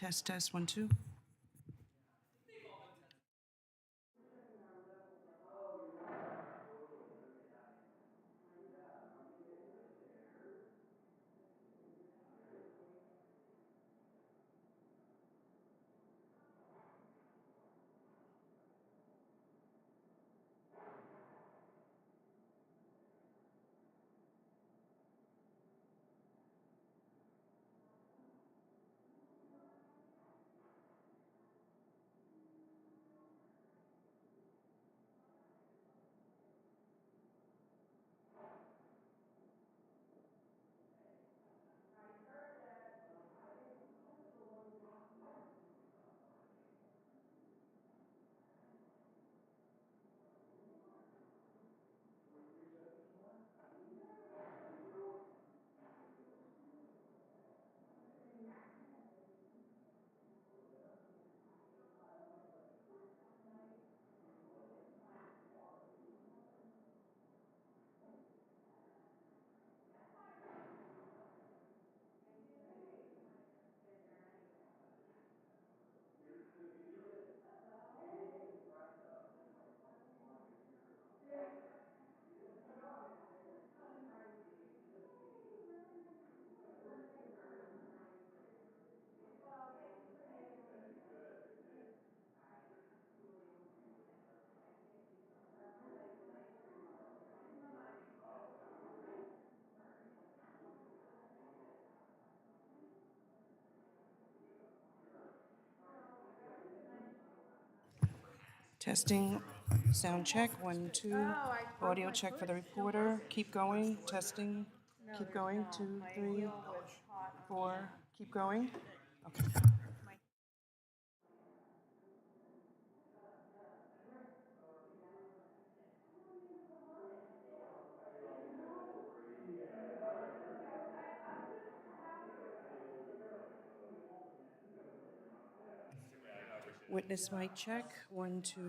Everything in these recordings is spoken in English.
Test, 1, 2. Testing, sound check, 1, 2. Audio check for the reporter. Keep going, testing. Keep going, 2, 3, 4. Keep going. Okay. Witness mic check, 1, 2.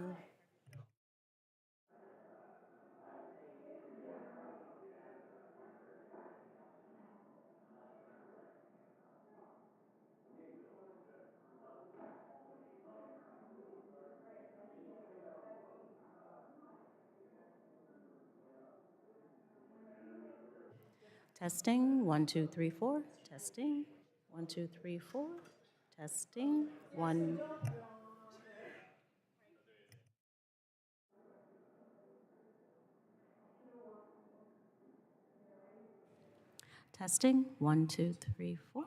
Testing, 1, 2, 3, 4. Testing, 1, 2, 3, 4. Testing, 1. Testing, 1, 2, 3, 4.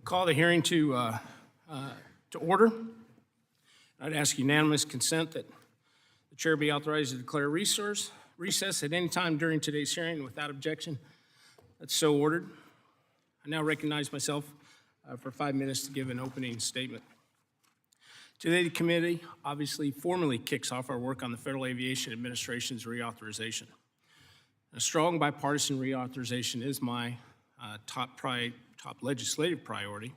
Call the hearing to order. I'd ask unanimous consent that the chair be authorized to declare recess at any time during today's hearing without objection. That's so ordered. I now recognize myself for 5 minutes to give an opening statement. Today, the committee obviously formally kicks off our work on the Federal Aviation Administration's reauthorization. A strong bipartisan reauthorization is my top legislative priority,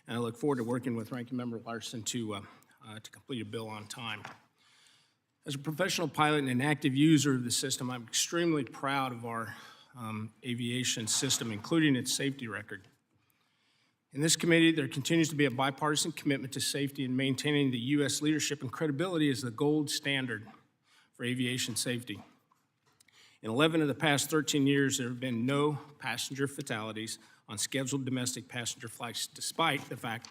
and I look forward to working with Ranking Member Larson to complete a bill on time. As a professional pilot and an active user of the system, I'm extremely proud of our aviation system, including its safety record. In this committee, there continues to be a bipartisan commitment to safety and maintaining the U.S. leadership and credibility as the gold standard for aviation safety. In 11 of the past 13 years, there have been no passenger fatalities on scheduled domestic passenger flights, despite the fact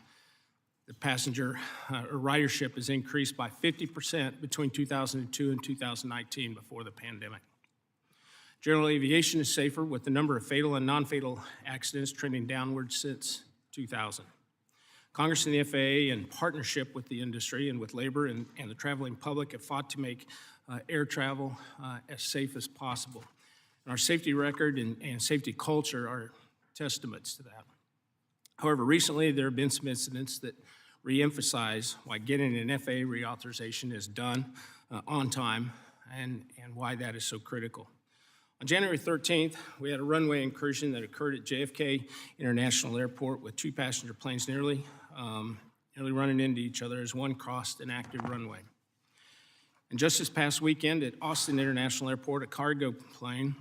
that passenger ridership has increased by 50% between 2002 and 2019 before the pandemic. General aviation is safer, with the number of fatal and non-fatal accidents trending downward since 2000. Congress and the FAA, in partnership with the industry and with labor and the traveling public, have fought to make air travel as safe as possible. And our safety record and safety culture are testaments to that. However, recently there have been some incidents that reemphasize why getting an FAA reauthorization is done on time and why that is so critical. On January 13th, we had a runway incursion that occurred at JFK International Airport with two passenger planes nearly running into each other as one crossed an active runway. And just this past weekend at Austin International Airport, a cargo plane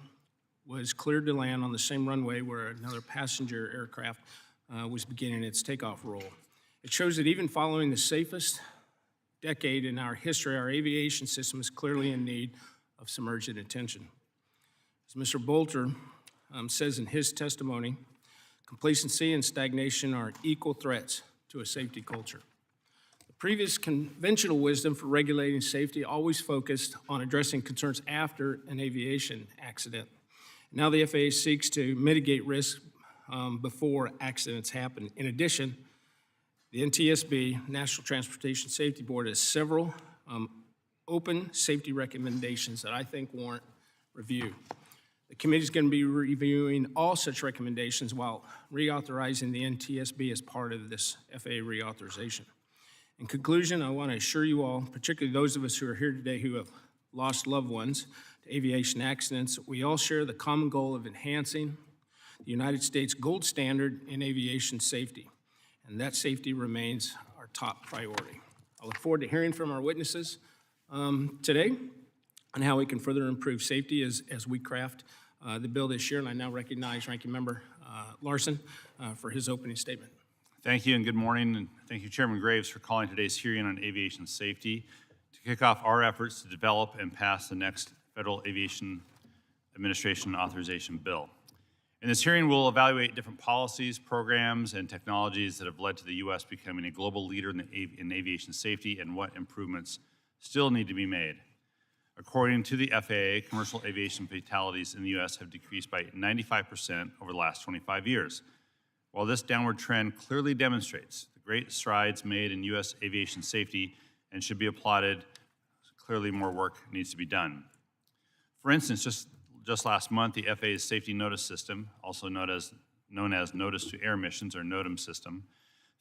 was cleared to land on the same runway where another passenger aircraft was beginning its takeoff roll. It shows that even following the safest decade in our history, our aviation system is clearly in need of some urgent attention. As Mr. Bolter says in his testimony, complacency and stagnation are equal threats to a safety culture. The previous conventional wisdom for regulating safety always focused on addressing concerns after an aviation accident. Now the FAA seeks to mitigate risk before accidents happen. In addition, the NTSB, National Transportation Safety Board, has several open safety recommendations that I think warrant review. The committee is going to be reviewing all such recommendations while reauthorizing the NTSB as part of this FAA reauthorization. In conclusion, I want to assure you all, particularly those of us who are here today who have lost loved ones to aviation accidents, we all share the common goal of enhancing the United States gold standard in aviation safety, and that safety remains our top priority. I look forward to hearing from our witnesses today on how we can further improve safety as we craft the bill this year, and I now recognize Ranking Member Larson for his opening statement. Thank you and good morning, and thank you, Chairman Graves, for calling today's hearing on aviation safety to kick off our efforts to develop and pass the next Federal Aviation Administration Authorization Bill. In this hearing, we'll evaluate different policies, programs, and technologies that have led to the U.S. becoming a global leader in aviation safety and what improvements still need to be made. According to the FAA, commercial aviation fatalities in the U.S. have decreased by 95% over the last 25 years. While this downward trend clearly demonstrates the great strides made in U.S. aviation safety and should be applauded, clearly more work needs to be done. For instance, just last month, the FAA's Safety Notice System, also known as Notice to Air Missions, or NOTAM system,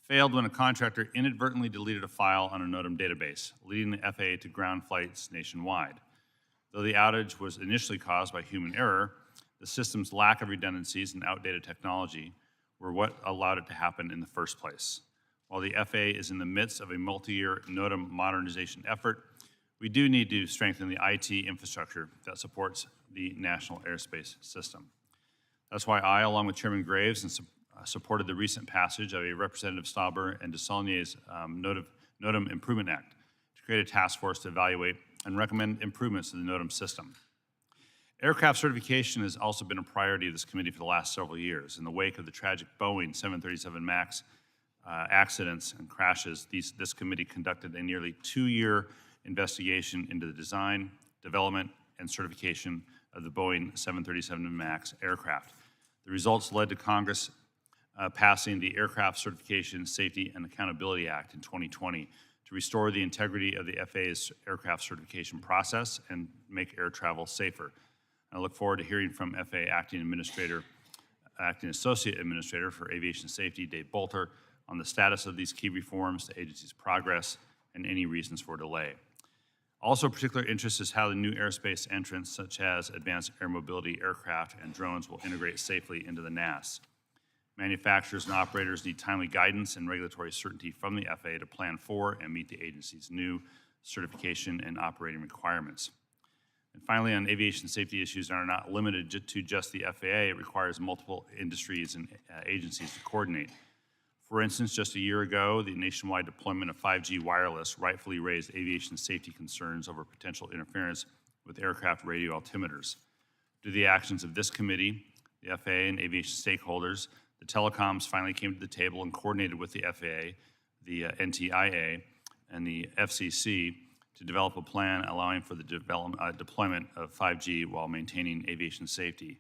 failed when a contractor inadvertently deleted a file on a NOTAM database, leading the FAA to ground flights nationwide. Though the outage was initially caused by human error, the system's lack of redundancies and outdated technology were what allowed it to happen in the first place. While the FAA is in the midst of a multi-year NOTAM modernization effort, we do need to strengthen the IT infrastructure that supports the national airspace system. That's why I, along with Chairman Graves, supported the recent passage of a Representative Stauber and DeSaulnier's NOTAM Improvement Act to create a task force to evaluate and recommend improvements to the NOTAM system. Aircraft certification has also been a priority of this committee for the last several years. In the wake of the tragic Boeing 737 MAX accidents and crashes, this committee conducted a nearly 2-year investigation into the design, development, and certification of the Boeing 737 MAX aircraft. The results led to Congress passing the Aircraft Certification, Safety, and Accountability Act in 2020 to restore the integrity of the FAA's aircraft certification process and make air travel safer. I look forward to hearing from FAA Acting Associate Administrator for Aviation Safety, Dave Bolter, on the status of these key reforms, the agency's progress, and any reasons for delay. Also, of particular interest is how the new airspace entrants, such as advanced air mobility aircraft and drones, will integrate safely into the NAS. Manufacturers and operators need timely guidance and regulatory certainty from the FAA to plan for and meet the agency's new certification and operating requirements. And finally, on aviation safety issues are not limited to just the FAA. It requires multiple industries and agencies to coordinate. For instance, just a year ago, the nationwide deployment of 5G wireless rightfully raised aviation safety concerns over potential interference with aircraft radio altimeters. Due to the actions of this committee, the FAA, and aviation stakeholders, the telecoms finally came to the table and coordinated with the FAA, the NTIA, and the FCC to develop a plan allowing for the deployment of 5G while maintaining aviation safety.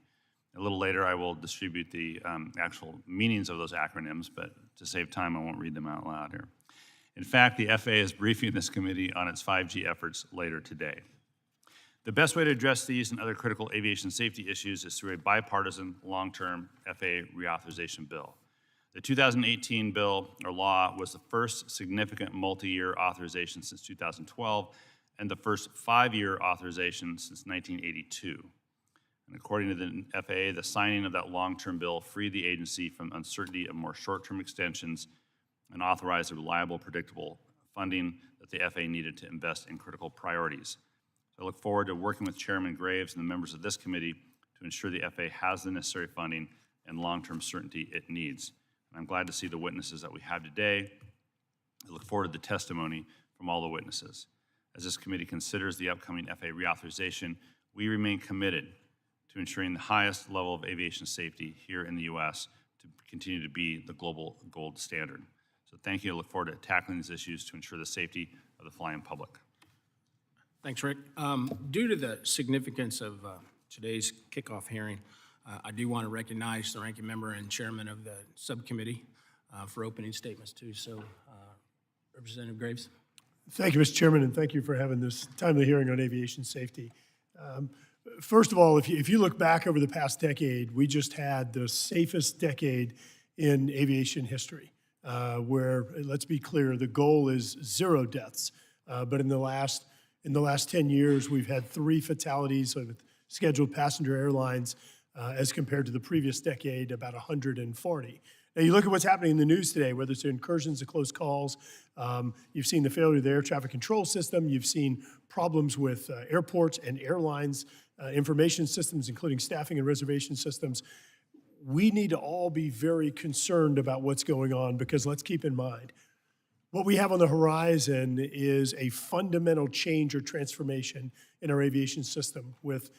A little later, I will distribute the actual meanings of those acronyms, but to save time, I won't read them out loud here. In fact, the FAA is briefing this committee on its 5G efforts later today. The best way to address these and other critical aviation safety issues is through a bipartisan, long-term FAA reauthorization bill. The 2018 bill or law was the first significant multi-year authorization since 2012 and the first 5-year authorization since 1982. And according to the FAA, the signing of that long-term bill freed the agency from uncertainty of more short-term extensions and authorized the reliable, predictable funding that the FAA needed to invest in critical priorities. So I look forward to working with Chairman Graves and the members of this committee to ensure the FAA has the necessary funding and long-term certainty it needs. And I'm glad to see the witnesses that we have today. I look forward to the testimony from all the witnesses. As this committee considers the upcoming FAA reauthorization, we remain committed to ensuring the highest level of aviation safety here in the U.S. to continue to be the global gold standard. So thank you. I look forward to tackling these issues to ensure the safety of the flying public. Thanks, Rick. Due to the significance of today's kickoff hearing, I do want to recognize the ranking member and chairman of the subcommittee for opening statements too. So, Representative Graves. Thank you, Mr. Chairman, and thank you for having this timely hearing on aviation safety. First of all, if you look back over the past decade, we just had the safest decade in aviation history, where, let's be clear, the goal is 0 deaths. But in the last 10 years, we've had 3 fatalities with scheduled passenger airlines, as compared to the previous decade, about 140. Now, you look at what's happening in the news today, whether it's incursions or close calls. You've seen the failure of the air traffic control system. You've seen problems with airports and airlines, information systems, including staffing and reservation systems. We need to all be very concerned about what's going on, because let's keep in mind, what we have on the horizon is a fundamental change or transformation in our aviation system with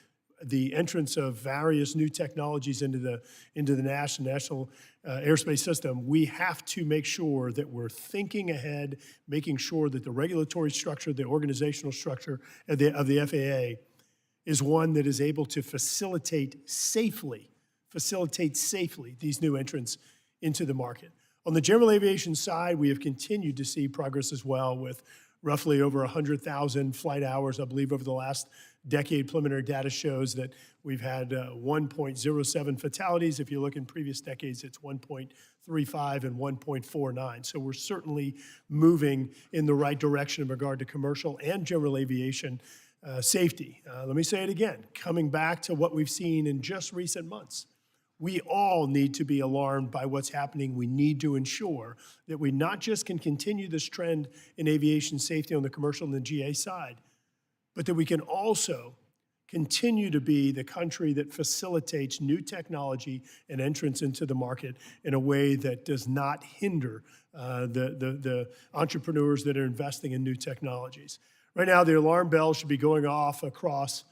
the entrance of various new technologies into the national airspace system. We have to make sure that we're thinking ahead, making sure that the regulatory structure, the organizational structure of the FAA is one that is able to facilitate safely these new entrants into the market. On the general aviation side, we have continued to see progress as well, with roughly over 100,000 flight hours, I believe, over the last decade. Preliminary data shows that we've had 1.07 fatalities. If you look in previous decades, it's 1.35 and 1.49. So we're certainly moving in the right direction in regard to commercial and general aviation safety. Let me say it again, coming back to what we've seen in just recent months. We all need to be alarmed by what's happening. We need to ensure that we not just can continue this trend in aviation safety on the commercial and the GA side, but that we can also continue to be the country that facilitates new technology and entrance into the market in a way that does not hinder the entrepreneurs that are investing in new technologies. Right now, the alarm bell should be going off across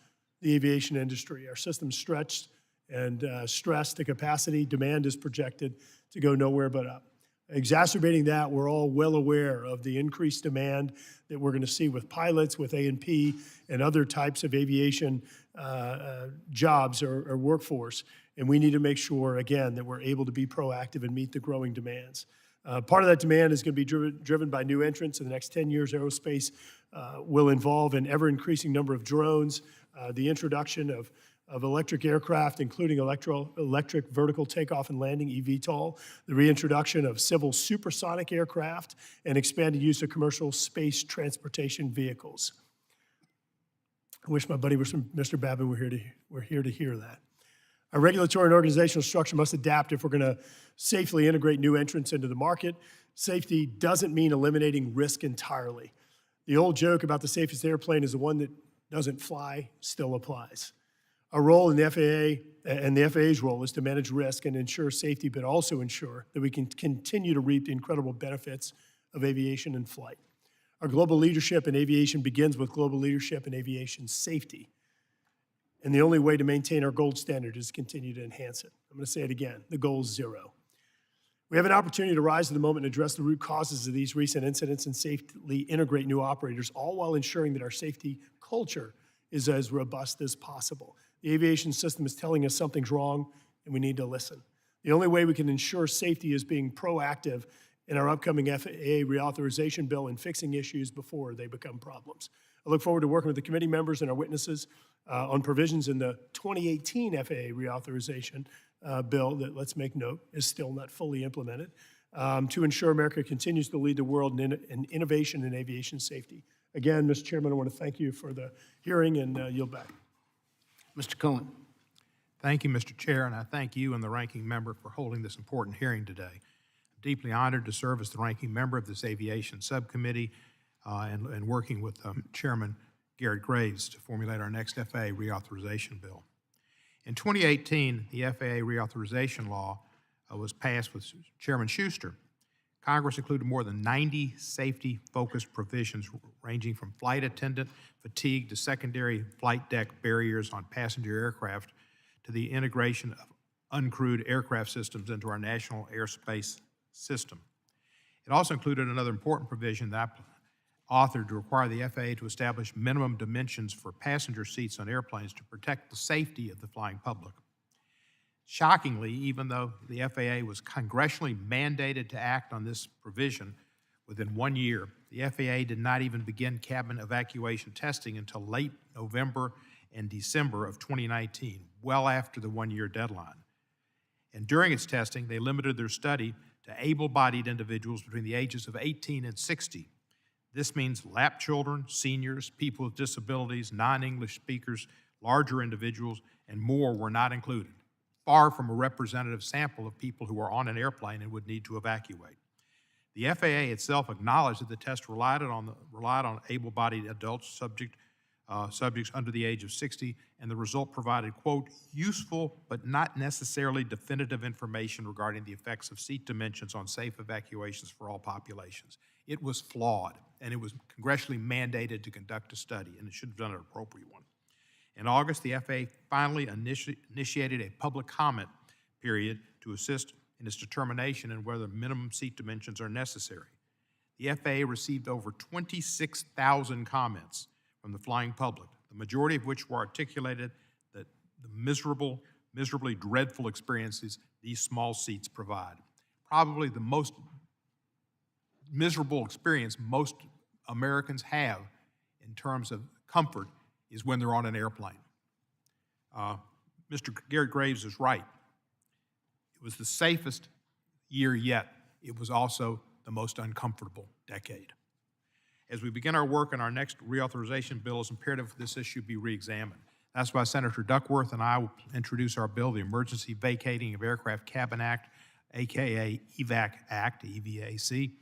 the aviation industry. Our system's stretched and stressed to capacity. Demand is projected to go nowhere but up. Exacerbating that, we're all well aware of the increased demand that we're going to see with pilots, with A&P, and other types of aviation jobs or workforce. And we need to make sure, again, that we're able to be proactive and meet the growing demands. Part of that demand is going to be driven by new entrants. In the next 10 years, aerospace will involve an ever-increasing number of drones, the introduction of electric aircraft, including electric vertical takeoff and landing, eVTOL, the reintroduction of civil supersonic aircraft, and expanded use of commercial space transportation vehicles. I wish my buddy Mr. Babin were here to hear that. Our regulatory and organizational structure must adapt if we're going to safely integrate new entrants into the market. Safety doesn't mean eliminating risk entirely. The old joke about the safest airplane is the one that doesn't fly still applies. Our role in the FAA and the FAA's role is to manage risk and ensure safety, but also ensure that we can continue to reap the incredible benefits of aviation and flight. Our global leadership in aviation begins with global leadership in aviation safety. And the only way to maintain our gold standard is to continue to enhance it. I'm going to say it again. The goal is zero. We have an opportunity to rise to the moment and address the root causes of these recent incidents and safely integrate new operators, all while ensuring that our safety culture is as robust as possible. The aviation system is telling us something's wrong, and we need to listen. The only way we can ensure safety is being proactive in our upcoming FAA Reauthorization bill and fixing issues before they become problems. I look forward to working with the committee members and our witnesses on provisions in the 2018 FAA Reauthorization bill that, let's make note, is still not fully implemented, to ensure America continues to lead the world in innovation and aviation safety. Again, Mr. Chairman, I want to thank you for the hearing and yield back. Mr. Cohen. Thank you, Mr. Chair, and I thank you and the ranking member for holding this important hearing today. I'm deeply honored to serve as the ranking member of this aviation subcommittee and working with Chairman Garrett Graves to formulate our next FAA reauthorization bill. In 2018, the FAA reauthorization law was passed with Chairman Schuster. Congress included more than 90 safety-focused provisions ranging from flight attendant fatigue to secondary flight deck barriers on passenger aircraft to the integration of uncrewed aircraft systems into our national airspace system. It also included another important provision that I authored to require the FAA to establish minimum dimensions for passenger seats on airplanes to protect the safety of the flying public. Shockingly, even though the FAA was congressionally mandated to act on this provision within 1 year, the FAA did not even begin cabin evacuation testing until late November and December of 2019, well after the 1-year deadline. And during its testing, they limited their study to able-bodied individuals between the ages of 18 and 60. This means lap children, seniors, people with disabilities, non-English speakers, larger individuals, and more were not included, far from a representative sample of people who are on an airplane and would need to evacuate. The FAA itself acknowledged that the test relied on able-bodied adults, subjects under the age of 60, and the result provided, quote, useful but not necessarily definitive information regarding the effects of seat dimensions on safe evacuations for all populations. It was flawed, and it was congressionally mandated to conduct a study, and it should have done an appropriate one. In August, the FAA finally initiated a public comment period to assist in its determination on whether minimum seat dimensions are necessary. The FAA received over 26,000 comments from the flying public, the majority of which were articulated that the miserably dreadful experiences these small seats provide. Probably the most miserable experience most Americans have in terms of comfort is when they're on an airplane. Mr. Garrett Graves is right. It was the safest year yet. It was also the most uncomfortable decade. As we begin our work on our next reauthorization bill, it's imperative this issue be reexamined. That's why Senator Duckworth and I will introduce our bill, the Emergency Vacating of Aircraft Cabin Act, aka EVAC Act, EVAC.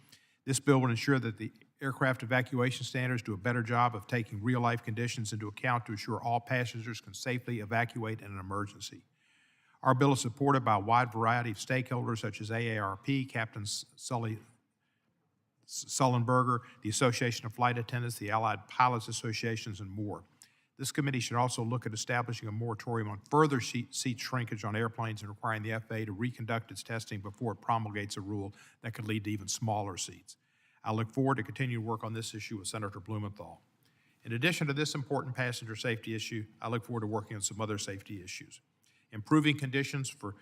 This bill will ensure that the aircraft evacuation standards do a better job of taking real-life conditions into account to ensure all passengers can safely evacuate in an emergency. Our bill is supported by a wide variety of stakeholders such as AARP, Captain Sullenberger, the Association of Flight Attendants, the Allied Pilots Associations, and more. This committee should also look at establishing a moratorium on further seat shrinkage on airplanes and requiring the FAA to reconduct its testing before it promulgates a rule that could lead to even smaller seats. I look forward to continuing to work on this issue with Senator Blumenthal. In addition to this important passenger safety issue, I look forward to working on some other safety issues. Improving conditions for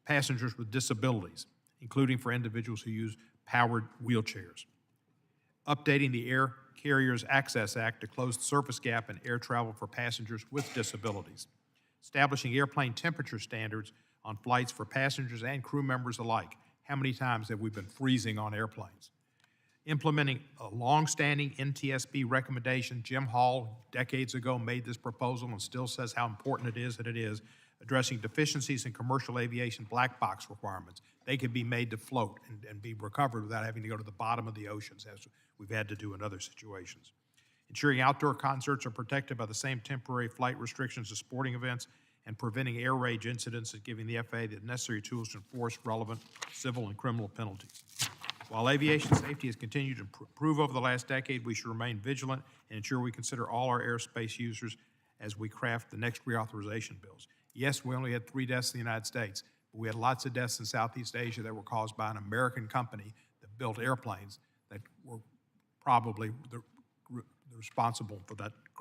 passengers with disabilities, including for individuals who use powered wheelchairs. Updating the Air Carriers Access Act to close the surface gap in air travel for passengers with disabilities. Establishing airplane temperature standards on flights for passengers and crew members alike. How many times have we been freezing on airplanes? Implementing a long-standing NTSB recommendation. Jim Hall, decades ago, made this proposal and still says how important it is that it is, addressing deficiencies in commercial aviation black box requirements. They can be made to float and be recovered without having to go to the bottom of the oceans, as we've had to do in other situations. Ensuring outdoor concerts are protected by the same temporary flight restrictions as sporting events, and preventing air rage incidents and giving the FAA the necessary tools to enforce relevant civil and criminal penalties. While aviation safety has continued to improve over the last decade, we should remain vigilant and ensure we consider all our airspace users as we craft the next reauthorization bills. Yes, we only had 3 deaths in the United States, but we had lots of deaths in Southeast Asia that were caused by an American company that built airplanes that were probably responsible for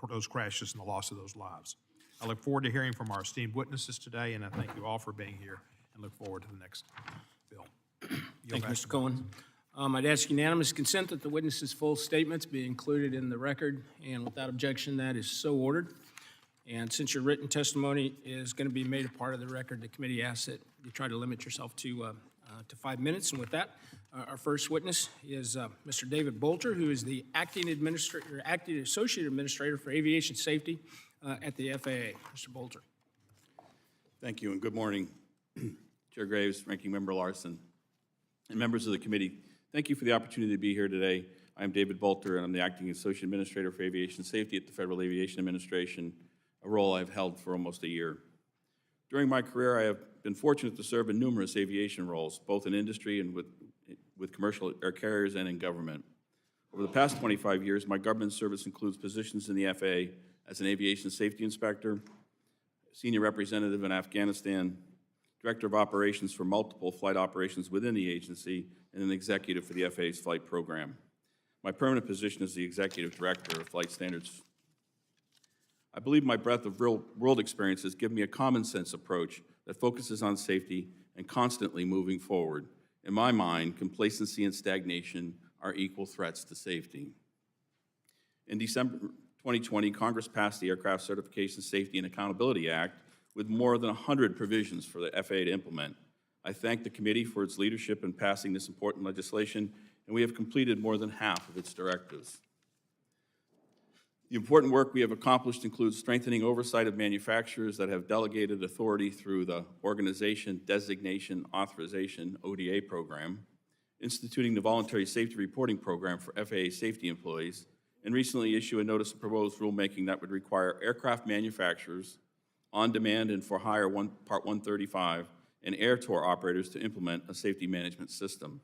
those crashes and the loss of those lives. I look forward to hearing from our esteemed witnesses today, and I thank you all for being here and look forward to the next bill. Thank you, Mr. Cohen. I'd ask unanimous consent that the witness's full statements be included in the record, and without objection, that is so ordered. And since your written testimony is going to be made a part of the record, the committee asks that you try to limit yourself to 5 minutes. And with that, our first witness is Mr. David Bolter, who is the acting associate administrator for aviation safety at the FAA. Mr. Bolter. Thank you, and good morning, Chair Graves, Ranking Member Larson, and members of the committee. Thank you for the opportunity to be here today. I'm David Bolter, and I'm the acting associate administrator for aviation safety at the Federal Aviation Administration, a role I've held for almost a year. During my career, I have been fortunate to serve in numerous aviation roles, both in industry and with commercial air carriers and in government. Over the past 25 years, my government service includes positions in the FAA as an aviation safety inspector, senior representative in Afghanistan, director of operations for multiple flight operations within the agency, and an executive for the FAA's flight program. My permanent position is the executive director of flight standards. I believe my breadth of real-world experience has given me a common-sense approach that focuses on safety and constantly moving forward. In my mind, complacency and stagnation are equal threats to safety. In December 2020, Congress passed the Aircraft Certification, Safety, and Accountability Act with more than 100 provisions for the FAA to implement. I thank the committee for its leadership in passing this important legislation, and we have completed more than half of its directives. The important work we have accomplished includes strengthening oversight of manufacturers that have delegated authority through the Organization Designation Authorization, ODA program, instituting the Voluntary Safety Reporting Program for FAA safety employees, and recently issued a notice of proposed rulemaking that would require aircraft manufacturers, on-demand and for-hire Part 135, and air tour operators to implement a safety management system.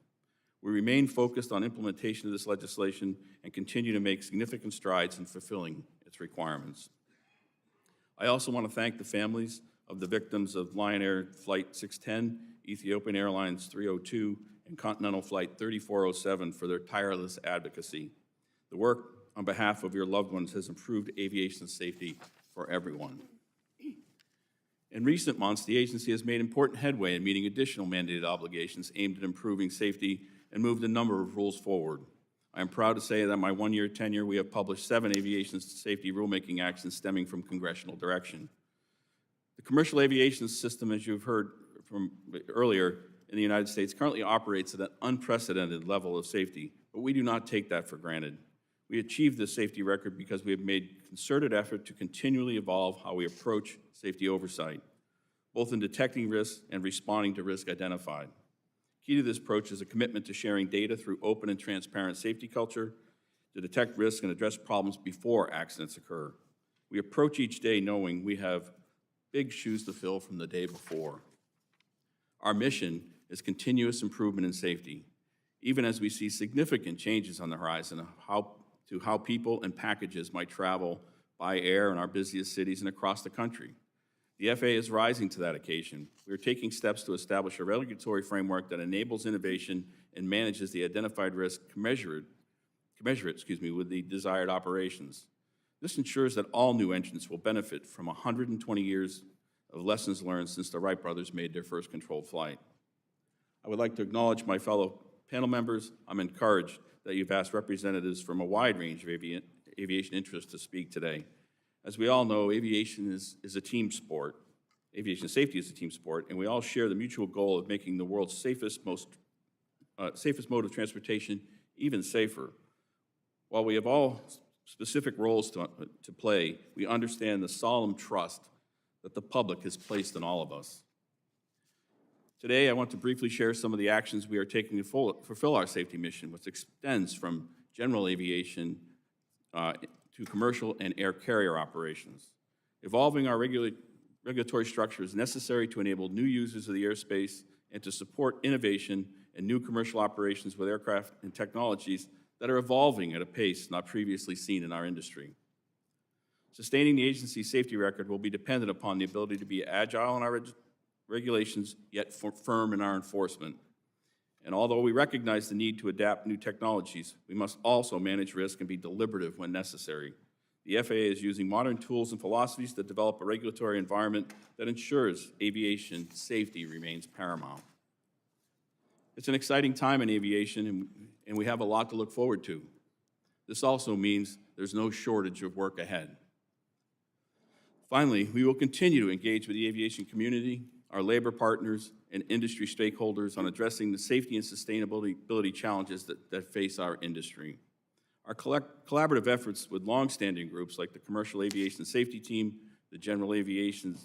We remain focused on implementation of this legislation and continue to make significant strides in fulfilling its requirements. I also want to thank the families of the victims of Lion Air Flight 610, Ethiopian Airlines 302, and Continental Flight 3407 for their tireless advocacy. The work on behalf of your loved ones has improved aviation safety for everyone. In recent months, the agency has made important headway in meeting additional mandated obligations aimed at improving safety and moved a number of rules forward. I am proud to say that in my one-year tenure, we have published 7 aviation safety rulemaking actions stemming from congressional direction. The commercial aviation system, as you've heard from earlier, in the United States currently operates at an unprecedented level of safety, but we do not take that for granted. We achieved this safety record because we have made concerted effort to continually evolve how we approach safety oversight, both in detecting risks and responding to risk identified. Key to this approach is a commitment to sharing data through open and transparent safety culture to detect risks and address problems before accidents occur. We approach each day knowing we have big shoes to fill from the day before. Our mission is continuous improvement in safety, even as we see significant changes on the horizon to how people and packages might travel by air in our busiest cities and across the country. The FAA is rising to that occasion. We are taking steps to establish a regulatory framework that enables innovation and manages the identified risk commensurate with the desired operations. This ensures that all new entrants will benefit from 120 years of lessons learned since the Wright brothers made their first controlled flight. I would like to acknowledge my fellow panel members. I'm encouraged that you've asked representatives from a wide range of aviation interests to speak today. As we all know, aviation is a team sport. Aviation safety is a team sport, and we all share the mutual goal of making the world's safest mode of transportation even safer. While we have all specific roles to play, we understand the solemn trust that the public has placed in all of us. Today, I want to briefly share some of the actions we are taking to fulfill our safety mission, which extends from general aviation to commercial and air carrier operations. Evolving our regulatory structure is necessary to enable new users of the airspace and to support innovation and new commercial operations with aircraft and technologies that are evolving at a pace not previously seen in our industry. Sustaining the agency's safety record will be dependent upon the ability to be agile in our regulations, yet firm in our enforcement. And although we recognize the need to adapt new technologies, we must also manage risk and be deliberative when necessary. The FAA is using modern tools and philosophies to develop a regulatory environment that ensures aviation safety remains paramount. It's an exciting time in aviation, and we have a lot to look forward to. This also means there's no shortage of work ahead. Finally, we will continue to engage with the aviation community, our labor partners, and industry stakeholders on addressing the safety and sustainability challenges that face our industry. Our collaborative efforts with longstanding groups like the Commercial Aviation Safety Team, the General Aviation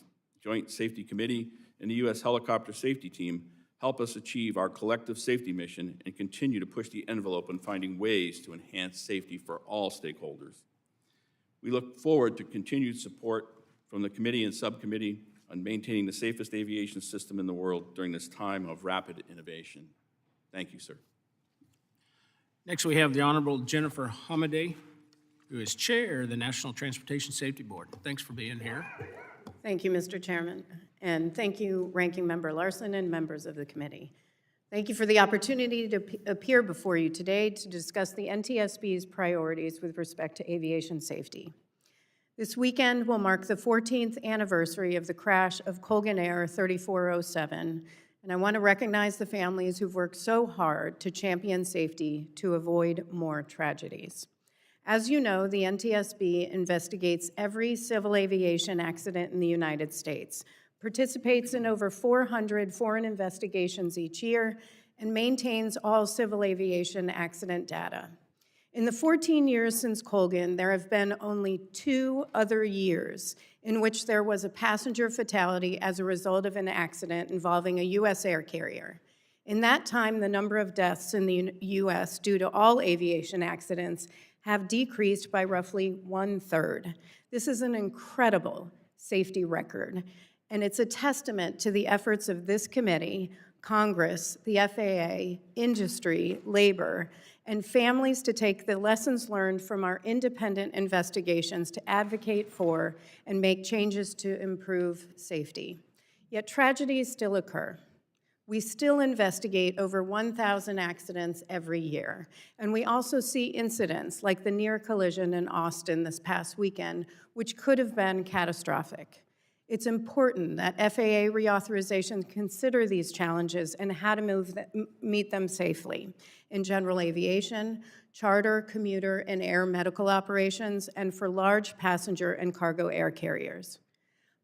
Joint Safety Committee, and the U.S. Helicopter Safety Team help us achieve our collective safety mission and continue to push the envelope in finding ways to enhance safety for all stakeholders. We look forward to continued support from the committee and subcommittee on maintaining the safest aviation system in the world during this time of rapid innovation. Thank you, sir. Next, we have the Honorable Jennifer Hamadeh, who is Chair of the National Transportation Safety Board. Thanks for being here. Thank you, Mr. Chairman, and thank you, Ranking Member Larson and members of the committee. Thank you for the opportunity to appear before you today to discuss the NTSB's priorities with respect to aviation safety. This weekend will mark the 14th anniversary of the crash of Colgan Air 3407, and I want to recognize the families who've worked so hard to champion safety to avoid more tragedies. As you know, the NTSB investigates every civil aviation accident in the United States, participates in over 400 foreign investigations each year, and maintains all civil aviation accident data. In the 14 years since Colgan, there have been only 2 other years in which there was a passenger fatality as a result of an accident involving a U.S. air carrier. In that time, the number of deaths in the U.S. due to all aviation accidents have decreased by roughly 1/3. This is an incredible safety record, and it's a testament to the efforts of this committee, Congress, the FAA, industry, labor, and families to take the lessons learned from our independent investigations to advocate for and make changes to improve safety. Yet tragedies still occur. We still investigate over 1,000 accidents every year, and we also see incidents like the near collision in Austin this past weekend, which could have been catastrophic. It's important that FAA Reauthorization consider these challenges and how to meet them safely in general aviation, charter, commuter, and air medical operations, and for large passenger and cargo air carriers.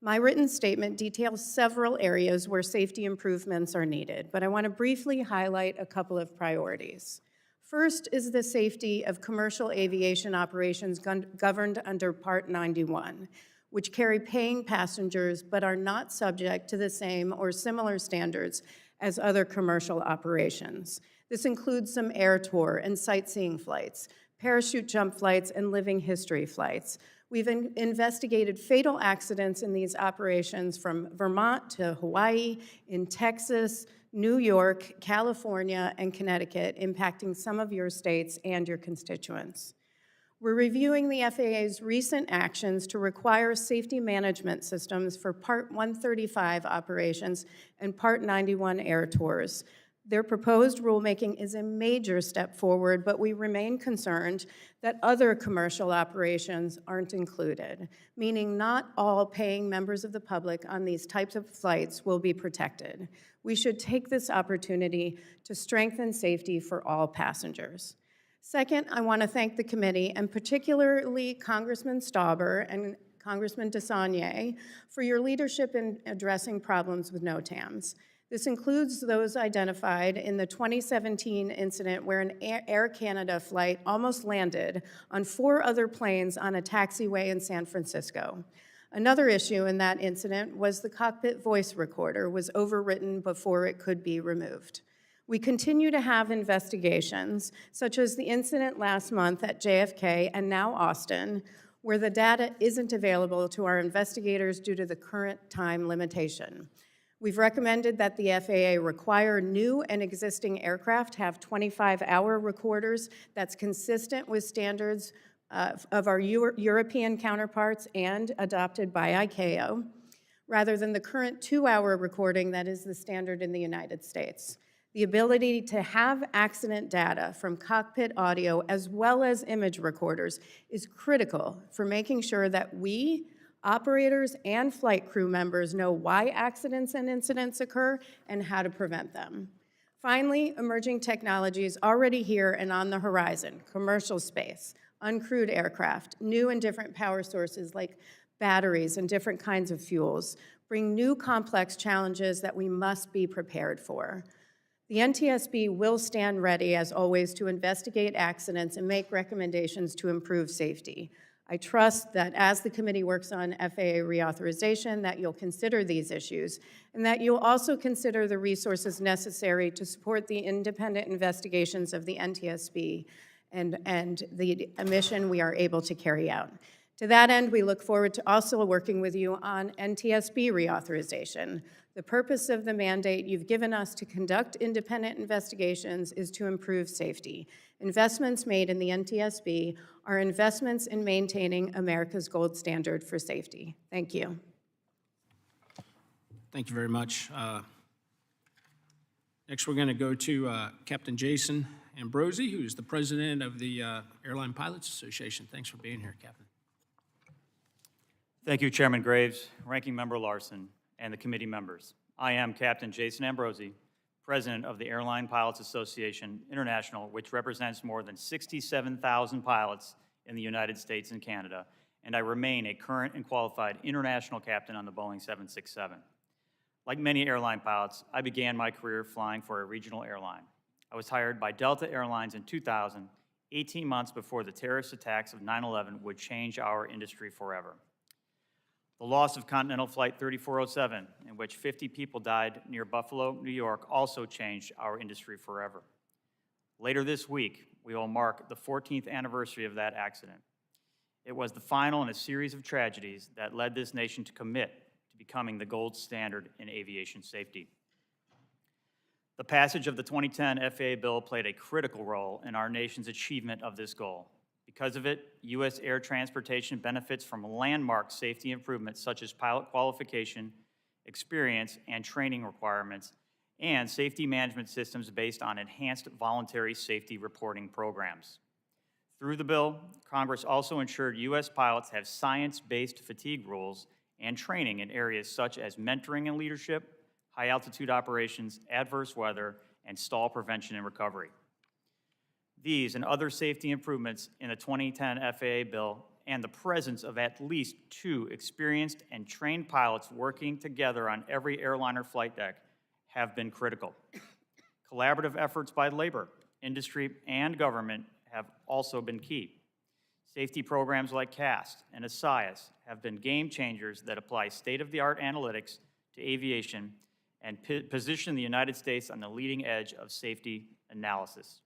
My written statement details several areas where safety improvements are needed, but I want to briefly highlight a couple of priorities. First is the safety of commercial aviation operations governed under Part 91, which carry paying passengers but are not subject to the same or similar standards as other commercial operations. This includes some air tour and sightseeing flights, parachute jump flights, and living history flights. We've investigated fatal accidents in these operations from Vermont to Hawaii, in Texas, New York, California, and Connecticut, impacting some of your states and your constituents. We're reviewing the FAA's recent actions to require safety management systems for Part 135 operations and Part 91 air tours. Their proposed rulemaking is a major step forward, but we remain concerned that other commercial operations aren't included, meaning not all paying members of the public on these types of flights will be protected. We should take this opportunity to strengthen safety for all passengers. Second, I want to thank the committee, and particularly Congressman Stauber and Congressman DeSaulnier, for your leadership in addressing problems with NOTAMs. This includes those identified in the 2017 incident where an Air Canada flight almost landed on 4 other planes on a taxiway in San Francisco. Another issue in that incident was the cockpit voice recorder was overwritten before it could be removed. We continue to have investigations, such as the incident last month at JFK and now Austin, where the data isn't available to our investigators due to the current time limitation. We've recommended that the FAA require new and existing aircraft have 25-hour recorders that's consistent with standards of our European counterparts and adopted by ICAO, rather than the current 2-hour recording that is the standard in the United States. The ability to have accident data from cockpit audio as well as image recorders is critical for making sure that we, operators and flight crew members, know why accidents and incidents occur and how to prevent them. Finally, emerging technologies already here and on the horizon: commercial space, uncrewed aircraft, new and different power sources like batteries and different kinds of fuels bring new complex challenges that we must be prepared for. The NTSB will stand ready, as always, to investigate accidents and make recommendations to improve safety. I trust that as the committee works on FAA reauthorization, that you'll consider these issues, and that you'll also consider the resources necessary to support the independent investigations of the NTSB and the mission we are able to carry out. To that end, we look forward to also working with you on NTSB reauthorization. The purpose of the mandate you've given us to conduct independent investigations is to improve safety. Investments made in the NTSB are investments in maintaining America's gold standard for safety. Thank you. Thank you very much. Next, we're going to go to Captain Jason Ambrosi, who is the president of the Airline Pilots Association. Thanks for being here, Captain. Thank you, Chairman Graves, Ranking Member Larson, and the committee members. I am Captain Jason Ambrosi, President of the Airline Pilots Association International, which represents more than 67,000 pilots in the United States and Canada, and I remain a current and qualified international captain on the Boeing 767. Like many airline pilots, I began my career flying for a regional airline. I was hired by Delta Airlines in 2000, 18 months before the terrorist attacks of 9/11 would change our industry forever. The loss of Continental Flight 3407, in which 50 people died near Buffalo, New York, also changed our industry forever. Later this week, we will mark the 14th anniversary of that accident. It was the final in a series of tragedies that led this nation to commit to becoming the gold standard in aviation safety. The passage of the 2010 FAA bill played a critical role in our nation's achievement of this goal. Because of it, U.S. air transportation benefits from landmark safety improvements such as pilot qualification, experience, and training requirements, and safety management systems based on enhanced voluntary safety reporting programs. Through the bill, Congress also ensured U.S. pilots have science-based fatigue rules and training in areas such as mentoring and leadership, high-altitude operations, adverse weather, and stall prevention and recovery. These and other safety improvements in the 2010 FAA bill and the presence of at least 2 experienced and trained pilots working together on every airliner flight deck have been critical. Collaborative efforts by labor, industry, and government have also been key. Safety programs like CAST and ASIAS have been game changers that apply state-of-the-art analytics to aviation and position the United States on the leading edge of safety analysis.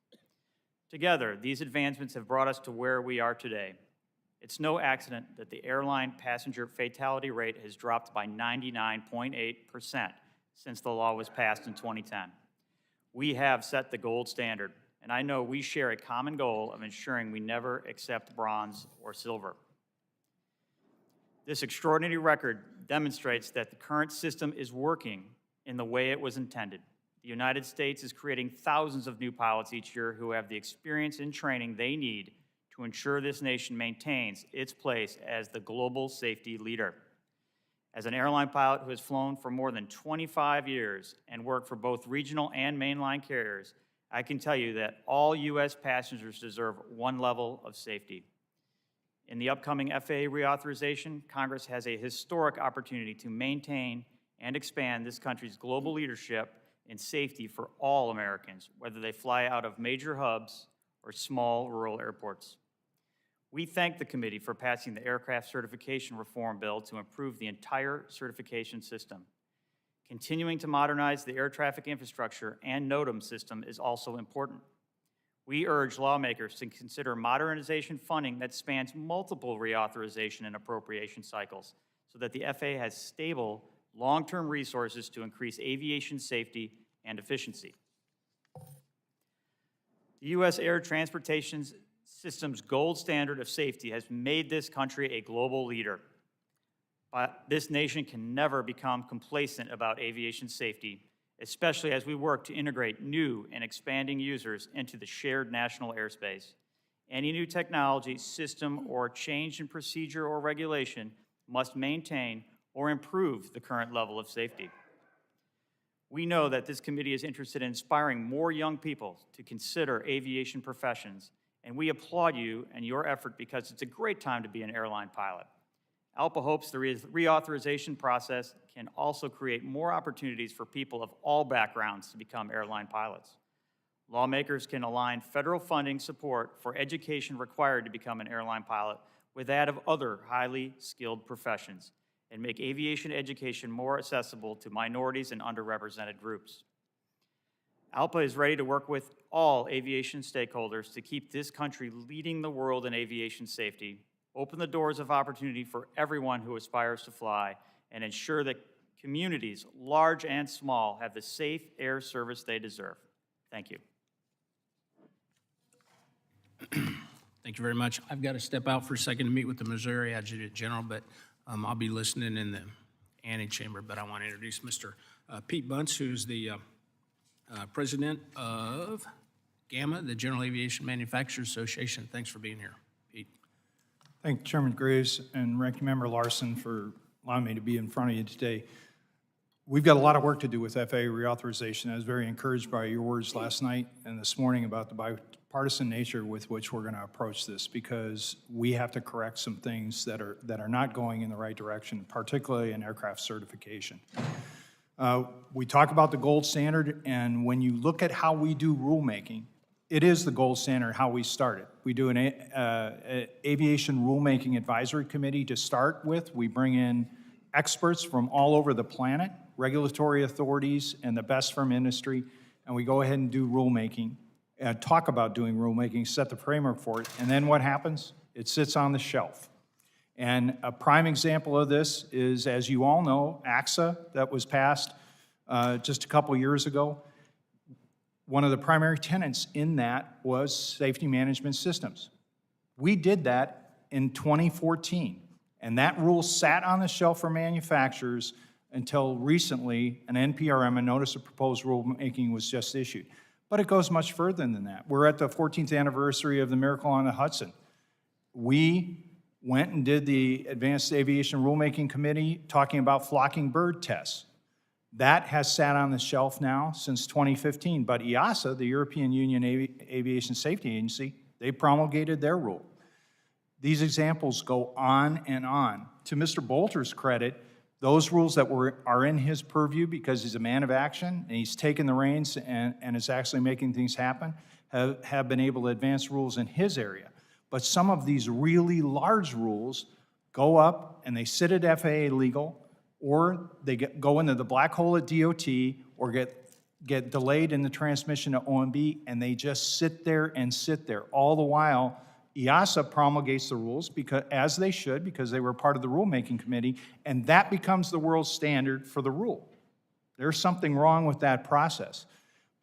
Together, these advancements have brought us to where we are today. It's no accident that the airline passenger fatality rate has dropped by 99.8% since the law was passed in 2010. We have set the gold standard, and I know we share a common goal of ensuring we never accept bronze or silver. This extraordinary record demonstrates that the current system is working in the way it was intended. The United States is creating thousands of new pilots each year who have the experience and training they need to ensure this nation maintains its place as the global safety leader. As an airline pilot who has flown for more than 25 years and worked for both regional and mainline carriers, I can tell you that all U.S. passengers deserve one level of safety. In the upcoming FAA reauthorization, Congress has a historic opportunity to maintain and expand this country's global leadership in safety for all Americans, whether they fly out of major hubs or small rural airports. We thank the committee for passing the Aircraft Certification Reform Bill to improve the entire certification system. Continuing to modernize the air traffic infrastructure and NOTAM system is also important. We urge lawmakers to consider modernization funding that spans multiple reauthorization and appropriation cycles so that the FAA has stable, long-term resources to increase aviation safety and efficiency. The U.S. air transportation system's gold standard of safety has made this country a global leader. But this nation can never become complacent about aviation safety, especially as we work to integrate new and expanding users into the shared national airspace. Any new technology, system, or change in procedure or regulation must maintain or improve the current level of safety. We know that this committee is interested in inspiring more young people to consider aviation professions, and we applaud you and your effort because it's a great time to be an airline pilot. ALPA hopes the reauthorization process can also create more opportunities for people of all backgrounds to become airline pilots. Lawmakers can align federal funding support for education required to become an airline pilot with that of other highly skilled professions and make aviation education more accessible to minorities and underrepresented groups. ALPA is ready to work with all aviation stakeholders to keep this country leading the world in aviation safety, open the doors of opportunity for everyone who aspires to fly, and ensure that communities, large and small, have the safe air service they deserve. Thank you. Thank you very much. I've got to step out for a second to meet with the Missouri Adjutant General, but I'll be listening in the antechamber. But I want to introduce Mr. Pete Bunce, who's the president of GAMA, the General Aviation Manufacturers Association. Thanks for being here, Pete. Thank you, Chairman Graves and Ranking Member Larson, for allowing me to be in front of you today. We've got a lot of work to do with FAA reauthorization. I was very encouraged by your words last night and this morning about the bipartisan nature with which we're going to approach this, because we have to correct some things that are not going in the right direction, particularly in aircraft certification. We talk about the gold standard, and when you look at how we do rulemaking, it is the gold standard how we started. We do an aviation rulemaking advisory committee to start with. We bring in experts from all over the planet, regulatory authorities, and the best from industry, and we go ahead and do rulemaking, talk about doing rulemaking, set the framework for it, and then what happens? It sits on the shelf. And a prime example of this is, as you all know, AXA that was passed just a couple years ago. One of the primary tenets in that was safety management systems. We did that in 2014, and that rule sat on the shelf for manufacturers until recently an NPRM, a Notice of Proposed Rulemaking, was just issued. But it goes much further than that. We're at the 14th anniversary of the Miracle on the Hudson. We went and did the Advanced Aviation Rulemaking Committee talking about flocking bird tests. That has sat on the shelf now since 2015, but EASA, the European Union Aviation Safety Agency, they promulgated their rule. These examples go on and on. To Mr. Bolter's credit, those rules that are in his purview, because he's a man of action and he's taken the reins and is actually making things happen, have been able to advance rules in his area. But some of these really large rules go up and they sit at FAA legal, or they go into the black hole at DOT, or get delayed in the transmission to OMB, and they just sit there and sit there. All the while, EASA promulgates the rules, because, as they should, because they were part of the rulemaking committee, and that becomes the world standard for the rule. There's something wrong with that process.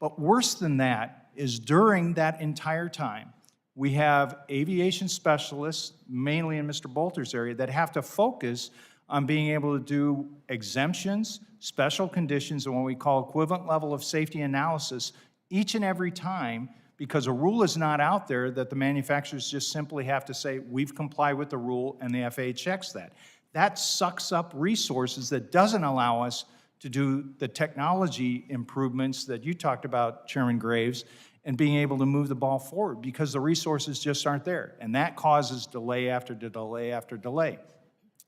But worse than that is, during that entire time, we have aviation specialists, mainly in Mr. Bolter's area, that have to focus on being able to do exemptions special conditions and what we call equivalent level of safety analysis each and every time, because a rule is not out there that the manufacturers just simply have to say, we've complied with the rule, and the FAA checks that. That sucks up resources that doesn't allow us to do the technology improvements that you talked about, Chairman Graves, and being able to move the ball forward, because the resources just aren't there. And that causes delay after delay after delay.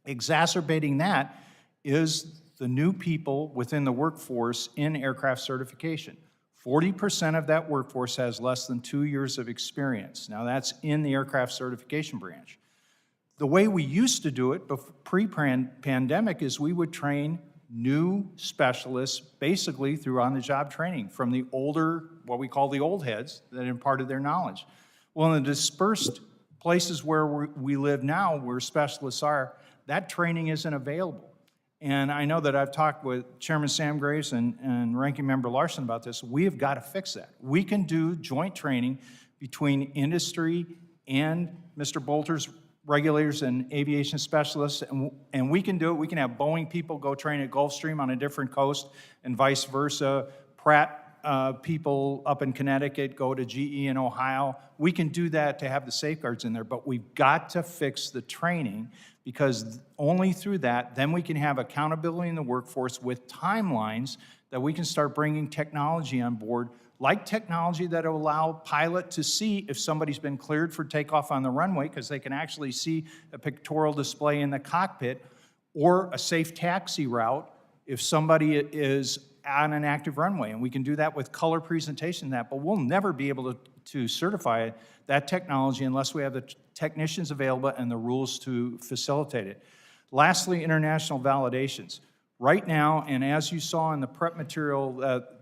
Exacerbating that is the new people within the workforce in aircraft certification. 40% of that workforce has less than 2 years of experience. Now, that's in the aircraft certification branch. The way we used to do it pre-pandemic is we would train new specialists basically through on-the-job training from the older, what we call the old heads, that imparted their knowledge. Well, in the dispersed places where we live now, where specialists are, that training isn't available. And I know that I've talked with Chairman Sam Graves and Ranking Member Larson about this. We have got to fix that. We can do joint training between industry and Mr. Bolter's regulators and aviation specialists, and we can do it. We can have Boeing people go train at Gulfstream on a different coast and vice versa. Pratt people up in Connecticut go to GE in Ohio. We can do that to have the safeguards in there, but we've got to fix the training, because only through that, then we can have accountability in the workforce with timelines that we can start bringing technology on board, like technology that will allow pilot to see if somebody's been cleared for takeoff on the runway, because they can actually see a pictorial display in the cockpit, or a safe taxi route if somebody is on an active runway. And we can do that with color presentation but we'll never be able to certify that technology unless we have the technicians available and the rules to facilitate it. Lastly, international validations. Right now, and as you saw in the prep material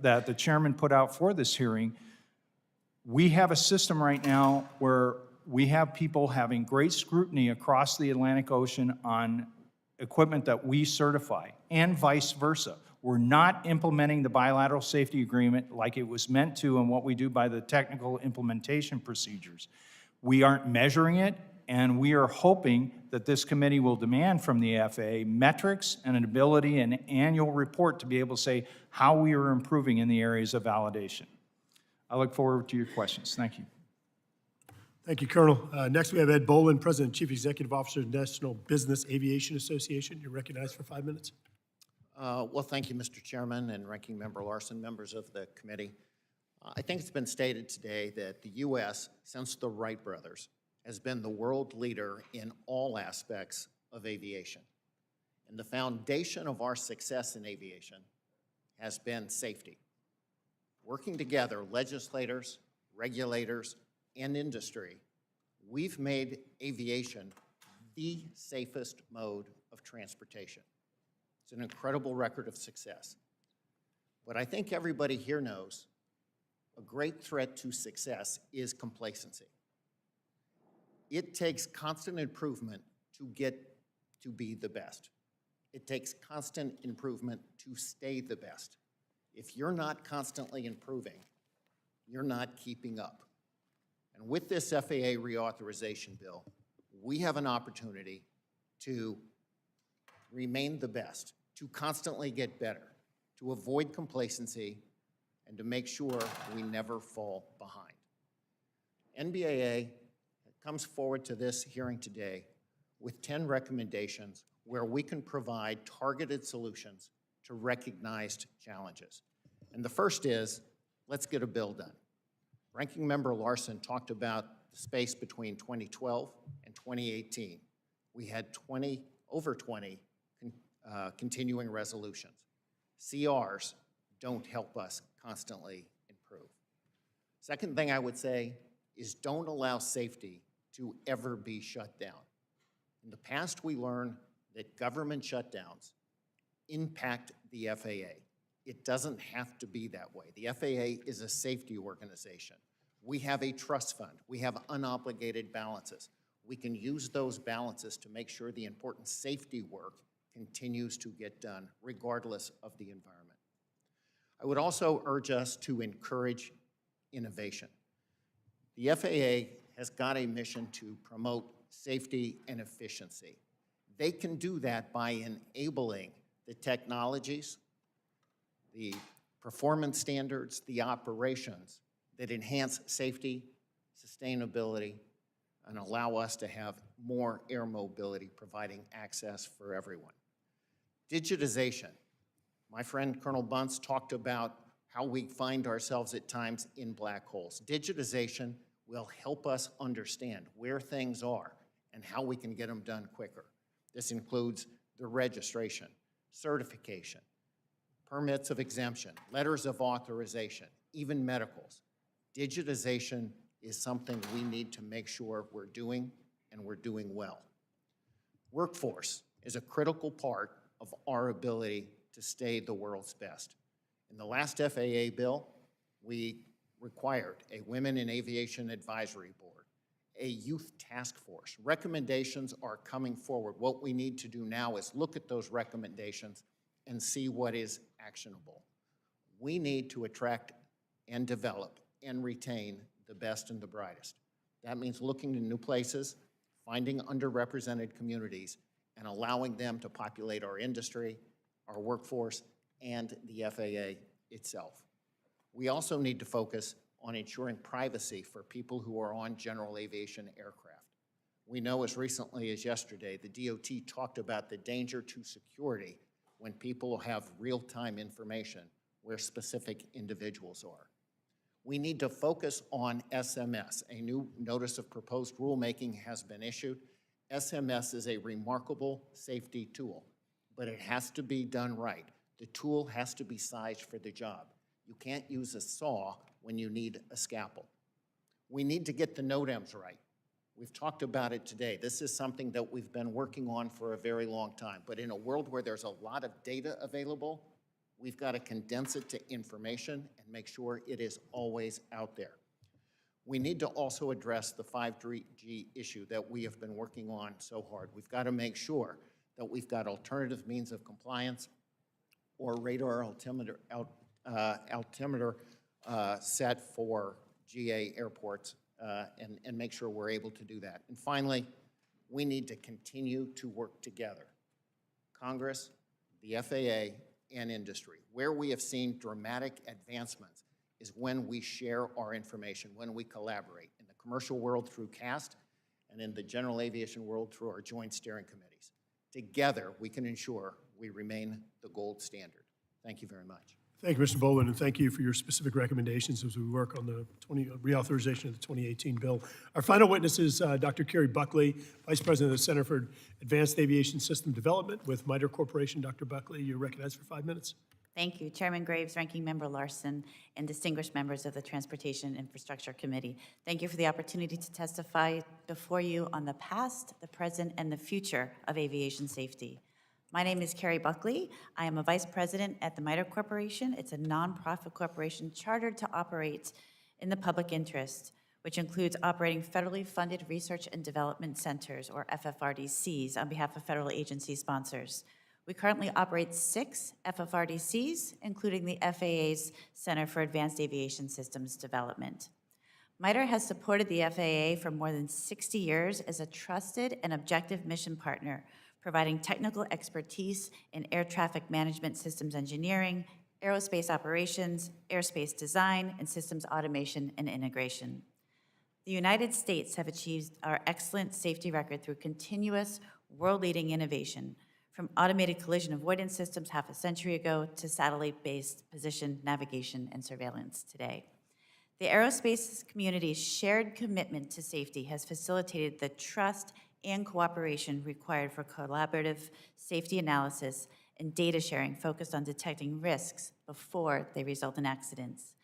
that the chairman put out for this hearing, we have a system right now where we have people having great scrutiny across the Atlantic Ocean on equipment that we certify, and vice versa. We're not implementing the bilateral safety agreement like it was meant to and what we do by the technical implementation procedures. We aren't measuring it, and we are hoping that this committee will demand from the FAA metrics and an ability, an annual report to be able to say how we are improving in the areas of validation. I look forward to your questions. Thank you. Thank you, Colonel. Next, we have Ed Bolin, President and Chief Executive Officer of the National Business Aviation Association. You're recognized for 5 minutes. Well, thank you, Mr. Chairman and Ranking Member Larson, members of the committee. I think it's been stated today that the U.S., since the Wright brothers, has been the world leader in all aspects of aviation. And the foundation of our success in aviation has been safety. Working together, legislators, regulators, and industry, we've made aviation the safest mode of transportation. It's an incredible record of success. But I think everybody here knows a great threat to success is complacency. It takes constant improvement to get to be the best. It takes constant improvement to stay the best. If you're not constantly improving, you're not keeping up. And with this FAA reauthorization bill, we have an opportunity to remain the best, to constantly get better, to avoid complacency, and to make sure we never fall behind. NBAA comes forward to this hearing today with 10 recommendations where we can provide targeted solutions to recognized challenges. And the first is, let's get a bill done. Ranking Member Larson talked about the space between 2012 and 2018. We had over 20 continuing resolutions. CRs don't help us constantly improve. Second thing I would say is don't allow safety to ever be shut down. In the past, we learned that government shutdowns impact the FAA. It doesn't have to be that way. The FAA is a safety organization. We have a trust fund. We have unobligated balances. We can use those balances to make sure the important safety work continues to get done, regardless of the environment. I would also urge us to encourage innovation. The FAA has got a mission to promote safety and efficiency. They can do that by enabling the technologies, the performance standards, the operations that enhance safety, sustainability, and allow us to have more air mobility, providing access for everyone. Digitization. My friend Colonel Bunce talked about how we find ourselves at times in black holes. Digitization will help us understand where things are and how we can get them done quicker. This includes the registration, certification, permits of exemption, letters of authorization, even medicals. Digitization is something we need to make sure we're doing, and we're doing well. Workforce is a critical part of our ability to stay the world's best. In the last FAA bill, we required a Women in Aviation Advisory Board, a youth task force. Recommendations are coming forward. What we need to do now is look at those recommendations and see what is actionable. We need to attract and develop and retain the best and the brightest. That means looking to new places, finding underrepresented communities, and allowing them to populate our industry, our workforce, and the FAA itself. We also need to focus on ensuring privacy for people who are on general aviation aircraft. We know as recently as yesterday, the DOT talked about the danger to security when people have real-time information where specific individuals are. We need to focus on SMS. A new notice of proposed rulemaking has been issued. SMS is a remarkable safety tool, but it has to be done right. The tool has to be sized for the job. You can't use a saw when you need a scalpel. We need to get the NOTAMs right. We've talked about it today. This is something that we've been working on for a very long time, but in a world where there's a lot of data available, we've got to condense it to information and make sure it is always out there. We need to also address the 5G issue that we have been working on so hard. We've got to make sure that we've got alternative means of compliance or radar altimeter set for GA airports and make sure we're able to do that. And finally, we need to continue to work together. Congress, the FAA, and industry. Where we have seen dramatic advancements is when we share our information, when we collaborate. In the commercial world through CAST, and in the general aviation world through our joint steering committees. Together, we can ensure we remain the gold standard. Thank you very much. Thank you, Mr. Bowman, and thank you for your specific recommendations as we work on the reauthorization of the 2018 bill. Our final witness is Dr. Carrie Buckley, Vice President of the Center for Advanced Aviation System Development with MITRE Corporation. Dr. Buckley, you're recognized for 5 minutes. Thank you, Chairman Graves, Ranking Member Larson, and distinguished members of the Transportation Infrastructure Committee. Thank you for the opportunity to testify before you on the past, the present, and the future of aviation safety. My name is Carrie Buckley. I am a vice president at the MITRE Corporation. It's a nonprofit corporation chartered to operate in the public interest, which includes operating federally funded research and development centers, or FFRDCs, on behalf of federal agency sponsors. We currently operate 6 FFRDCs, including the FAA's Center for Advanced Aviation Systems Development. MITRE has supported the FAA for more than 60 years as a trusted and objective mission partner, providing technical expertise in air traffic management systems engineering, aerospace operations, airspace design, and systems automation and integration. The United States have achieved our excellent safety record through continuous world-leading innovation, from automated collision avoidance systems half a century ago to satellite-based position, navigation, and surveillance today. The aerospace community's shared commitment to safety has facilitated the trust and cooperation required for collaborative safety analysis and data sharing focused on detecting risks before they result in accidents.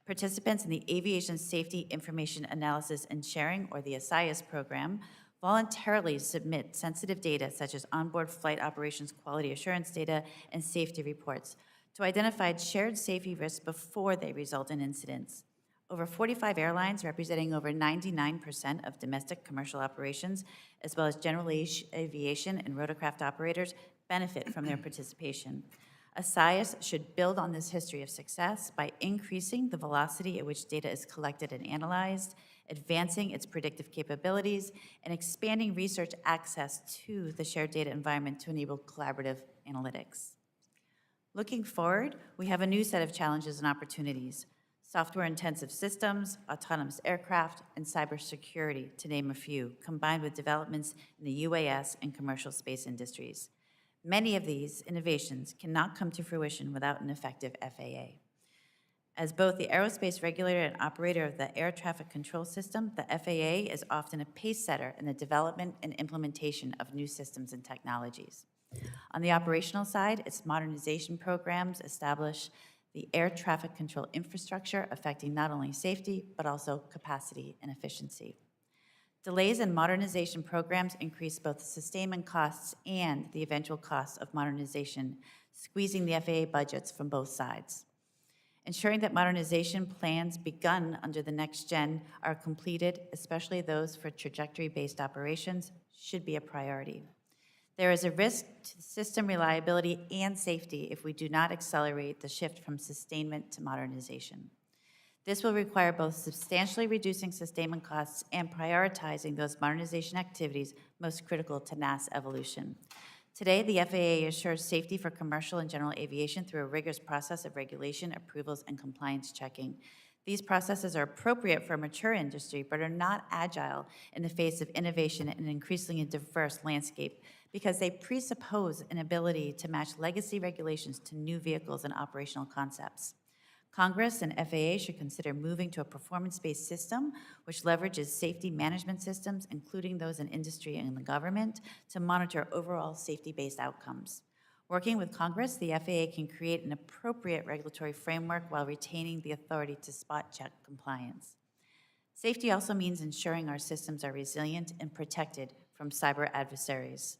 Participants in the Aviation Safety Information Analysis and Sharing, or the ASIAS program, voluntarily submit sensitive data such as onboard flight operations quality assurance data and safety reports to identify shared safety risks before they result in incidents. Over 45 airlines, representing over 99% of domestic commercial operations, as well as general aviation and rotorcraft operators, benefit from their participation. ASIAS should build on this history of success by increasing the velocity at which data is collected and analyzed, advancing its predictive capabilities, and expanding research access to the shared data environment to enable collaborative analytics. Looking forward, we have a new set of challenges and opportunities: software-intensive systems, autonomous aircraft, and cybersecurity, to name a few, combined with developments in the UAS and commercial space industries. Many of these innovations cannot come to fruition without an effective FAA. As both the aerospace regulator and operator of the air traffic control system, the FAA is often a pace setter in the development and implementation of new systems and technologies. On the operational side, its modernization programs establish the air traffic control infrastructure, affecting not only safety, but also capacity and efficiency. Delays in modernization programs increase both sustainment costs and the eventual costs of modernization, squeezing the FAA budgets from both sides. Ensuring that modernization plans begun under the next gen are completed, especially those for trajectory-based operations, should be a priority. There is a risk to system reliability and safety if we do not accelerate the shift from sustainment to modernization. This will require both substantially reducing sustainment costs and prioritizing those modernization activities most critical to NAS evolution. Today, the FAA assures safety for commercial and general aviation through a rigorous process of regulation, approvals, and compliance checking. These processes are appropriate for a mature industry, but are not agile in the face of innovation in an increasingly diverse landscape because they presuppose an ability to match legacy regulations to new vehicles and operational concepts. Congress and FAA should consider moving to a performance-based system which leverages safety management systems, including those in industry and the government, to monitor overall safety-based outcomes. Working with Congress, the FAA can create an appropriate regulatory framework while retaining the authority to spot check compliance. Safety also means ensuring our systems are resilient and protected from cyber adversaries.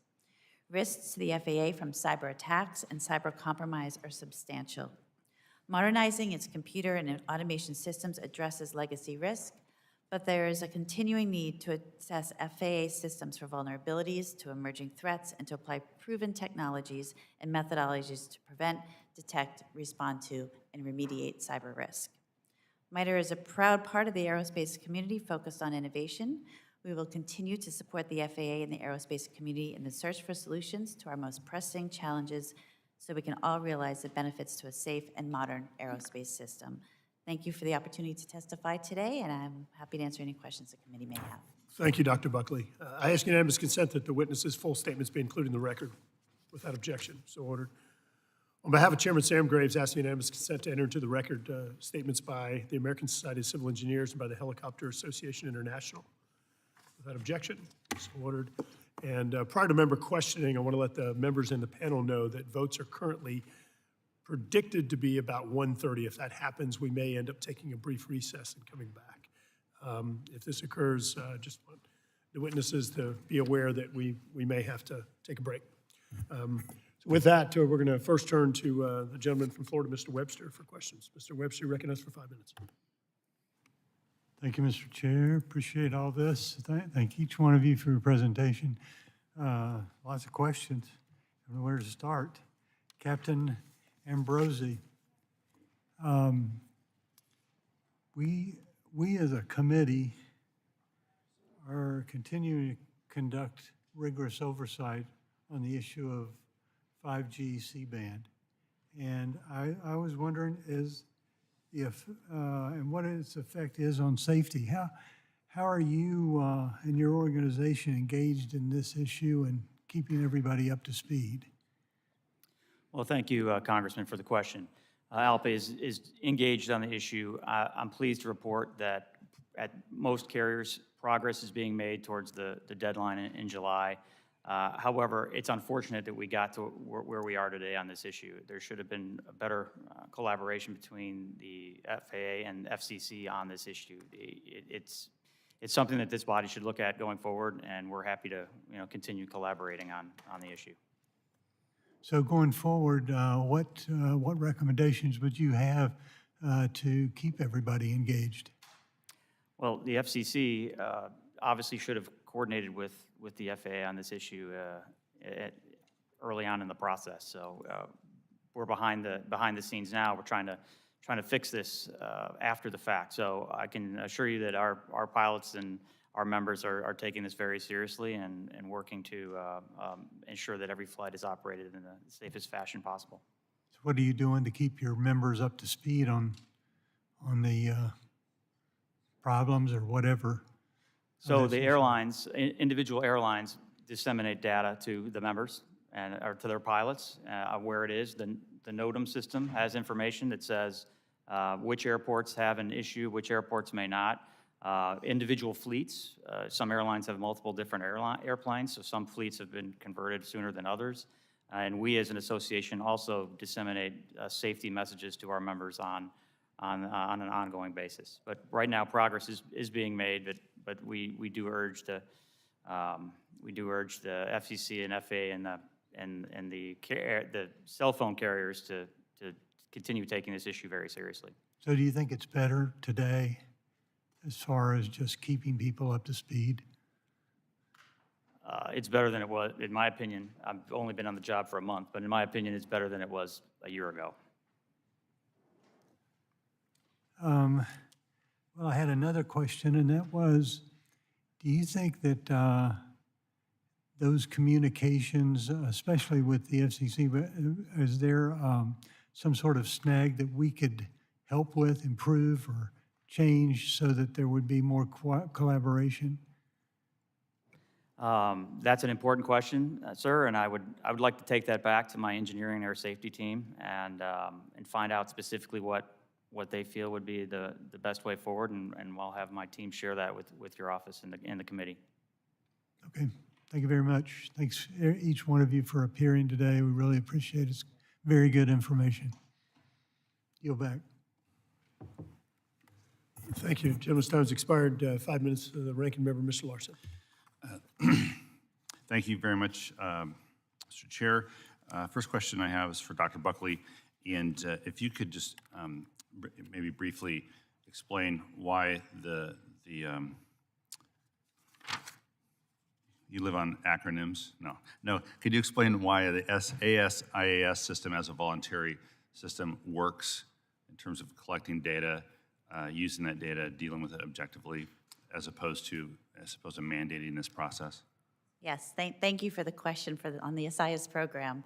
Risks to the FAA from cyber attacks and cyber compromise are substantial. Modernizing its computer and automation systems addresses legacy risk, but there is a continuing need to assess FAA systems for vulnerabilities to emerging threats and to apply proven technologies and methodologies to prevent, detect, respond to, and remediate cyber risk. MITRE is a proud part of the aerospace community focused on innovation. We will continue to support the FAA and the aerospace community in the search for solutions to our most pressing challenges so we can all realize the benefits to a safe and modern aerospace system. Thank you for the opportunity to testify today, and I'm happy to answer any questions the committee may have. Thank you, Dr. Buckley. I ask unanimous consent that the witness's full statements be included in the record. Without objection, so ordered. On behalf of Chairman Sam Graves, ask unanimous consent to enter into the record statements by the American Society of Civil Engineers and by the Helicopter Association International. Without objection, so ordered. And prior to member questioning, I want to let the members in the panel know that votes are currently predicted to be about 1:30. If that happens, we may end up taking a brief recess and coming back. If this occurs, just want the witnesses to be aware that we may have to take a break. So with that, we're going to first turn to the gentleman from Florida, Mr. Webster, for questions. Mr. Webster, you're recognized for 5 minutes. Thank you, Mr. Chair. Appreciate all this. Thank each one of you for your presentation. Lots of questions. I don't know where to start. Captain Ambrosi, we as a committee are continuing to conduct rigorous oversight on the issue of 5G C-band. And I was wondering and what its effect is on safety. How are you and your organization engaged in this issue and keeping everybody up to speed? Well, thank you, Congressman, for the question. ALPA is engaged on the issue. I'm pleased to report that at most carriers, progress is being made towards the deadline in July. However, it's unfortunate that we got to where we are today on this issue. There should have been a better collaboration between the FAA and FCC on this issue. It's something that this body should look at going forward, and we're happy to continue collaborating on the issue. So going forward, what recommendations would you have to keep everybody engaged? Well, the FCC obviously should have coordinated with the FAA on this issue early on in the process. So we're behind the scenes now. We're trying to fix this after the fact. So I can assure you that our pilots and our members are taking this very seriously and working to ensure that every flight is operated in the safest fashion possible. So what are you doing to keep your members up to speed on the problems or whatever? So the airlines, individual airlines disseminate data to the members or to their pilots where it is. The NOTAM system has information that says which airports have an issue, which airports may not. Individual fleets, some airlines have multiple different airplanes, so some fleets have been converted sooner than others. And we as an association also disseminate safety messages to our members on an ongoing basis. But right now, progress is being made, but we do urge the FCC and FAA and the cell phone carriers to continue taking this issue very seriously. So do you think it's better today as far as just keeping people up to speed? It's better than it was, in my opinion. I've only been on the job for a month, but in my opinion, it's better than it was a year ago. Well, I had another question, and that was, do you think that those communications, especially with the FCC, is there some sort of snag that we could help with, improve, or change so that there would be more collaboration? That's an important question, sir, and I would like to take that back to my engineering and air safety team and find out specifically what they feel would be the best way forward, and I'll have my team share that with your office and the committee. Okay, thank you very much. Thanks, each one of you, for appearing today. We really appreciate it. It's very good information. Yield back. Thank you. Gentleman's time's expired. 5 minutes. The ranking member, Mr. Larson. Thank you very much, Mr. Chair. First question I have is for Dr. Buckley, and if you could just maybe briefly explain why you live on acronyms? No. Could you explain why the ASIAS system as a voluntary system works in terms of collecting data, using that data, dealing with it objectively, as opposed to mandating this process? Yes, thank you for the question on the ASIAS program.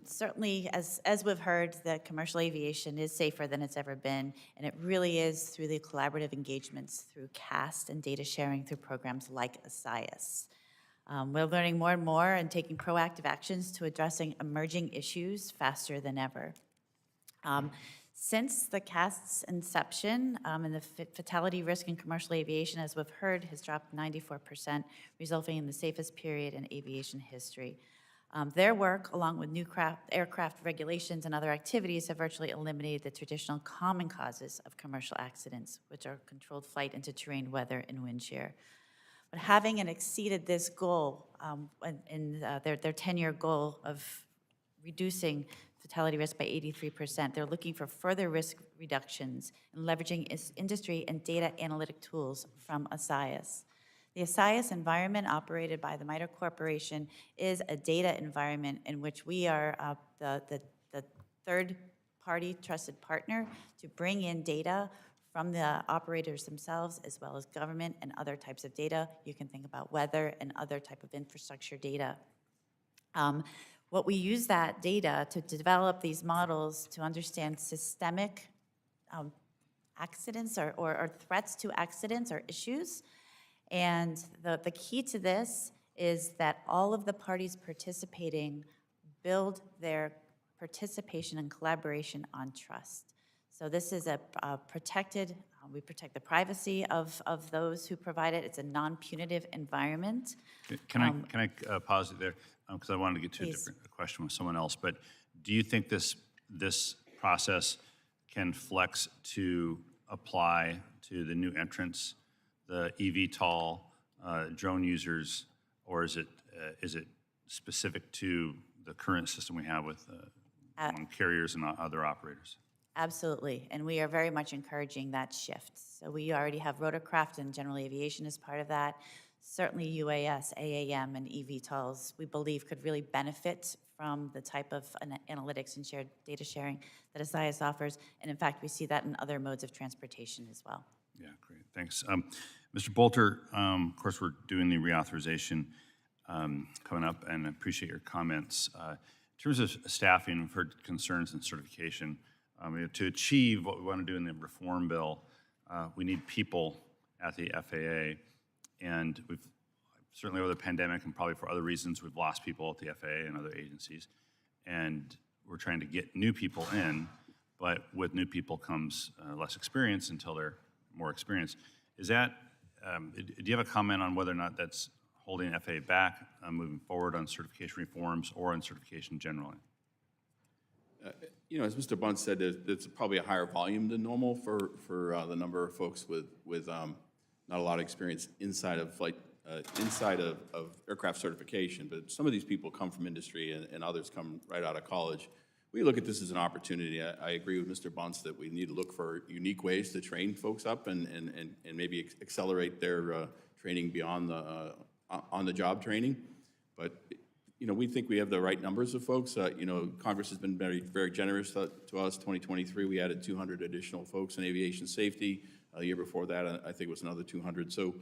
Certainly, as we've heard, the commercial aviation is safer than it's ever been, and it really is through the collaborative engagements through CAST and data sharing through programs like ASIAS. We're learning more and more and taking proactive actions to addressing emerging issues faster than ever. Since the CAST's inception, and the fatality risk in commercial aviation, as we've heard, has dropped 94%, resulting in the safest period in aviation history. Their work, along with new aircraft regulations and other activities, have virtually eliminated the traditional common causes of commercial accidents, which are controlled flight into terrain, weather, and wind shear. But having exceeded this goal in their 10-year goal of reducing fatality risk by 83%, they're looking for further risk reductions and leveraging industry and data analytic tools from ASIAS. The ASIAS environment, operated by the MITRE Corporation, is a data environment in which we are the third-party trusted partner to bring in data from the operators themselves, as well as government and other types of data. You can think about weather and other type of infrastructure data. What we use that data to develop these models to understand systemic accidents or threats to accidents or issues. And the key to this is that all of the parties participating build their participation and collaboration on trust. So this is a protected, we protect the privacy of those who provide it. It's a non-punitive environment. Can I pause it there? Because I wanted to get to a different question with someone else. But do you think this process can flex to apply to the new entrants, the eVTOL, drone users, or is it specific to the current system we have with among carriers and other operators? Absolutely, and we are very much encouraging that shift. So we already have rotorcraft and general aviation as part of that. Certainly UAS, AAM, and eVTOLs, we believe, could really benefit from the type of analytics and shared data sharing that ASIAS offers. And in fact, we see that in other modes of transportation as well. Yeah, great, thanks. Mr. Bolter, of course, we're doing the reauthorization coming up, and I appreciate your comments. terms of staffing, we've heard concerns and certification. To achieve what we want to do in the reform bill, we need people at the FAA, and we've certainly over the pandemic and probably for other reasons, we've lost people at the FAA and other agencies, and we're trying to get new people in, but with new people comes less experience until they're more experienced. Is that, do you have a comment on whether or not that's holding FAA back moving forward on certification reforms or on certification generally? You know, as Mr. Bunt said, it's probably a higher volume than normal for the number of folks with not a lot of experience inside of flight, inside of aircraft certification. But some of these people come from industry and others come right out of college. We look at this as an opportunity. I agree with Mr. Bunce that we need to look for unique ways to train folks up and maybe accelerate their training beyond the on-the-job training. But you know, we think we have the right numbers of folks. You know, Congress has been very, very generous to us. 2023, we added 200 additional folks in aviation safety. The year before that, I think it was another 200. So,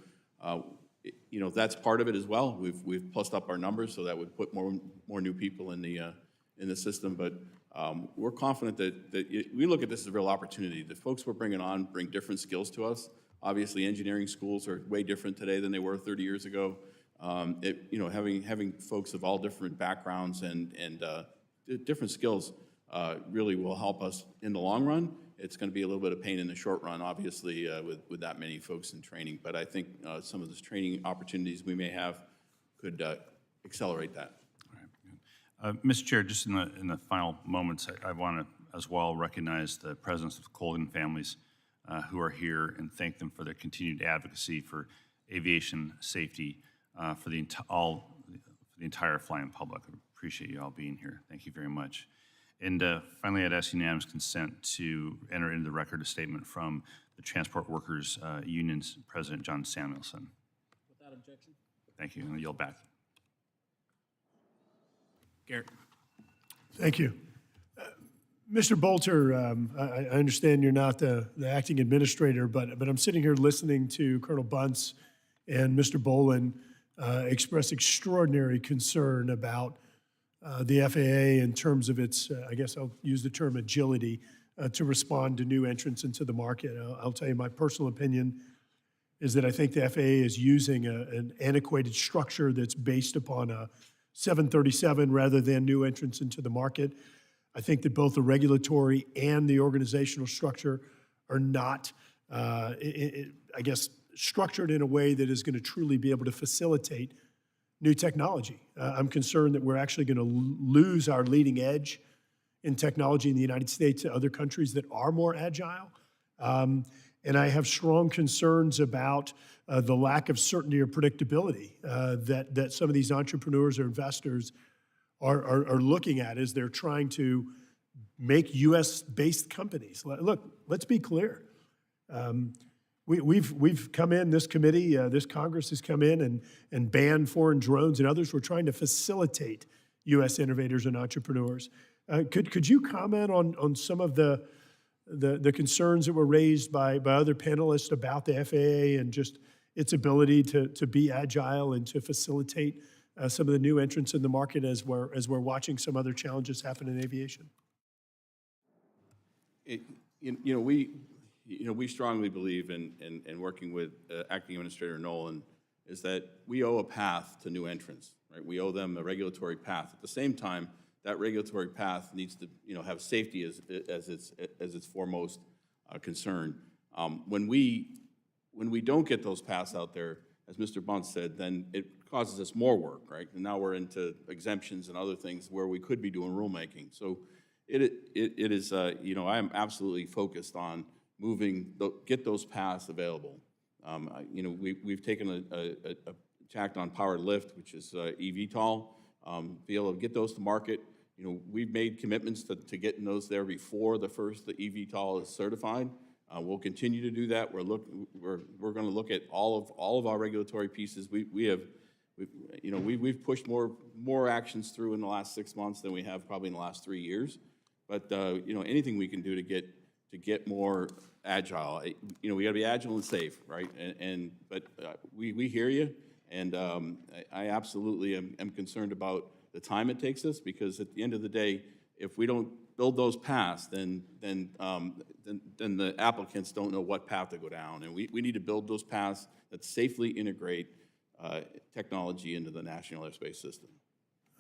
you know, that's part of it as well. We've plussed up our numbers, so that would put more new people in the system. But we're confident that we look at this as a real opportunity. The folks we're bringing on bring different skills to us. Obviously, engineering schools are way different today than they were 30 years ago. You know, having folks of all different backgrounds and different skills really will help us in the long run. It's going to be a little bit of pain in the short run, obviously, with that many folks in training. But I think some of those training opportunities we may have could accelerate that. All right, Mr. Chair, just in the final moments, I want to as well recognize the presence of the Colgan families who are here and thank them for their continued advocacy for aviation safety for the entire flying public. I appreciate you all being here. Thank you very much. And finally, I'd ask unanimous consent to enter into the record a statement from the Transport Workers Union's President, John Samuelson. Without objection. Thank you, and I'll yield back. Garrett. Thank you. Mr. Bolter, I understand you're not the acting administrator, but I'm sitting here listening to Colonel Bunce and Mr. Bolin express extraordinary concern about the FAA in terms of its, I guess I'll use the term agility, to respond to new entrants into the market. I'll tell you my personal opinion is that I think the FAA is using an antiquated structure that's based upon a 737 rather than new entrants into the market. I think that both the regulatory and the organizational structure are not, I guess, structured in a way that is going to truly be able to facilitate new technology. I'm concerned that we're actually going to lose our leading edge in technology in the United States to other countries that are more agile. And I have strong concerns about the lack of certainty or predictability that some of these entrepreneurs or investors are looking at as they're trying to make U.S.-based companies. Look, let's be clear. We've come in, this committee, this Congress has come in and banned foreign drones and others. We're trying to facilitate U.S. innovators and entrepreneurs. Could you comment on some of the concerns that were raised by other panelists about the FAA and just its ability to be agile and to facilitate some of the new entrants in the market as we're watching some other challenges happen in aviation? We strongly believe in working with Acting Administrator Nolan is that we owe a path to new entrants, right? We owe them a regulatory path. At the same time, that regulatory path needs to, have safety as its foremost concern. When we don't get those paths out there, as Mr. Bunce said, then it causes us more work, right? And now we're into exemptions and other things where we could be doing rulemaking. So it is, I am absolutely focused on get those paths available. We've taken a tact on powered lift, which is eVTOL, be able to get those to market. We've made commitments to getting those there before the eVTOL is certified. We'll continue to do that. We're going to look at all of our regulatory pieces. We've pushed more actions through in the last 6 months than we have probably in the last 3 years. But anything we can do to get more agile. We got to be agile and safe, right? But we hear you, and I absolutely am concerned about the time it takes us, because at the end of the day, if we don't build those paths, then the applicants don't know what path to go down. And we need to build those paths that safely integrate technology into the national airspace system.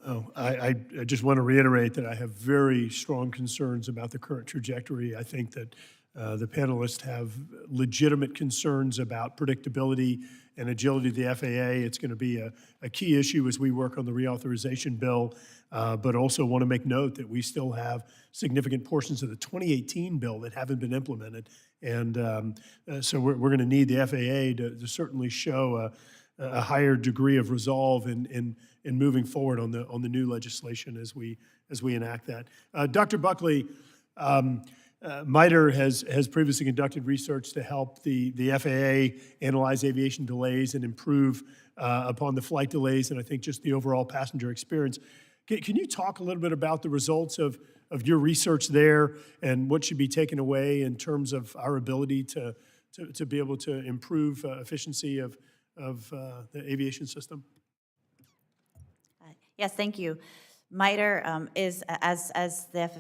Oh, I just want to reiterate that I have very strong concerns about the current trajectory. I think that the panelists have legitimate concerns about predictability and agility of the FAA. It's going to be a key issue as we work on the reauthorization bill, but also want to make note that we still have significant portions of the 2018 bill that haven't been implemented. And so we're going to need the FAA to certainly show a higher degree of resolve in moving forward on the new legislation as we enact that. Dr. Buckley, MITRE has previously conducted research to help the FAA analyze aviation delays and improve upon the flight delays, and I think just the overall passenger experience. Can you talk a little bit about the results of your research there and what should be taken away in terms of our ability to be able to improve efficiency of the aviation system? Yes, thank you. MITRE is, as the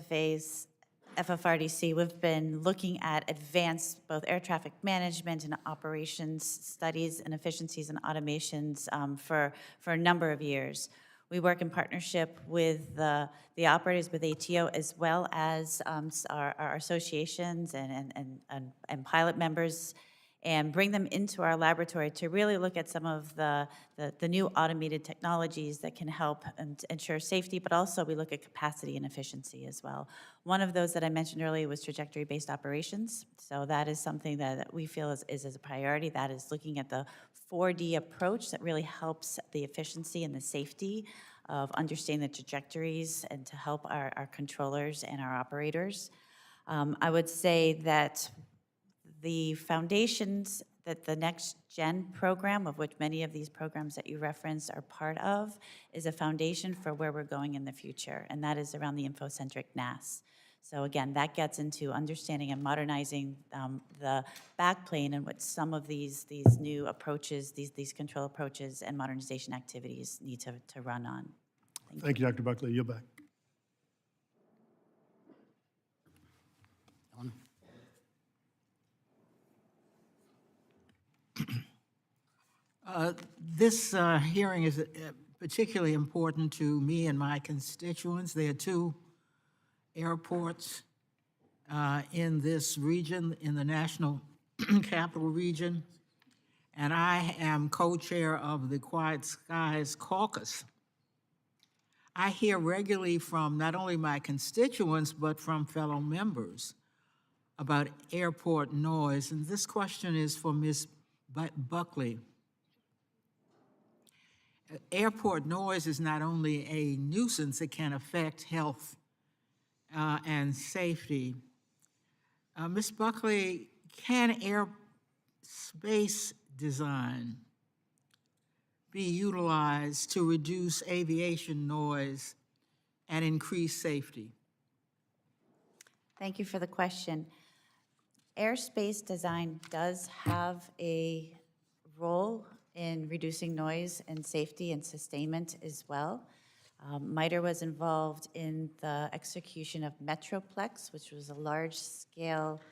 FFRDC, we've been looking at advanced both air traffic management and operations studies and efficiencies and automations for a number of years. We work in partnership with the operators, with ATO, as well as our associations and pilot members, and bring them into our laboratory to really look at some of the new automated technologies that can help and ensure safety, but also we look at capacity and efficiency as well. One of those that I mentioned earlier was trajectory-based operations. So that is something that we feel is a priority. That is looking at the 4D approach that really helps the efficiency and the safety of understanding the trajectories and to help our controllers and our operators. I would say that the foundations that the Next Gen program, of which many of these programs that you referenced are part of, is a foundation for where we're going in the future, and that is around the infocentric NAS. So again, that gets into understanding and modernizing the backplane and what some of these new approaches, these control approaches and modernization activities need to run on. Thank you, Dr. Buckley. Yield back. This hearing is particularly important to me and my constituents. There are two airports in this region, in the National Capital Region, and I am co-chair of the Quiet Skies Caucus. I hear regularly from not only my constituents, but from fellow members about airport noise, and this question is for Ms. Buckley. Airport noise is not only a nuisance, it can affect health and safety. Ms. Buckley, can airspace design be utilized to reduce aviation noise and increase safety? Thank you for the question. Airspace design does have a role in reducing noise and safety and sustainment as well. MITRE was involved in the execution of Metroplex, which was a large-scale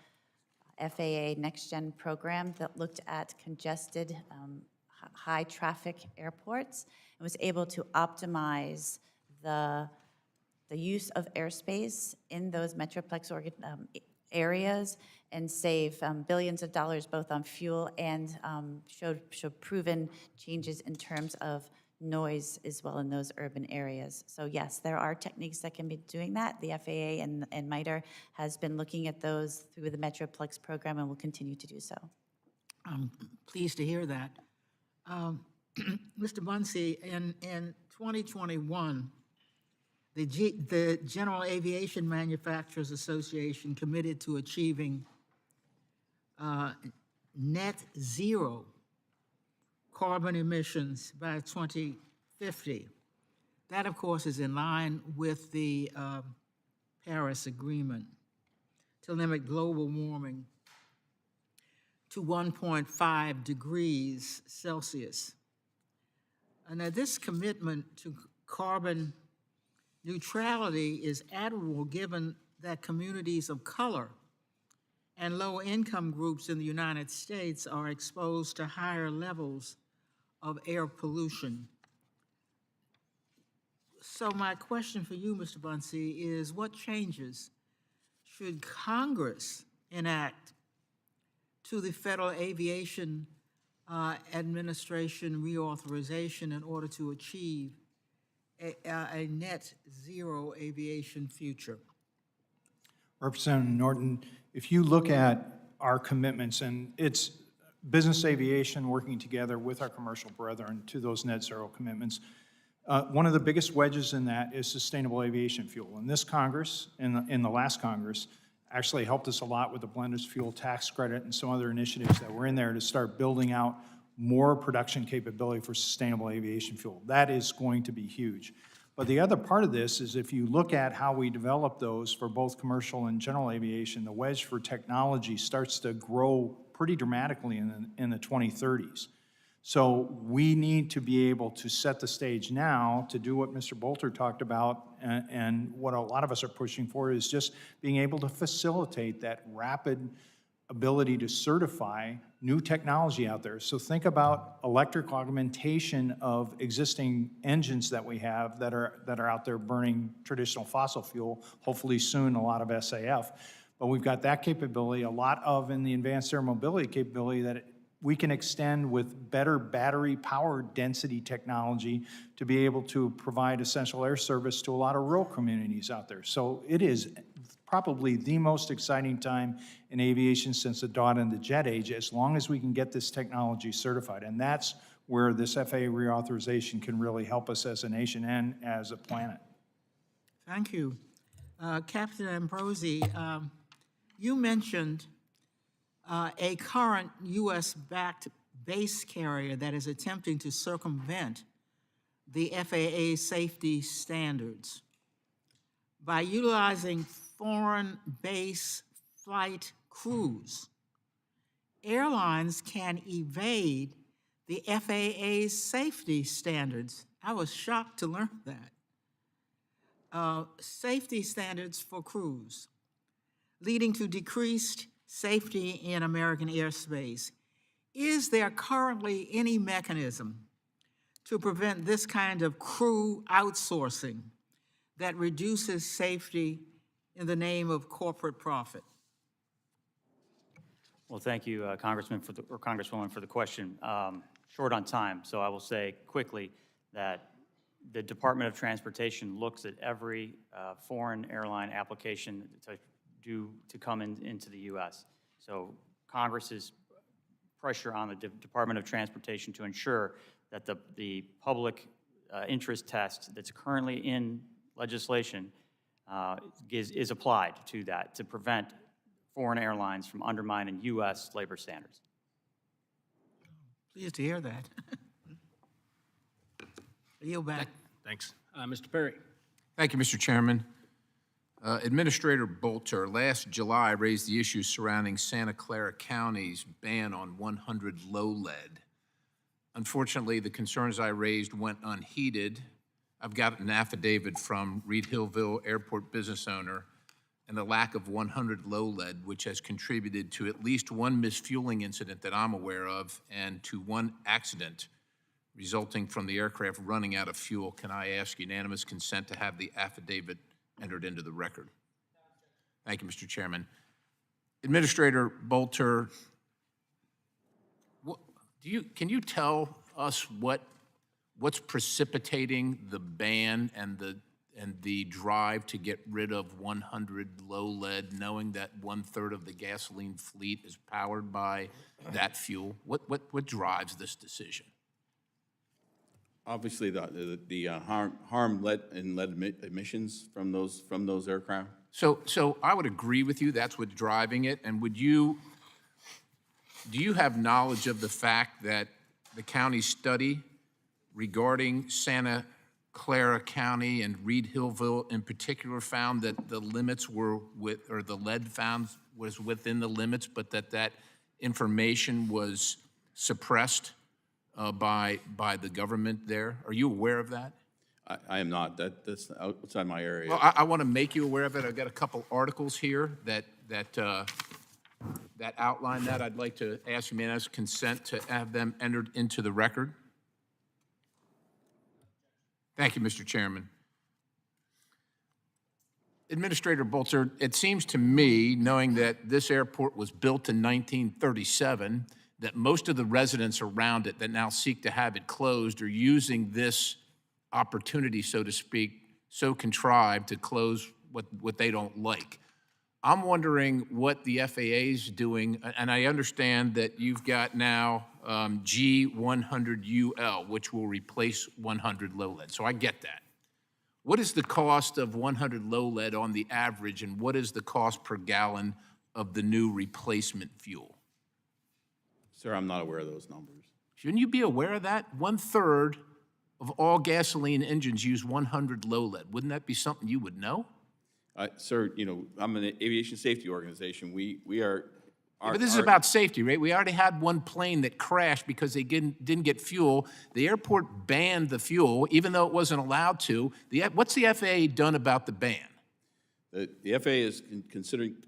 FAA next-gen program that looked at congested, high-traffic airports and was able to optimize the use of airspace in those Metroplex areas and save billions of dollars both on fuel and showed proven changes in terms of noise as well in those urban areas. So yes, there are techniques that can be doing that. The FAA and MITRE has been looking at those through the Metroplex program and will continue to do so. I'm pleased to hear that. Mr. Bunsey, in 2021, the General Aviation Manufacturers Association committed to achieving net zero carbon emissions by 2050. That, of course, is in line with the Paris Agreement to limit global warming to 1.5 degrees Celsius. And now this commitment to carbon neutrality is admirable given that communities of color and low-income groups in the United States are exposed to higher levels of air pollution. So my question for you, Mr. Bunsey, is what changes should Congress enact to the Federal Aviation Administration reauthorization in order to achieve a net zero aviation future? Representative Norton, if you look at our commitments, and it's business aviation working together with our commercial brethren to those net zero commitments, one of the biggest wedges in that is sustainable aviation fuel. And this Congress, in the last Congress, actually helped us a lot with the blenders fuel tax credit and some other initiatives that were in there to start building out more production capability for sustainable aviation fuel. That is going to be huge. But the other part of this is if you look at how we develop those for both commercial and general aviation, the wedge for technology starts to grow pretty dramatically in the 2030s. So we need to be able to set the stage now to do what Mr. Bolter talked about, and what a lot of us are pushing for is just being able to facilitate that rapid ability to certify new technology out there. So think about electric augmentation of existing engines that we have that are out there burning traditional fossil fuel, hopefully soon a lot of SAF. But we've got that capability, a lot of in the advanced air mobility capability that we can extend with better battery power density technology to be able to provide essential air service to a lot of rural communities out there. So it is probably the most exciting time in aviation since the dawn of the jet age, as long as we can get this technology certified. And that's where this FAA reauthorization can really help us as a nation and as a planet. Thank you. Captain Ambrosi, you mentioned a current U.S.-backed base carrier that is attempting to circumvent the FAA safety standards by utilizing foreign base flight crews. Airlines can evade the FAA's safety standards. I was shocked to learn that. Safety standards for crews, leading to decreased safety in American airspace. Is there currently any mechanism to prevent this kind of crew outsourcing that reduces safety in the name of corporate profit? Well, thank you, Congresswoman, for the question. Short on time, so I will say quickly that the Department of Transportation looks at every foreign airline application to come into the U.S. So Congress's pressure on the Department of Transportation to ensure that the public interest test that's currently in legislation is applied to that to prevent foreign airlines from undermining U.S. labor standards. Pleased to hear that. I yield back. Thanks. Mr. Perry. Thank you, Mr. Chairman. Administrator Bolter, last July raised the issue surrounding Santa Clara County's ban on 100 low lead. Unfortunately, the concerns I raised went unheeded. I've got an affidavit from Reed Hillville Airport business owner and the lack of 100 low lead, which has contributed to at least one misfueling incident that I'm aware of and to one accident resulting from the aircraft running out of fuel. Can I ask unanimous consent to have the affidavit entered into the record? Thank you, Mr. Chairman. Administrator Bolter, can you tell us what's precipitating the ban and the drive to get rid of 100 low lead, knowing that 1/3 of the gasoline fleet is powered by that fuel? What drives this decision? Obviously, the harm lead emissions from those aircraft. So I would agree with you, that's what's driving it. And do you have knowledge of the fact that the county study regarding Santa Clara County and Reed Hillville in particular found that the limits were the lead found was within the limits, but that information was suppressed by the government there? Are you aware of that? I am not. That's outside my area. Well, I want to make you aware of it. I've got a couple articles here that outline that. I'd like to ask unanimous consent to have them entered into the record. Thank you, Mr. Chairman. Administrator Bolter, it seems to me, knowing that this airport was built in 1937, that most of the residents around it that now seek to have it closed are using this opportunity, so to speak, so contrived to close what they don't like. I'm wondering what the FAA is doing, and I understand that you've got now G100UL, which will replace 100 low lead, so I get that. What is the cost of 100 low lead on the average, and what is the cost per gallon of the new replacement fuel? Sir, I'm not aware of those numbers. Shouldn't you be aware of that? 1/3 of all gasoline engines use 100 low lead. Wouldn't that be something you would know? Sir, you know, I'm an aviation safety organization. We are. But this is about safety, right? We already had one plane that crashed because they didn't get fuel. The airport banned the fuel, even though it wasn't allowed to. What's the FAA done about the ban? The FAA is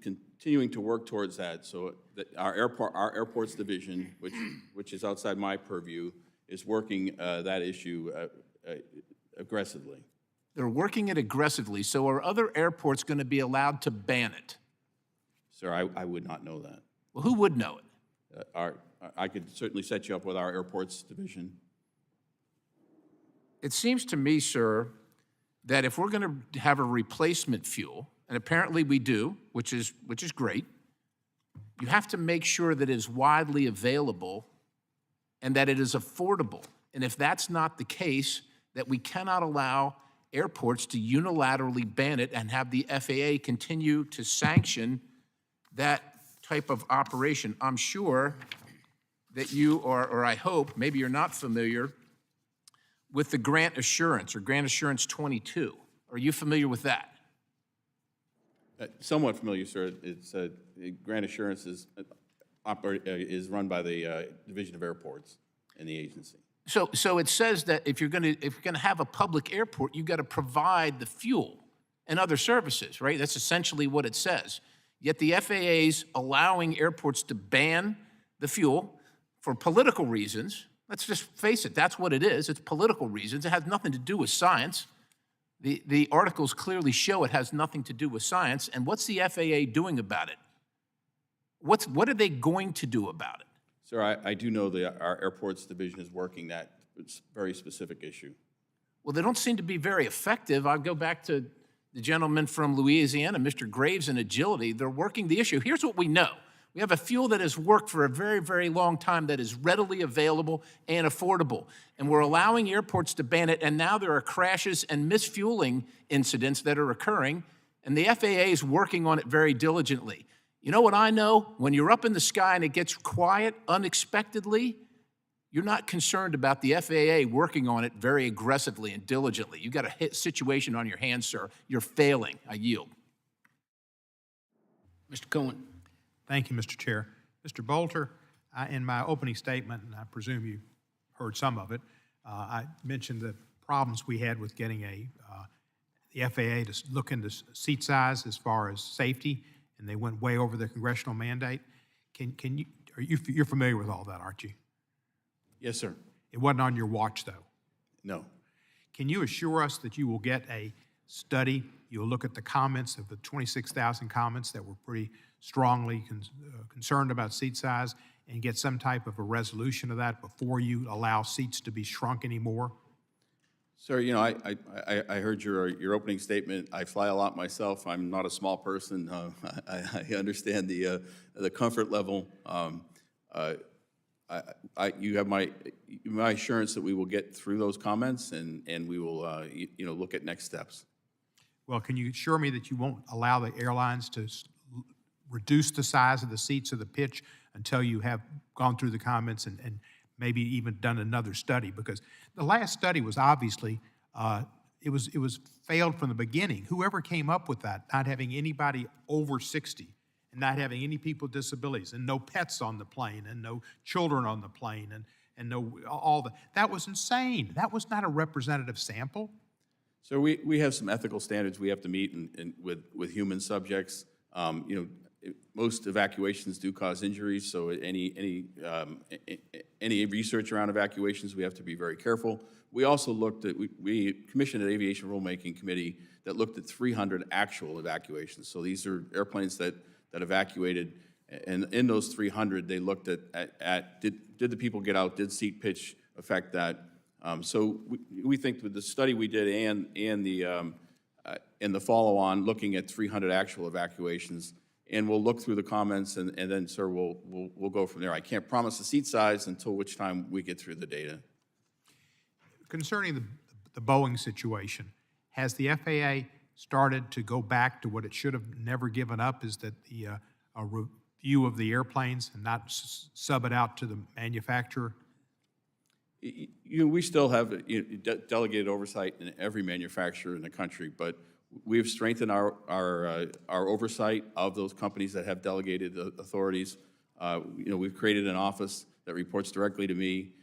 continuing to work towards that. So that our airports division, which is outside my purview, is working that issue aggressively. They're working it aggressively. So are other airports going to be allowed to ban it? Sir, I would not know that. Well, who would know it? I could certainly set you up with our airports division. It seems to me, sir, that if we're going to have a replacement fuel, and apparently we do, which is great, you have to make sure that it is widely available and that it is affordable. And if that's not the case, that we cannot allow airports to unilaterally ban it and have the FAA continue to sanction that type of operation. I'm sure that you are, or I hope, maybe you're not familiar with the Grant Assurance or Grant Assurance 22. Are you familiar with that? Somewhat familiar, sir. It's Grant Assurance is run by the Division of Airports in the agency. So it says that if you're going to have a public airport, you've got to provide the fuel and other services, right? That's essentially what it says. Yet the FAA's allowing airports to ban the fuel for political reasons. Let's just face it, that's what it is. It's political reasons. It has nothing to do with science. The articles clearly show it has nothing to do with science. And what's the FAA doing about it? What are they going to do about it? Sir, I do know that our airports division is working that very specific issue. Well, they don't seem to be very effective. I'll go back to the gentleman from Louisiana, Mr. Graves, and agility. They're working the issue. Here's what we know. We have a fuel that has worked for a very, very long time that is readily available and affordable. And we're allowing airports to ban it, and now there are crashes and misfueling incidents that are occurring, and the FAA is working on it very diligently. You know what I know? When you're up in the sky and it gets quiet unexpectedly, you're not concerned about the FAA working on it very aggressively and diligently. You've got a situation on your hands, sir. You're failing. I yield. Mr. Cohen. Thank you, Mr. Chair. Mr. Bolter, in my opening statement, and I presume you heard some of it, I mentioned the problems we had with getting the FAA to look into seat size as far as safety, and they went way over the congressional mandate. You're familiar with all that, aren't you? Yes, sir. It wasn't on your watch, though. No. Can you assure us that you will get a study, you'll look at the comments of the 26,000 comments that were pretty strongly concerned about seat size, and get some type of a resolution of that before you allow seats to be shrunk anymore? Sir, you know, I heard your opening statement. I fly a lot myself. I'm not a small person. I understand the comfort level. You have my assurance that we will get through those comments and we will look at next steps. Well, can you assure me that you won't allow the airlines to reduce the size of the seats or the pitch until you have gone through the comments and maybe even done another study? Because the last study was obviously, it was failed from the beginning. Whoever came up with that, not having anybody over 60, and not having any people with disabilities, and no pets on the plane, and no children on the plane, and no all that was insane. That was not a representative sample. So we have some ethical standards we have to meet with human subjects. Most evacuations do cause injuries, so any research around evacuations, we have to be very careful. We also looked at, we commissioned an aviation rulemaking committee that looked at 300 actual evacuations. So these are airplanes that evacuated, and in those 300, they looked at did the people get out, did seat pitch affect that? So we think with the study we did and the follow-on, looking at 300 actual evacuations, and we'll look through the comments, and then, sir, we'll go from there. I can't promise the seat size until which time we get through the data. Concerning the Boeing situation, has the FAA started to go back to what it should have never given up, is that a review of the airplanes and not sub it out to the manufacturer? We still have delegated oversight in every manufacturer in the country, but we've strengthened our oversight of those companies that have delegated authorities. We've created an office that reports directly to me,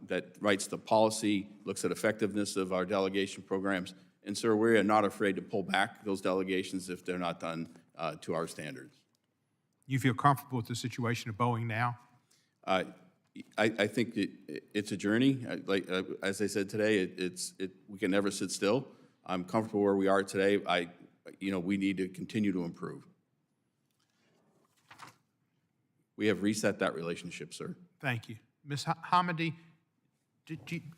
that writes the policy, looks at effectiveness of our delegation programs, and sir, we are not afraid to pull back those delegations if they're not done to our standards. You feel comfortable with the situation of Boeing now? I think it's a journey. As I said today, we can never sit still. I'm comfortable where we are today. We need to continue to improve. We have reset that relationship, sir. Thank you. Ms. Hamady,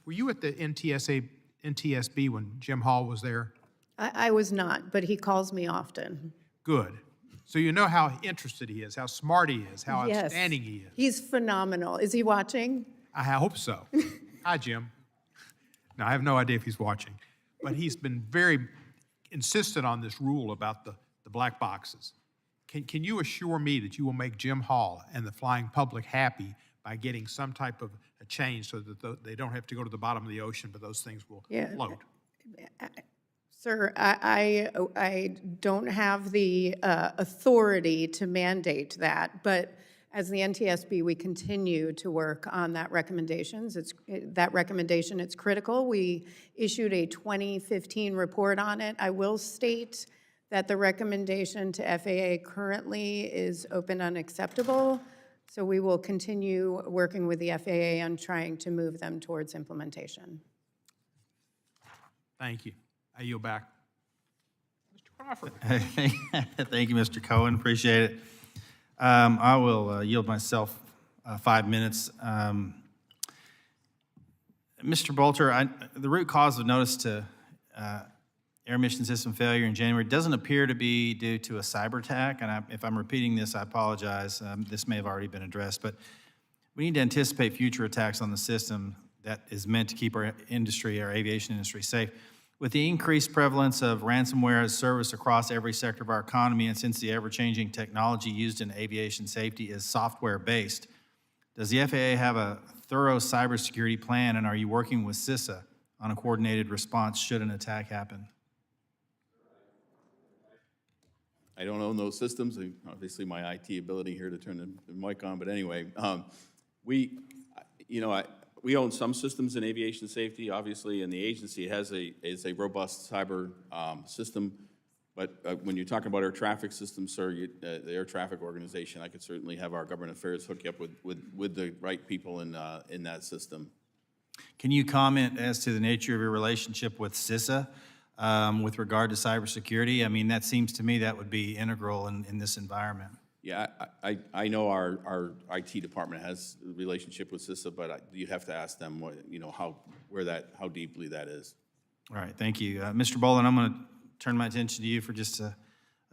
were you at the NTSB when Jim Hall was there? I was not, but he calls me often. Good. So you know how interested he is, how smart he is, how Yes. outstanding he is. He's phenomenal. Is he watching? I hope so. Hi, Jim. No, I have no idea if he's watching. But he's been very insistent on this rule about the black boxes. Can you assure me that you will make Jim Hall and the flying public happy by getting some type of a change so that they don't have to go to the bottom of the ocean, but those things will float? Sir, I don't have the authority to mandate that, but as the NTSB, we continue to work on that recommendation. It's critical. We issued a 2015 report on it. I will state that the recommendation to FAA currently is open unacceptable, so we will continue working with the FAA on trying to move them towards implementation. Thank you. I yield back. Mr. Crawford. Thank you, Mr. Cohen. Appreciate it. I will yield myself 5 minutes. Mr. Bolter, the root cause of notice to air mission system failure in January doesn't appear to be due to a cyber attack. And if I'm repeating this, I apologize. This may have already been addressed. But we need to anticipate future attacks on the system that is meant to keep our industry, our aviation industry, safe. With the increased prevalence of ransomware as service across every sector of our economy, and since the ever-changing technology used in aviation safety is software-based, does the FAA have a thorough cybersecurity plan, and are you working with CISA on a coordinated response should an attack happen? I don't own those systems. Obviously, my IT ability here to turn the mic on, but anyway, we own some systems in aviation safety, obviously, and the agency has a robust cyber system. But when you're talking about air traffic systems, sir, the air traffic organization, I could certainly have our government affairs hook you up with the right people in that system. Can you comment as to the nature of your relationship with CISA with regard to cybersecurity? I mean, that seems to me that would be integral in this environment. Yeah, I know our IT department has a relationship with CISA, but you have to ask them how deeply that is. All right, thank you. Mr. Boland, I'm going to turn my attention to you for just a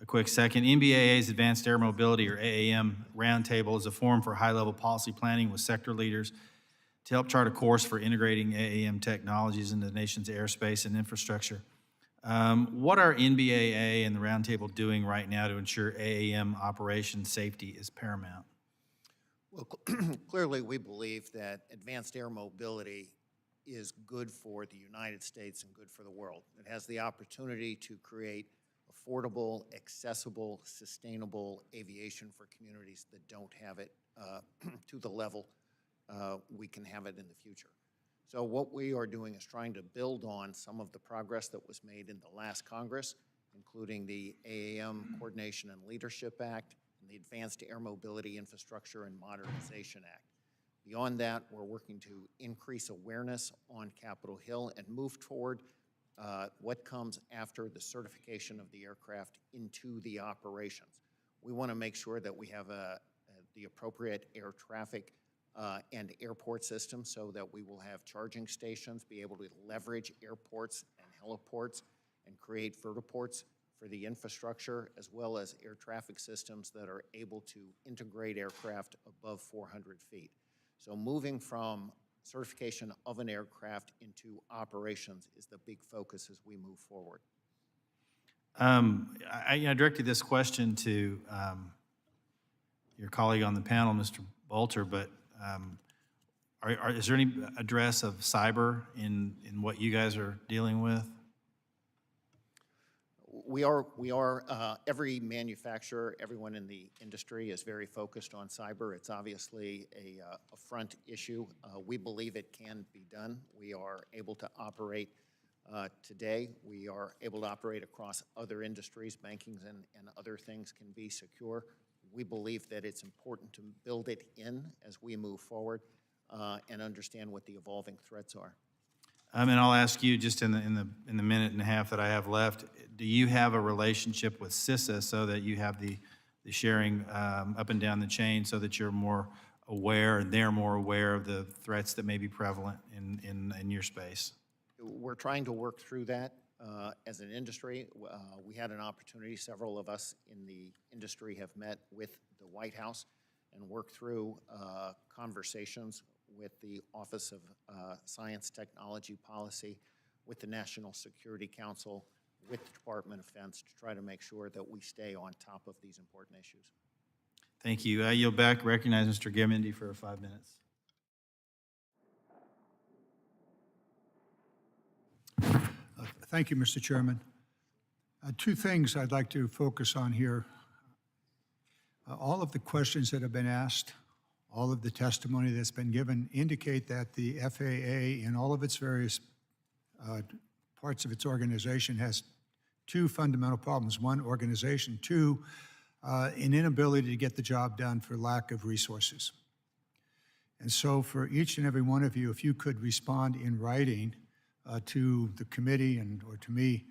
quick second. NBAA's Advanced Air Mobility, or AAM, Roundtable is a forum for high-level policy planning with sector leaders to help chart a course for integrating AAM technologies into the nation's airspace and infrastructure. What are NBAA and the Roundtable doing right now to ensure AAM operation safety is paramount? Well, clearly we believe that advanced air mobility is good for the United States and good for the world. It has the opportunity to create affordable, accessible, sustainable aviation for communities that don't have it to the level we can have it in the future. So what we are doing is trying to build on some of the progress that was made in the last Congress, including the AAM Coordination and Leadership Act and the Advanced Air Mobility Infrastructure and Modernization Act. Beyond that, we're working to increase awareness on Capitol Hill and move toward what comes after the certification of the aircraft into the operations. We want to make sure that we have the appropriate air traffic and airport system so that we will have charging stations, be able to leverage airports and heliports and create vertiports for the infrastructure, as well as air traffic systems that are able to integrate aircraft above 400 feet. So moving from certification of an aircraft into operations is the big focus as we move forward. I directed this question to your colleague on the panel, Mr. Bolter, but is there any address of cyber in what you guys are dealing with? We are every manufacturer, everyone in the industry is very focused on cyber. It's obviously a front issue. We believe it can be done. We are able to operate today. We are able to operate across other industries. Banking and other things can be secure. We believe that it's important to build it in as we move forward and understand what the evolving threats are. And I'll ask you, just in the minute and a half that I have left, do you have a relationship with CISA so that you have the sharing up and down the chain so that you're more aware and they're more aware of the threats that may be prevalent in your space? We're trying to work through that as an industry. We had an opportunity, several of us in the industry have met with the White House and worked through conversations with the Office of Science Technology Policy, with the National Security Council, with the Department of Defense to try to make sure that we stay on top of these important issues. Thank you. I yield back, recognize Mr. Garamendi for 5 minutes. Thank you, Mr. Chairman. Two things I'd like to focus on here. All of the questions that have been asked, all of the testimony that's been given indicate that the FAA in all of its various parts of its organization has two fundamental problems. One, organization. Two, an inability to get the job done for lack of resources. And so for each and every one of you, if you could respond in writing to the committee or to me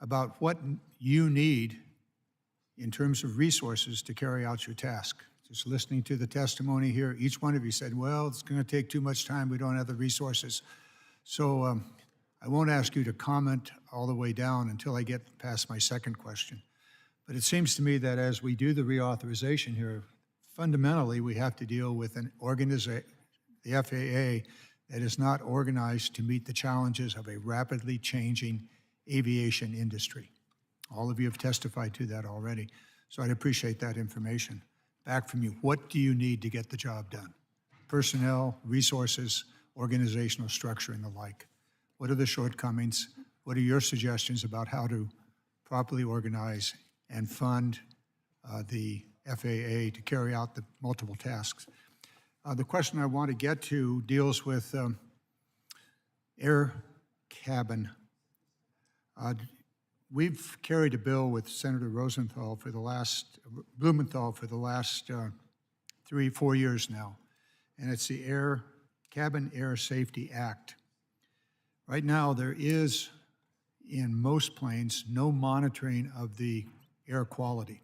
about what you need in terms of resources to carry out your task. Just listening to the testimony here, each one of you said, well, it's going to take too much time, we don't have the resources. So I won't ask you to comment all the way down until I get past my second question. But it seems to me that as we do the reauthorization here, fundamentally we have to deal with an organization, the FAA, that is not organized to meet the challenges of a rapidly changing aviation industry. All of you have testified to that already, so I'd appreciate that information back from you. What do you need to get the job done? Personnel, resources, organizational structure, and the like. What are the shortcomings? What are your suggestions about how to properly organize and fund the FAA to carry out the multiple tasks? The question I want to get to deals with air cabin. We've carried a bill with Senator Blumenthal for the last 3-4 years now, and it's the Cabin Air Safety Act. Right now, there is, in most planes, no monitoring of the air quality.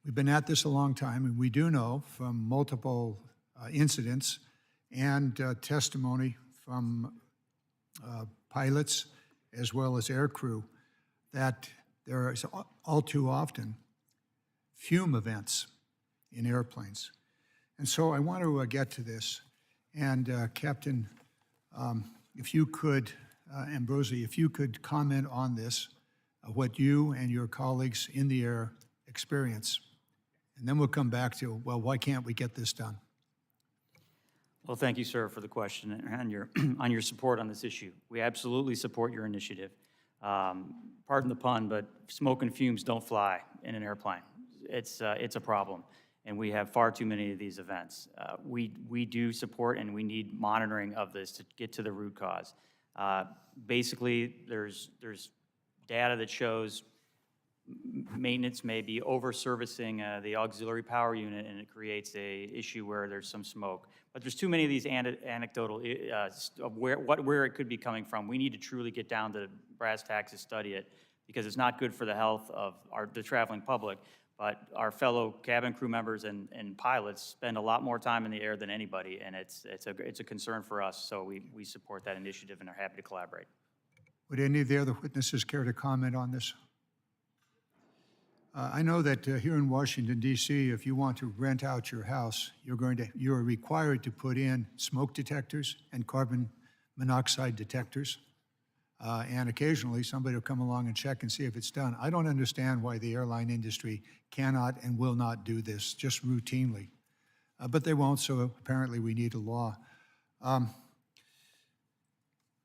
We've been at this a long time, and we do know from multiple incidents and testimony from pilots as well as air crew that there is all too often fume events in airplanes. And so I want to get to this. And Captain, if you could, Ambrosi, if you could comment on this, what you and your colleagues in the air experience. And then we'll come back to, well, why can't we get this done? Well, thank you, sir, for the question and on your support on this issue. We absolutely support your initiative. Pardon the pun, but smoke and fumes don't fly in an airplane. It's a problem. and we have far too many of these events. We do support and we need monitoring of this to get to the root cause. Basically, there's data that shows maintenance may be over-servicing the auxiliary power unit, and it creates a issue where there's some smoke. But there's too many of these anecdotal of where it could be coming from. We need to truly get down to brass tacks to study it, because it's not good for the health of the traveling public. But our fellow cabin crew members and pilots spend a lot more time in the air than anybody, and it's a concern for us. So we support that initiative and are happy to collaborate. Would any of the other witnesses care to comment on this? I know that here in Washington, D.C., if you want to rent out your house, you're required to put in smoke detectors and carbon monoxide detectors. And occasionally, somebody will come along and check and see if it's done. I don't understand why the airline industry cannot and will not do this just routinely. But they won't, so apparently we need a law.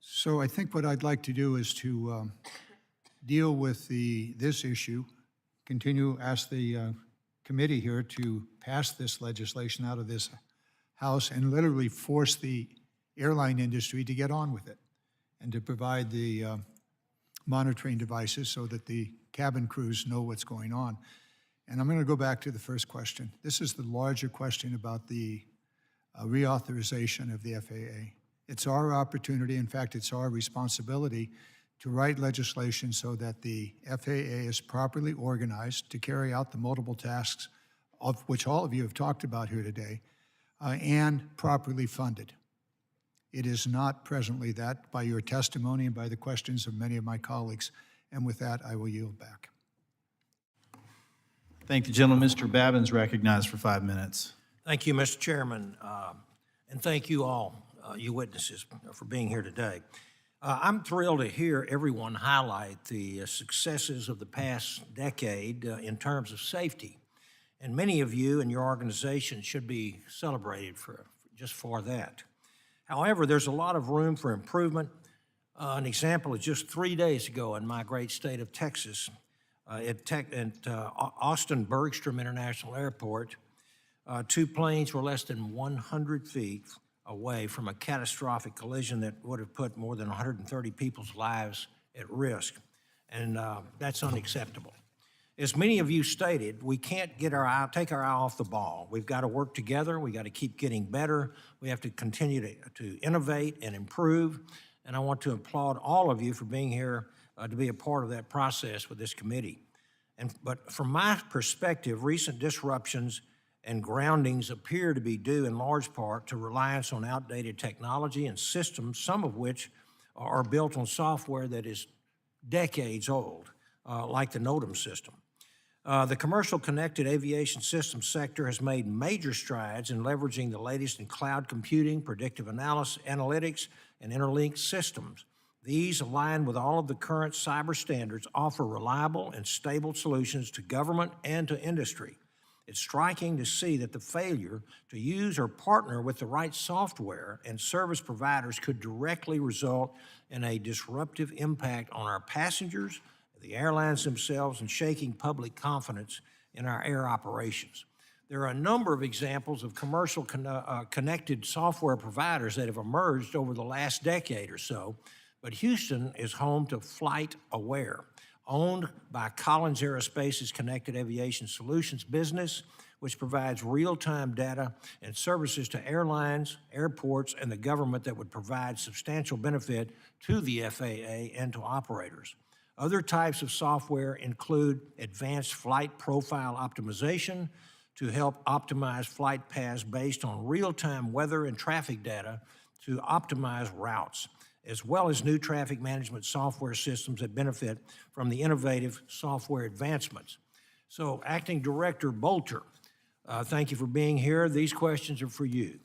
So I think what I'd like to do is to deal with this issue, ask the committee here to pass this legislation out of this House and literally force the airline industry to get on with it and to provide the monitoring devices so that the cabin crews know what's going on. And I'm going to go back to the first question. This is the larger question about the reauthorization of the FAA. It's our opportunity, in fact, it's our responsibility to write legislation so that the FAA is properly organized to carry out the multiple tasks of which all of you have talked about here today, and properly funded. It is not presently that by your testimony and by the questions of many of my colleagues. And with that, I will yield back. Thank the gentleman. Mr. Babin's recognized for 5 minutes. Thank you, Mr. Chairman, and thank you all, you witnesses, for being here today. I'm thrilled to hear everyone highlight the successes of the past decade in terms of safety. And many of you and your organization should be celebrated just for that. However, there's a lot of room for improvement. An example is just 3 days ago in my great state of Texas, at Austin Bergstrom International Airport, 2 planes were less than 100 feet away from a catastrophic collision that would have put more than 130 people's lives at risk, and that's unacceptable. As many of you stated, we can't take our eye off the ball. We've got to work together. We've got to keep getting better. We have to continue to innovate and improve, and I want to applaud all of you for being here to be a part of that process with this committee. But from my perspective, recent disruptions and groundings appear to be due in large part to reliance on outdated technology and systems, some of which are built on software that is decades old, like the NOTAM system. The commercial connected aviation system sector has made major strides in leveraging the latest in cloud computing, predictive analysis, analytics, and interlinked systems. These, aligned with all of the current cyber standards, offer reliable and stable solutions to government and to industry. It's striking to see that the failure to use or partner with the right software and service providers could directly result in a disruptive impact on our passengers, the airlines themselves, and shaking public confidence in our air operations. There are a number of examples of commercial connected software providers that have emerged over the last decade or so, but Houston is home to FlightAware, owned by Collins Aerospace's Connected Aviation Solutions business, which provides real-time data and services to airlines, airports, and the government that would provide substantial benefit to the FAA and to operators. Other types of software include advanced flight profile optimization to help optimize flight paths based on real-time weather and traffic data to optimize routes, as well as new traffic management software systems that benefit from the innovative software advancements. So, Acting Director Bolter, thank you for being here. These questions are for you.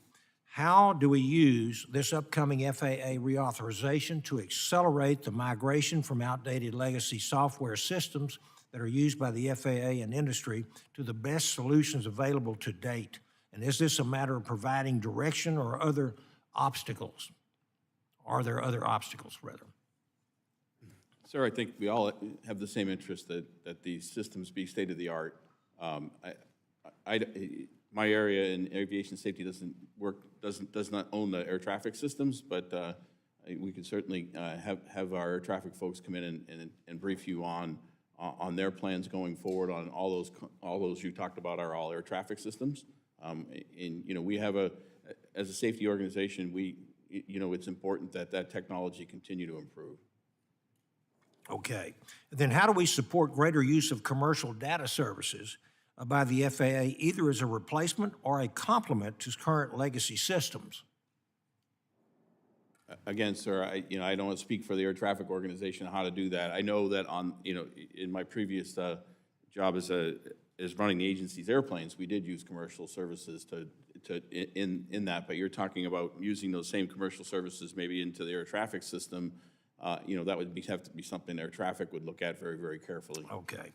How do we use this upcoming FAA reauthorization to accelerate the migration from outdated legacy software systems that are used by the FAA and industry to the best solutions available to date? And is this a matter of providing direction or other obstacles? Are there other obstacles, rather? Sir, I think we all have the same interest that these systems be state-of-the-art. my area in aviation safety does not own the air traffic systems, but we can certainly have our air traffic folks come in and brief you on their plans going forward on all those you talked about are all air traffic systems. And we have as a safety organization, it's important that technology continue to improve. Okay. Then how do we support greater use of commercial data services by the FAA, either as a replacement or a complement to current legacy systems? Again, sir, I don't want to speak for the air traffic organization on how to do that. I know that in my previous job as running the agency's airplanes, we did use commercial services in that, but you're talking about using those same commercial services maybe into the air traffic system. That would have to be something air traffic would look at very, very carefully. Okay.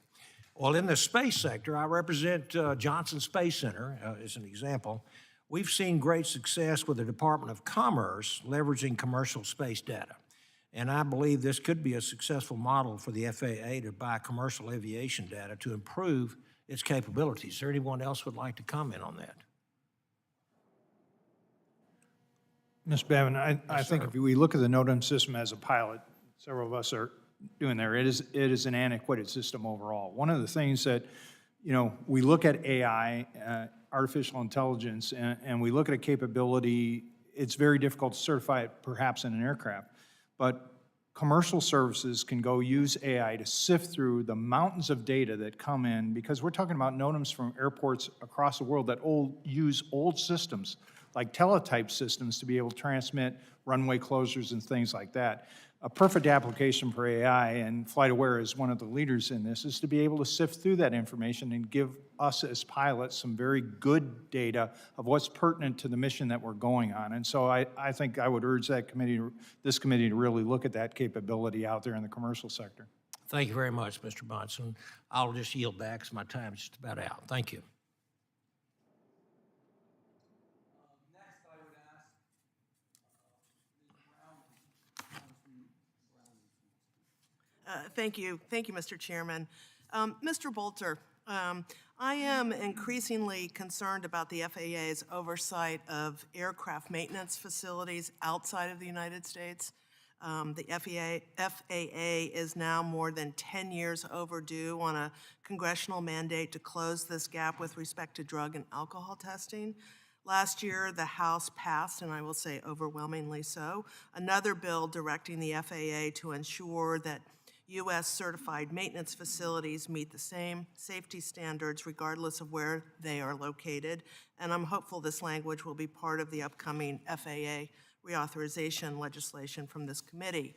Well, in the space sector, I represent Johnson Space Center as an example. We've seen great success with the Department of Commerce leveraging commercial space data. And I believe this could be a successful model for the FAA to buy commercial aviation data to improve its capabilities. Is there anyone else would like to comment on that? Ms. Bevan, I think if we look at the NOTAM system as a pilot, several of us are doing there, it is an antiquated system overall. One of the things that, we look at AI, artificial intelligence, and we look at a capability, it's very difficult to certify it perhaps in an aircraft, but commercial services can go use AI to sift through the mountains of data that come in, because we're talking about NOTAMs from airports across the world that use old systems, like teletype systems, to be able to transmit runway closures and things like that. A perfect application for AI, and FlightAware is one of the leaders in this, is to be able to sift through that information and give us as pilots some very good data of what's pertinent to the mission that we're going on. And so I think I would urge this committee to really look at that capability out there in the commercial sector. Thank you very much, Mr. Bonson. I'll just yield back because my time's just about out. Thank you. Thank you, Mr. Chairman. Mr. Bolter, I am increasingly concerned about the FAA's oversight of aircraft maintenance facilities outside of the United States. The FAA is now more than 10 years overdue on a congressional mandate to close this gap with respect to drug and alcohol testing. Last year, the House passed, and I will say overwhelmingly so, another bill directing the FAA to ensure that U.S. certified maintenance facilities meet the same safety standards regardless of where they are located. And I'm hopeful this language will be part of the upcoming FAA reauthorization legislation from this committee.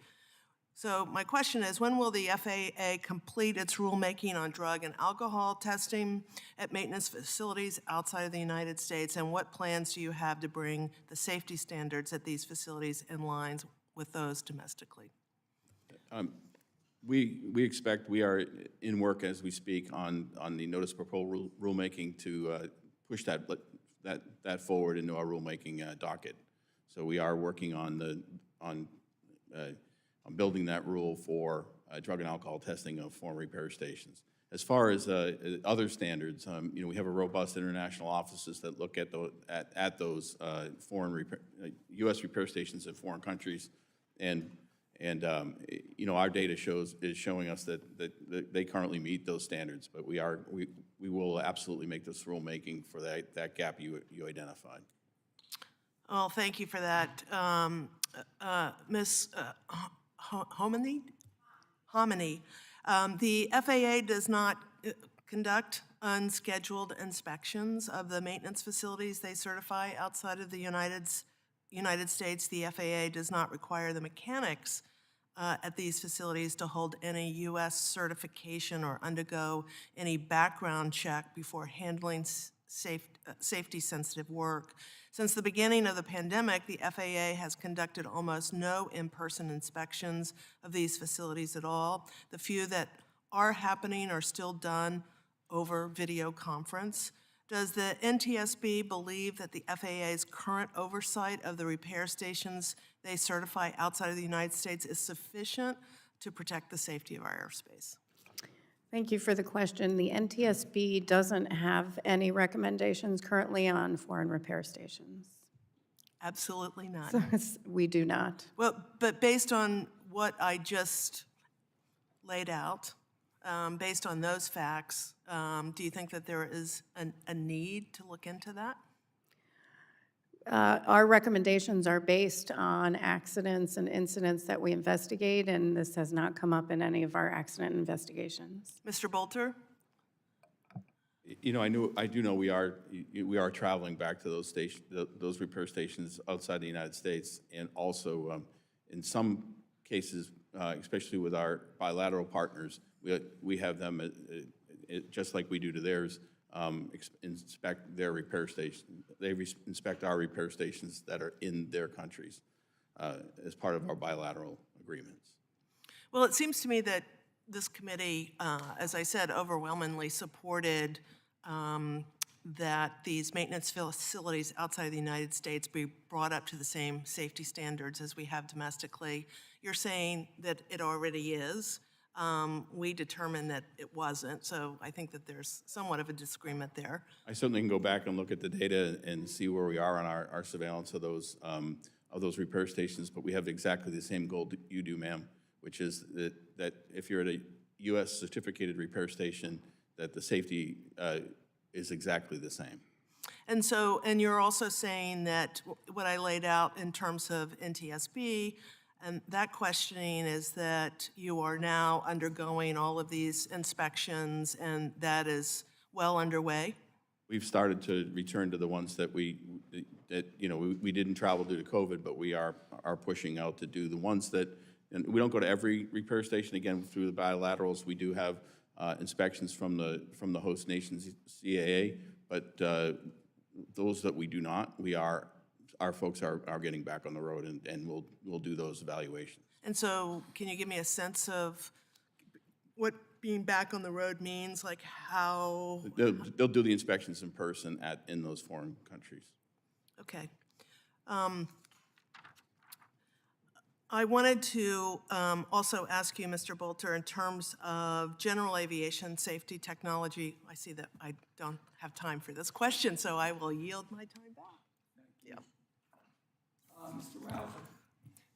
So my question is, when will the FAA complete its rulemaking on drug and alcohol testing at maintenance facilities outside of the United States? And what plans do you have to bring the safety standards at these facilities in line with those domestically? We expect, we are in work as we speak on the notice of proposal rulemaking to push that forward into our rulemaking docket. So we are working on building that rule for drug and alcohol testing of foreign repair stations. As far as other standards, we have a robust international offices that look at those U.S. repair stations in foreign countries, and our data is showing us that they currently meet those standards, but we will absolutely make this rulemaking for that gap you identified. Well, thank you for that. Ms. Hominy, the FAA does not conduct unscheduled inspections of the maintenance facilities they certify outside of the United States. The FAA does not require the mechanics at these facilities to hold any U.S. certification or undergo any background check before handling safety-sensitive work. Since the beginning of the pandemic, the FAA has conducted almost no in-person inspections of these facilities at all. The few that are happening are still done over video conference. Does the NTSB believe that the FAA's current oversight of the repair stations they certify outside of the United States is sufficient to protect the safety of our airspace? Thank you for the question. The NTSB doesn't have any recommendations currently on foreign repair stations. Absolutely not. We do not. Well, but based on what I just laid out, based on those facts, do you think that there is a need to look into that? Our recommendations are based on accidents and incidents that we investigate, and this has not come up in any of our accident investigations. Mr. Bolter? You know, I do know we are traveling back to those repair stations outside the United States, and also in some cases, especially with our bilateral partners, we have them, just like we do to theirs, inspect their repair station. They inspect our repair stations that are in their countries as part of our bilateral agreements. Well, it seems to me that this committee, as I said, overwhelmingly supported that these maintenance facilities outside the United States be brought up to the same safety standards as we have domestically. You're saying that it already is. We determined that it wasn't, so I think that there's somewhat of a disagreement there. I certainly can go back and look at the data and see where we are on our surveillance of those repair stations, but we have exactly the same goal that you do, ma'am, which is that if you're at a U.S. certificated repair station, that the safety is exactly the same. And so, and you're also saying that what I laid out in terms of NTSB, and that questioning is that you are now undergoing all of these inspections, and that is well underway? We've started to return to the ones that we didn't travel due to COVID, but we are pushing out to do the ones that, and we don't go to every repair station, again, through the bilaterals. We do have inspections from the host nation's CAA, but those that we do not, our folks are getting back on the road, and we'll do those evaluations. And so, can you give me a sense of what being back on the road means, like how? They'll do the inspections in person in those foreign countries. Okay. I wanted to also ask you, Mr. Bolter, in terms of general aviation safety technology. I see that I don't have time for this question, so I will yield my time back. Yeah.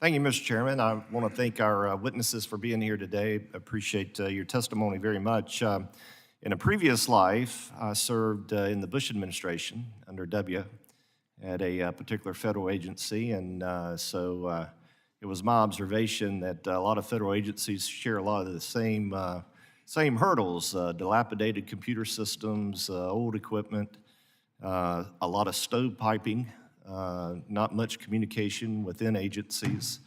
Thank you, Mr. Chairman. I want to thank our witnesses for being here today. Appreciate your testimony very much. In a previous life, I served in the Bush administration under W at a particular federal agency, and so it was my observation that a lot of federal agencies share a lot of the same hurdles, dilapidated computer systems, old equipment, a lot of stovepiping, not much communication within agencies,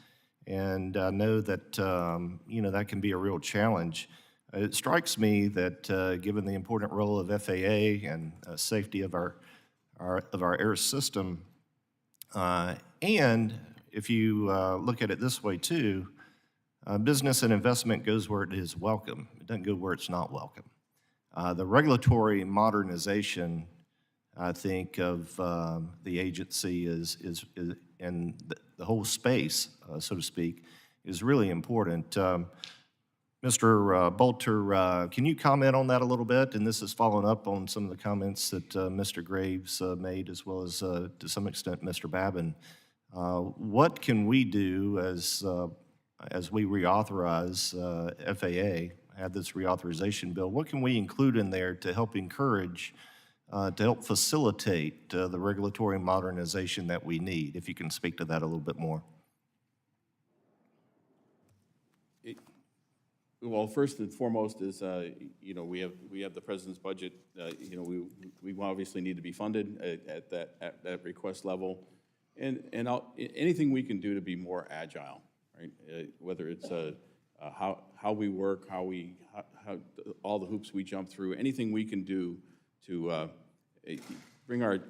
and I know that that can be a real challenge. It strikes me that given the important role of FAA and safety of our air system, and if you look at it this way too, business and investment goes where it is welcome. It doesn't go where it's not welcome. The regulatory modernization, I think, of the agency is and the whole space, so to speak, is really important. Mr. Bolter, can you comment on that a little bit? And this is following up on some of the comments that Mr. Graves made, as well as, to some extent, Mr. Babin. What can we do as we reauthorize FAA, have this reauthorization bill? What can we include in there to help encourage, to help facilitate the regulatory modernization that we need? If you can speak to that a little bit more. Well, first and foremost is, we have the president's budget. We obviously need to be funded at that request level, and anything we can do to be more agile, right? Whether it's how we work, how all the hoops we jump through, anything we can do to bring the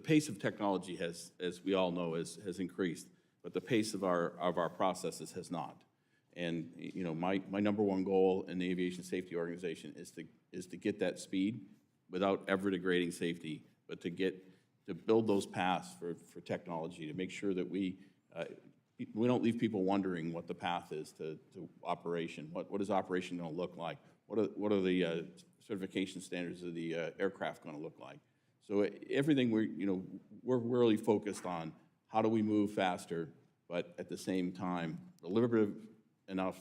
pace of technology has, as we all know, has increased, but the pace of our processes has not. And my number one goal in the Aviation Safety Organization is to get that speed without ever degrading safety, but to build those paths for technology, to make sure that we we don't leave people wondering what the path is to operation. What is operation going to look like? What are the certification standards of the aircraft going to look like? So everything we're really focused on how do we move faster, but at the same time deliberative enough,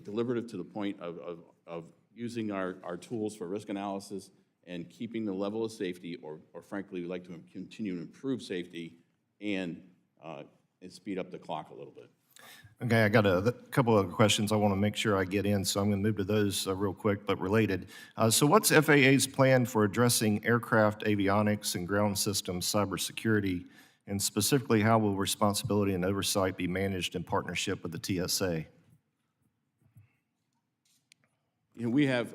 deliberative to the point of using our tools for risk analysis and keeping the level of safety, or frankly, we'd like to continue to improve safety and speed up the clock a little bit. Okay, I got a couple of questions I want to make sure I get in, so I'm going to move to those real quick, but related. So what's FAA's plan for addressing aircraft avionics and ground systems cybersecurity, and specifically how will responsibility and oversight be managed in partnership with the TSA? We have,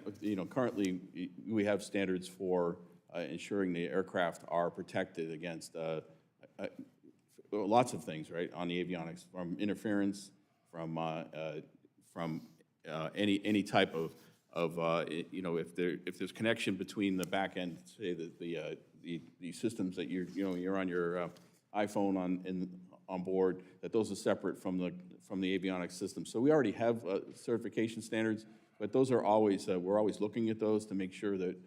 currently we have standards for ensuring the aircraft are protected against lots of things, right, on the avionics, from interference, from any type of if there's connection between the back end, say the systems that you're on your iPhone on board, that those are separate from the avionics system. So we already have certification standards, but those are always we're always looking at those to make sure that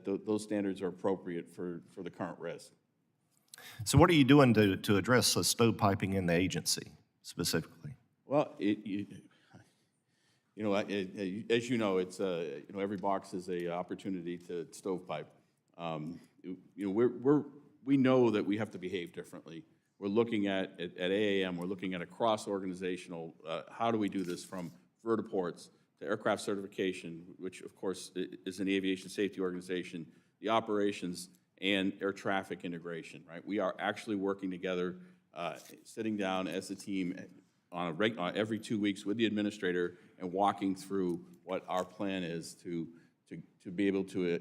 those standards are appropriate for the current risk. So what are you doing to address the stovepiping in the agency specifically? Well, as you know, it's every box is a opportunity to stovepipe. We know that we have to behave differently. We're looking at AAM. We're looking at a cross-organizational. How do we do this from vertiports to aircraft certification, which of course is an aviation safety organization, the operations, and air traffic integration, right? We are actually working together, sitting down as a team on every 2 weeks with the administrator and walking through what our plan is to be able to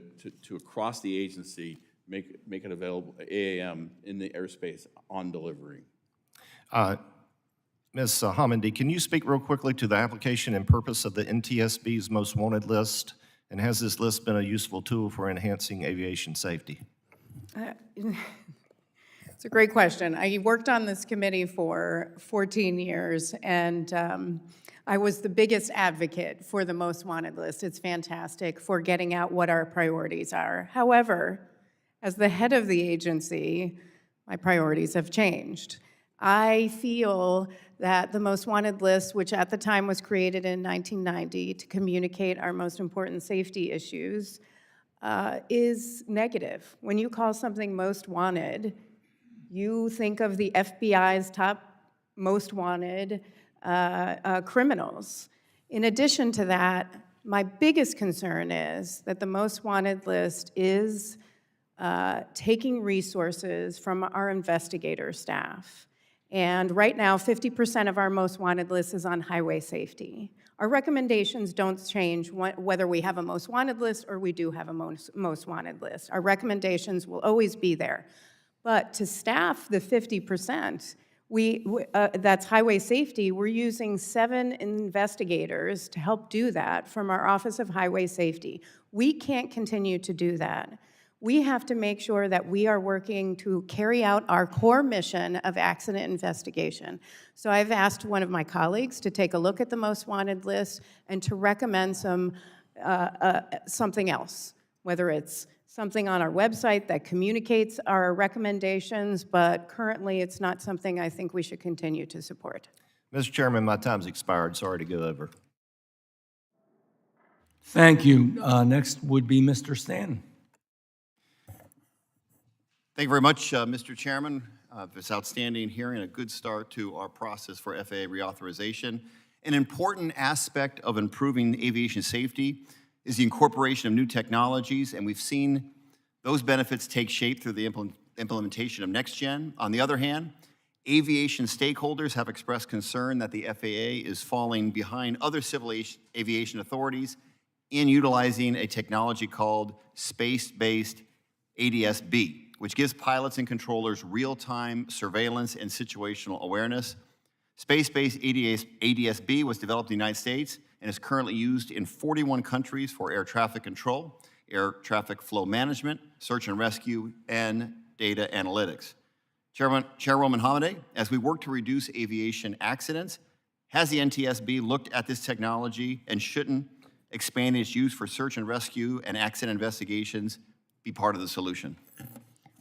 across the agency make it available, AAM in the airspace on delivery. Ms. Hamandi, can you speak real quickly to the application and purpose of the NTSB's most wanted list? And has this list been a useful tool for enhancing aviation safety? It's a great question. I worked on this committee for 14 years, and I was the biggest advocate for the most wanted list. It's fantastic for getting out what our priorities are. However, as the head of the agency, my priorities have changed. I feel that the most wanted list, which at the time was created in 1990 to communicate our most important safety issues, is negative. When you call something most wanted, you think of the FBI's top most wanted criminals. In addition to that, my biggest concern is that the most wanted list is taking resources from our investigator staff. And right now, 50% of our most wanted list is on highway safety. Our recommendations don't change whether we have a most wanted list or we do have a most wanted list. Our recommendations will always be there. But to staff the 50%, that's highway safety, we're using 7 investigators to help do that from our Office of Highway Safety. We can't continue to do that. We have to make sure that we are working to carry out our core mission of accident investigation. So I've asked one of my colleagues to take a look at the most wanted list and to recommend something else, whether it's something on our website that communicates our recommendations, but currently it's not something I think we should continue to support. Mr. Chairman, my time's expired. Sorry to go over. Thank you. Next would be Mr. Stanton. Thank you very much, Mr. Chairman. This outstanding hearing, a good start to our process for FAA reauthorization. An important aspect of improving aviation safety is the incorporation of new technologies, and we've seen those benefits take shape through the implementation of NextGen. On the other hand, aviation stakeholders have expressed concern that the FAA is falling behind other civil aviation authorities in utilizing a technology called space-based ADS-B, which gives pilots and controllers real-time surveillance and situational awareness. Space-based ADS-B was developed in the United States and is currently used in 41 countries for air traffic control, air traffic flow management, search and rescue, and data analytics. Chairwoman Hamadeh, as we work to reduce aviation accidents, has the NTSB looked at this technology, and shouldn't expanding its use for search and rescue and accident investigations be part of the solution?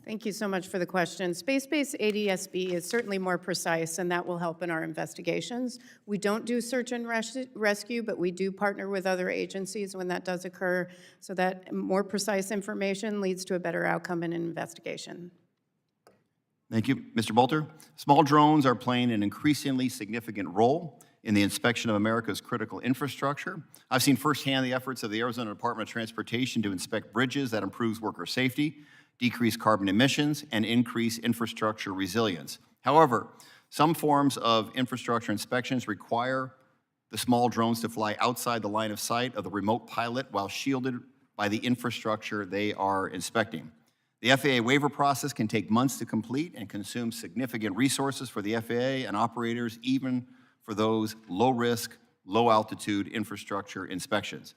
Thank you so much for the question. Space-based ADSB is certainly more precise, and that will help in our investigations. We don't do search and rescue, but we do partner with other agencies when that does occur, so that more precise information leads to a better outcome in an investigation. Thank you. Mr. Bolter, small drones are playing an increasingly significant role in the inspection of America's critical infrastructure. I've seen firsthand the efforts of the Arizona Department of Transportation to inspect bridges that improves worker safety, decrease carbon emissions, and increase infrastructure resilience. However, some forms of infrastructure inspections require the small drones to fly outside the line of sight of the remote pilot while shielded by the infrastructure they are inspecting. The FAA waiver process can take months to complete and consume significant resources for the FAA and operators, even for those low-risk, low-altitude infrastructure inspections.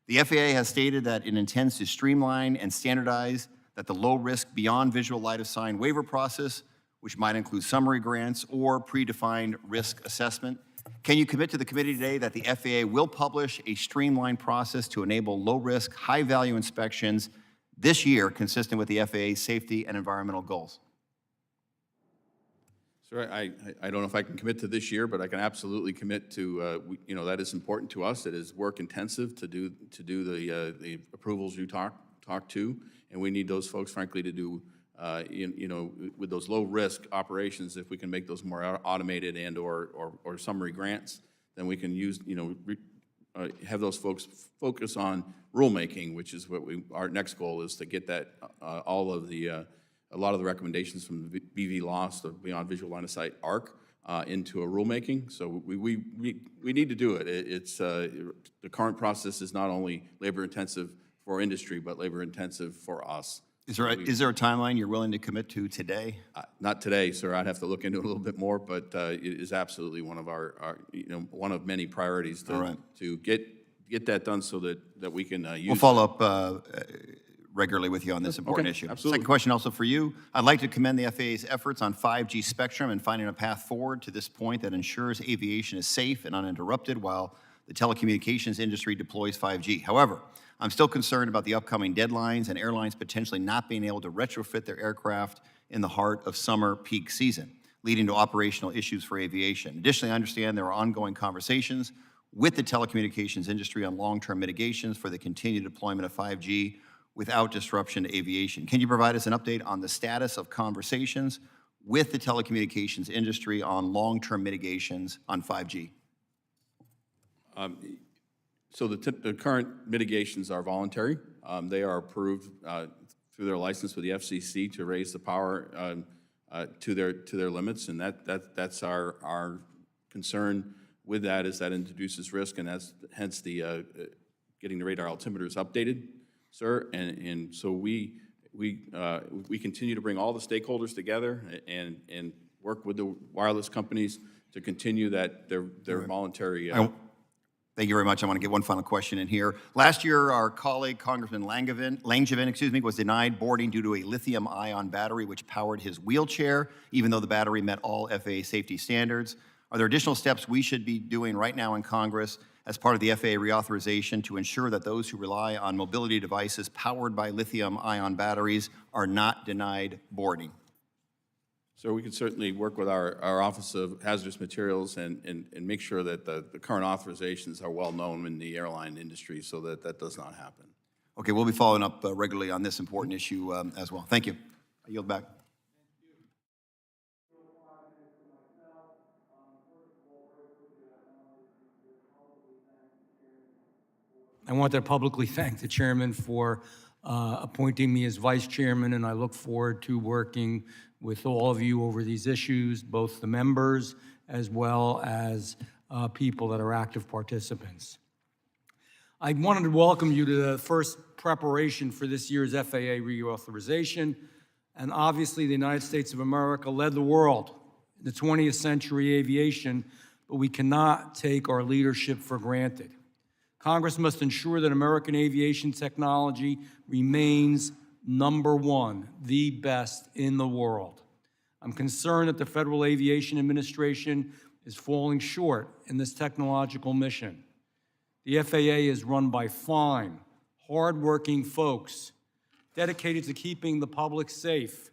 The FAA has stated that it intends to streamline and standardize that the low-risk beyond visual line of sight waiver process, which might include summary grants or predefined risk assessment. Can you commit to the committee today that the FAA will publish a streamlined process to enable low-risk, high-value inspections this year, consistent with the FAA's safety and environmental goals? Sir, I don't know if I can commit to this year, but I can absolutely commit to, that is important to us. It is work intensive to do the approvals you talk to, and we need those folks, frankly, to do, with those low risk operations. If we can make those more automated and or summary grants, then we can use, have those folks focus on rulemaking, which is what our next goal is, to get that all of the a lot of the recommendations from the BV loss, the Beyond Visual Line of Sight ARC, into a rulemaking. So we need to do it. It's the current process is not only labor intensive for industry, but labor intensive for us. Is there a timeline you're willing to commit to today? Not today, sir. I'd have to look into it a little bit more, but it is absolutely one of our one of many priorities to get that done so that we can use. We'll follow up regularly with you on this important issue. Absolutely. Second question also for you. I'd like to commend the FAA's efforts on 5G spectrum and finding a path forward to this point that ensures aviation is safe and uninterrupted while the telecommunications industry deploys 5G. However, I'm still concerned about the upcoming deadlines and airlines potentially not being able to retrofit their aircraft in the heart of summer peak season, leading to operational issues for aviation. Additionally, I understand there are ongoing conversations with the telecommunications industry on long-term mitigations for the continued deployment of 5G without disruption to aviation. Can you provide us an update on the status of conversations with the telecommunications industry on long-term mitigations on 5G? So the current mitigations are voluntary. They are approved through their license with the FCC to raise the power to their limits, and that's our concern with that, is that introduces risk, and that's hence the getting the radar altimeters updated, sir. And so we continue to bring all the stakeholders together and work with the wireless companies to continue that their voluntary. Thank you very much. I want to get one final question in here. Last year, our colleague, Congressman Langevin, was denied boarding due to a lithium-ion battery which powered his wheelchair, even though the battery met all FAA safety standards. Are there additional steps we should be doing right now in Congress as part of the FAA reauthorization to ensure that those who rely on mobility devices powered by lithium-ion batteries are not denied boarding? So we can certainly work with our Office of Hazardous Materials and make sure that the current authorizations are well known in the airline industry so that that does not happen. Okay, we'll be following up regularly on this important issue as well. Thank you. I yield back. I want to publicly thank the chairman for appointing me as vice chairman, and I look forward to working with all of you over these issues, both the members as well as people that are active participants. I wanted to welcome you to the first preparation for this year's FAA reauthorization, and obviously the United States of America led the world in the 20th century aviation, but we cannot take our leadership for granted. Congress must ensure that American aviation technology remains #1, the best in the world. I'm concerned that the Federal Aviation Administration is falling short in this technological mission. The FAA is run by fine, hardworking folks dedicated to keeping the public safe.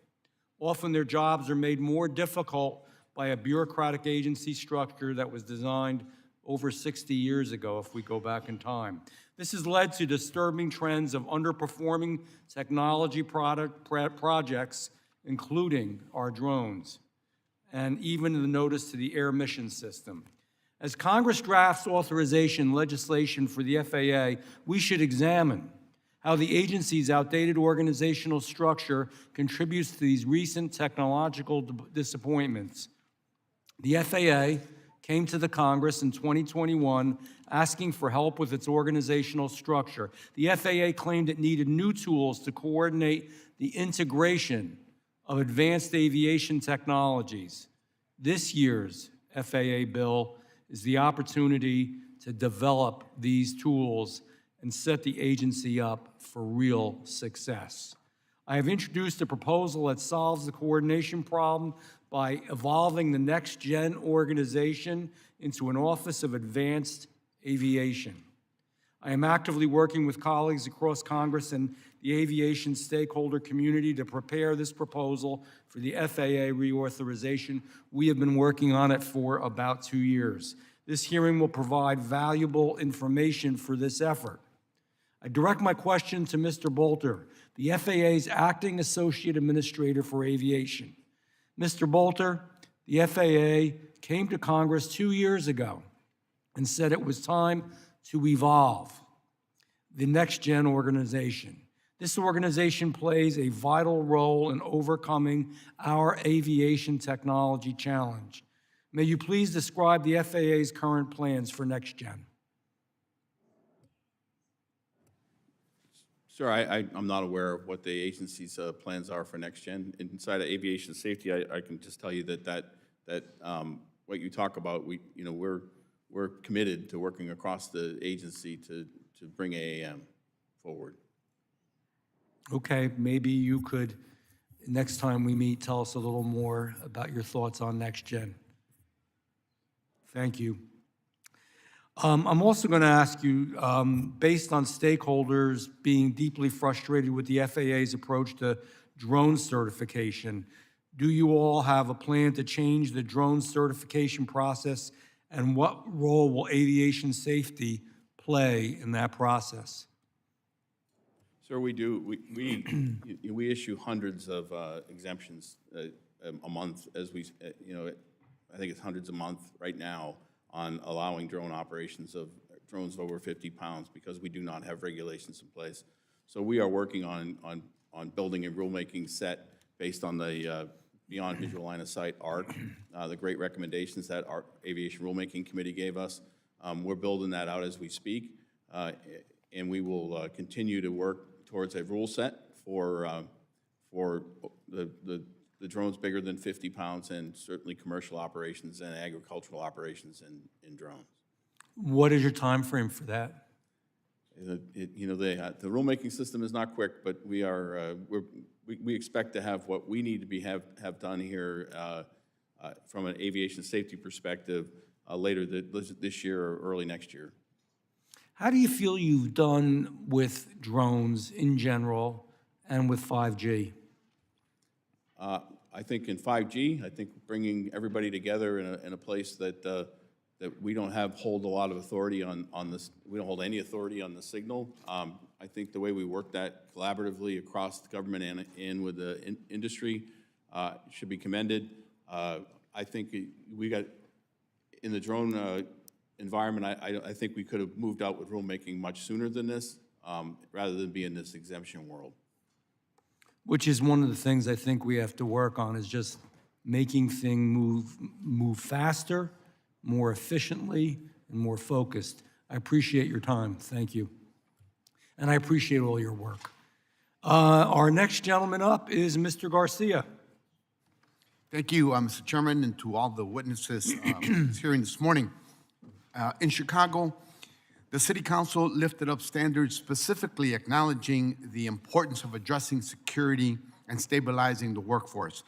Often their jobs are made more difficult by a bureaucratic agency structure that was designed over 60 years ago, if we go back in time. This has led to disturbing trends of underperforming technology projects, including our drones, and even the notice to the air mission system. As Congress drafts authorization legislation for the FAA, we should examine how the agency's outdated organizational structure contributes to these recent technological disappointments. The FAA came to the Congress in 2021 asking for help with its organizational structure. The FAA claimed it needed new tools to coordinate the integration of advanced aviation technologies. This year's FAA bill is the opportunity to develop these tools and set the agency up for real success. I have introduced a proposal that solves the coordination problem by evolving the next-gen organization into an Office of Advanced Aviation. I am actively working with colleagues across Congress and the aviation stakeholder community to prepare this proposal for the FAA reauthorization. We have been working on it for about 2 years. This hearing will provide valuable information for this effort. I direct my question to Mr. Bolter, the FAA's Acting Associate Administrator for Aviation. Mr. Bolter, the FAA came to Congress 2 years ago and said it was time to evolve the next-gen organization. This organization plays a vital role in overcoming our aviation technology challenge. May you please describe the FAA's current plans for next-gen? Sir, I'm not aware of what the agency's plans are for next gen. Inside of aviation safety, I can just tell you that what you talk about, we're committed to working across the agency to bring AAM forward. Okay, maybe you could, next time we meet, tell us a little more about your thoughts on next gen. Thank you. I'm also going to ask you, based on stakeholders being deeply frustrated with the FAA's approach to drone certification, do you all have a plan to change the drone certification process, and what role will aviation safety play in that process? Sir, we do. We issue hundreds of exemptions a month, as we, I think it's hundreds a month right now, on allowing drone operations of drones over 50 pounds because we do not have regulations in place. So we are working on building a rulemaking set based on the Beyond Visual Line of Sight, ARC, the great recommendations that our Aviation Rulemaking Committee gave us. We're building that out as we speak, and we will continue to work towards a rule set for the drones bigger than 50 pounds and certainly commercial operations and agricultural operations in drones. What is your time frame for that? The rulemaking system is not quick, but we expect to have what we need to have done here from an aviation safety perspective later this year or early next year. How do you feel you've done with drones in general and with 5G? I think in 5G, I think bringing everybody together in a place that we don't hold a lot of authority on this. We don't hold any authority on the signal. I think the way we work that collaboratively across the government and with the industry should be commended. I think we got in the drone environment. I think we could have moved out with rulemaking much sooner than this, rather than be in this exemption world. Which is one of the things I think we have to work on, is just making things move faster, more efficiently, and more focused. I appreciate your time. Thank you. And I appreciate all your work. Our next gentleman up is Mr. Garcia. Thank you, Mr. Chairman, and to all the witnesses hearing this morning. In Chicago, the City Council lifted up standards specifically acknowledging the importance of addressing security and stabilizing the workforce.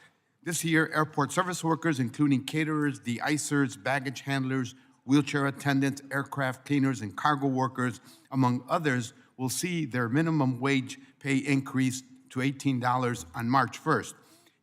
This year, airport service workers, including caterers, de-icers, baggage handlers, wheelchair attendants, aircraft cleaners, and cargo workers, among others, will see their minimum wage pay increase to $18 on March 1st.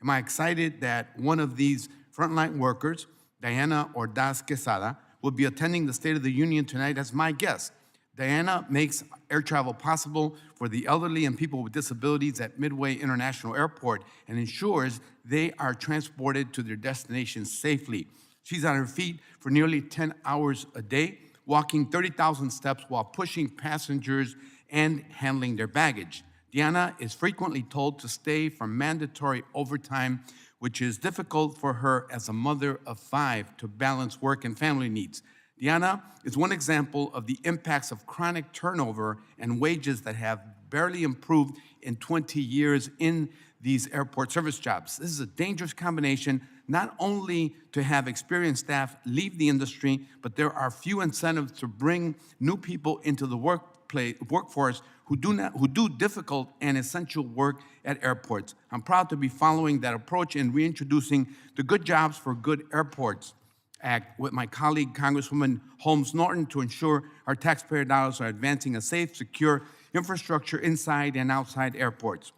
Am I excited that one of these frontline workers, Diana Ordaz Quesada, will be attending the State of the Union tonight as my guest? Diana makes air travel possible for the elderly and people with disabilities at Midway International Airport and ensures they are transported to their destinations safely. She's on her feet for nearly 10 hours a day, walking 30,000 steps while pushing passengers and handling their baggage. Diana is frequently told to stay from mandatory overtime, which is difficult for her as a mother of 5 to balance work and family needs. Diana is one example of the impacts of chronic turnover and wages that have barely improved in 20 years in these airport service jobs. This is a dangerous combination, not only to have experienced staff leave the industry, but there are few incentives to bring new people into the workforce who do difficult and essential work at airports. I'm proud to be following that approach and reintroducing the Good Jobs for Good Airports Act with my colleague, Congresswoman Holmes Norton, to ensure our taxpayer dollars are advancing a safe, secure infrastructure inside and outside airports.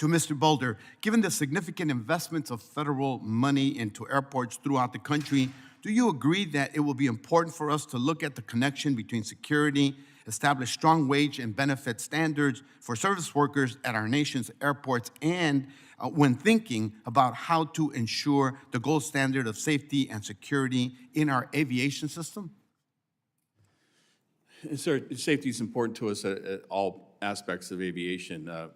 To Mr. Boulder, given the significant investments of federal money into airports throughout the country, do you agree that it will be important for us to look at the connection between security, establish strong wage and benefit standards for service workers at our nation's airports, and when thinking about how to ensure the gold standard of safety and security in our aviation system? Sir, safety is important to us at all aspects of aviation. The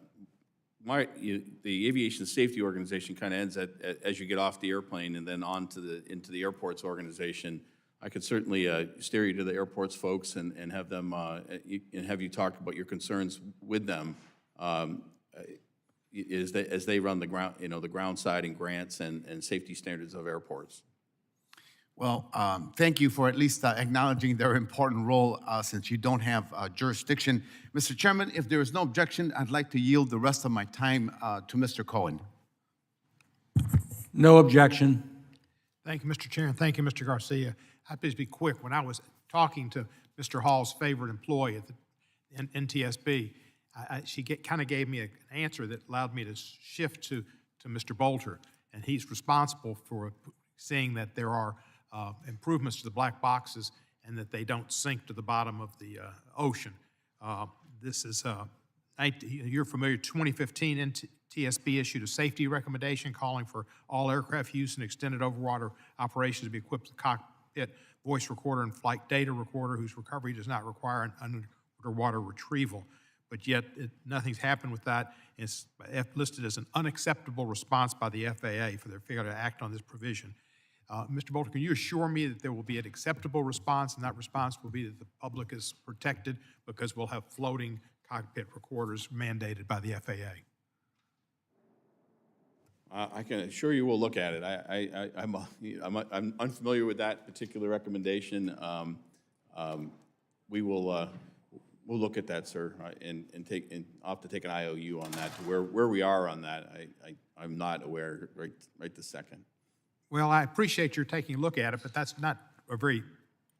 Aviation Safety Organization kind of ends as you get off the airplane and then on to into the airports organization. I could certainly steer you to the airports folks and have them and have you talk about your concerns with them as they run the ground, the ground side and grants and safety standards of airports. Well, thank you for at least acknowledging their important role since you don't have jurisdiction. Mr. Chairman, if there is no objection, I'd like to yield the rest of my time to Mr. Cohen. No objection. Thank you, Mr. Chair, and thank you, Mr. Garcia. I'd please be quick. When I was talking to Mr. Hall's favorite employee at the NTSB, she kind of gave me an answer that allowed me to shift to Mr. Bolter, and he's responsible for seeing that there are improvements to the black boxes and that they don't sink to the bottom of the ocean. This is, you're familiar, 2015 NTSB issued a safety recommendation calling for all aircraft use in extended overwater operations to be equipped with a cockpit voice recorder and flight data recorder whose recovery does not require an underwater retrieval. But yet nothing's happened with that. It's listed as an unacceptable response by the FAA for their failure to act on this provision. Mr. Bolter, can you assure me that there will be an acceptable response, and that response will be that the public is protected because we'll have floating cockpit recorders mandated by the FAA? I can assure you we'll look at it. I'm unfamiliar with that particular recommendation. We'll look at that, sir, and I'll have to take an IOU on that. To where we are on that, I'm not aware right this second. Well, I appreciate your taking a look at it, but that's not a very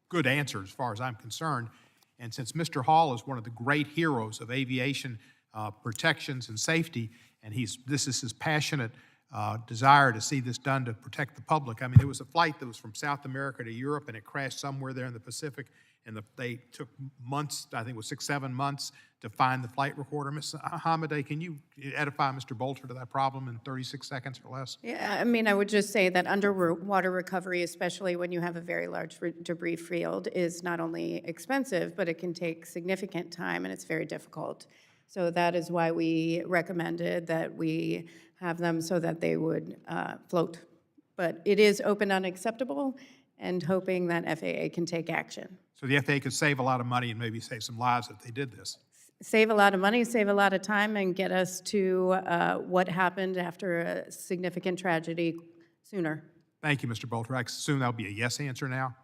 good answer as far as I'm concerned. And since Mr. Hall is one of the great heroes of aviation protections and safety, and this is his passionate desire to see this done to protect the public. I mean, there was a flight that was from South America to Europe, and it crashed somewhere there in the Pacific, and they took months, I think it was 6-7 months, to find the flight recorder. Ms. Hamadeh, can you edify Mr. Bolter to that problem in 36 seconds or less? Yeah, I mean, I would just say that underwater recovery, especially when you have a very large debris field, is not only expensive, but it can take significant time, and it's very difficult. So that is why we recommended that we have them so that they would float. But it is open unacceptable, and hoping that FAA can take action. So the FAA could save a lot of money and maybe save some lives if they did this. Save a lot of money, save a lot of time, and get us to what happened after a significant tragedy sooner. Thank you, Mr. Bolter. I assume that'll be a yes answer now?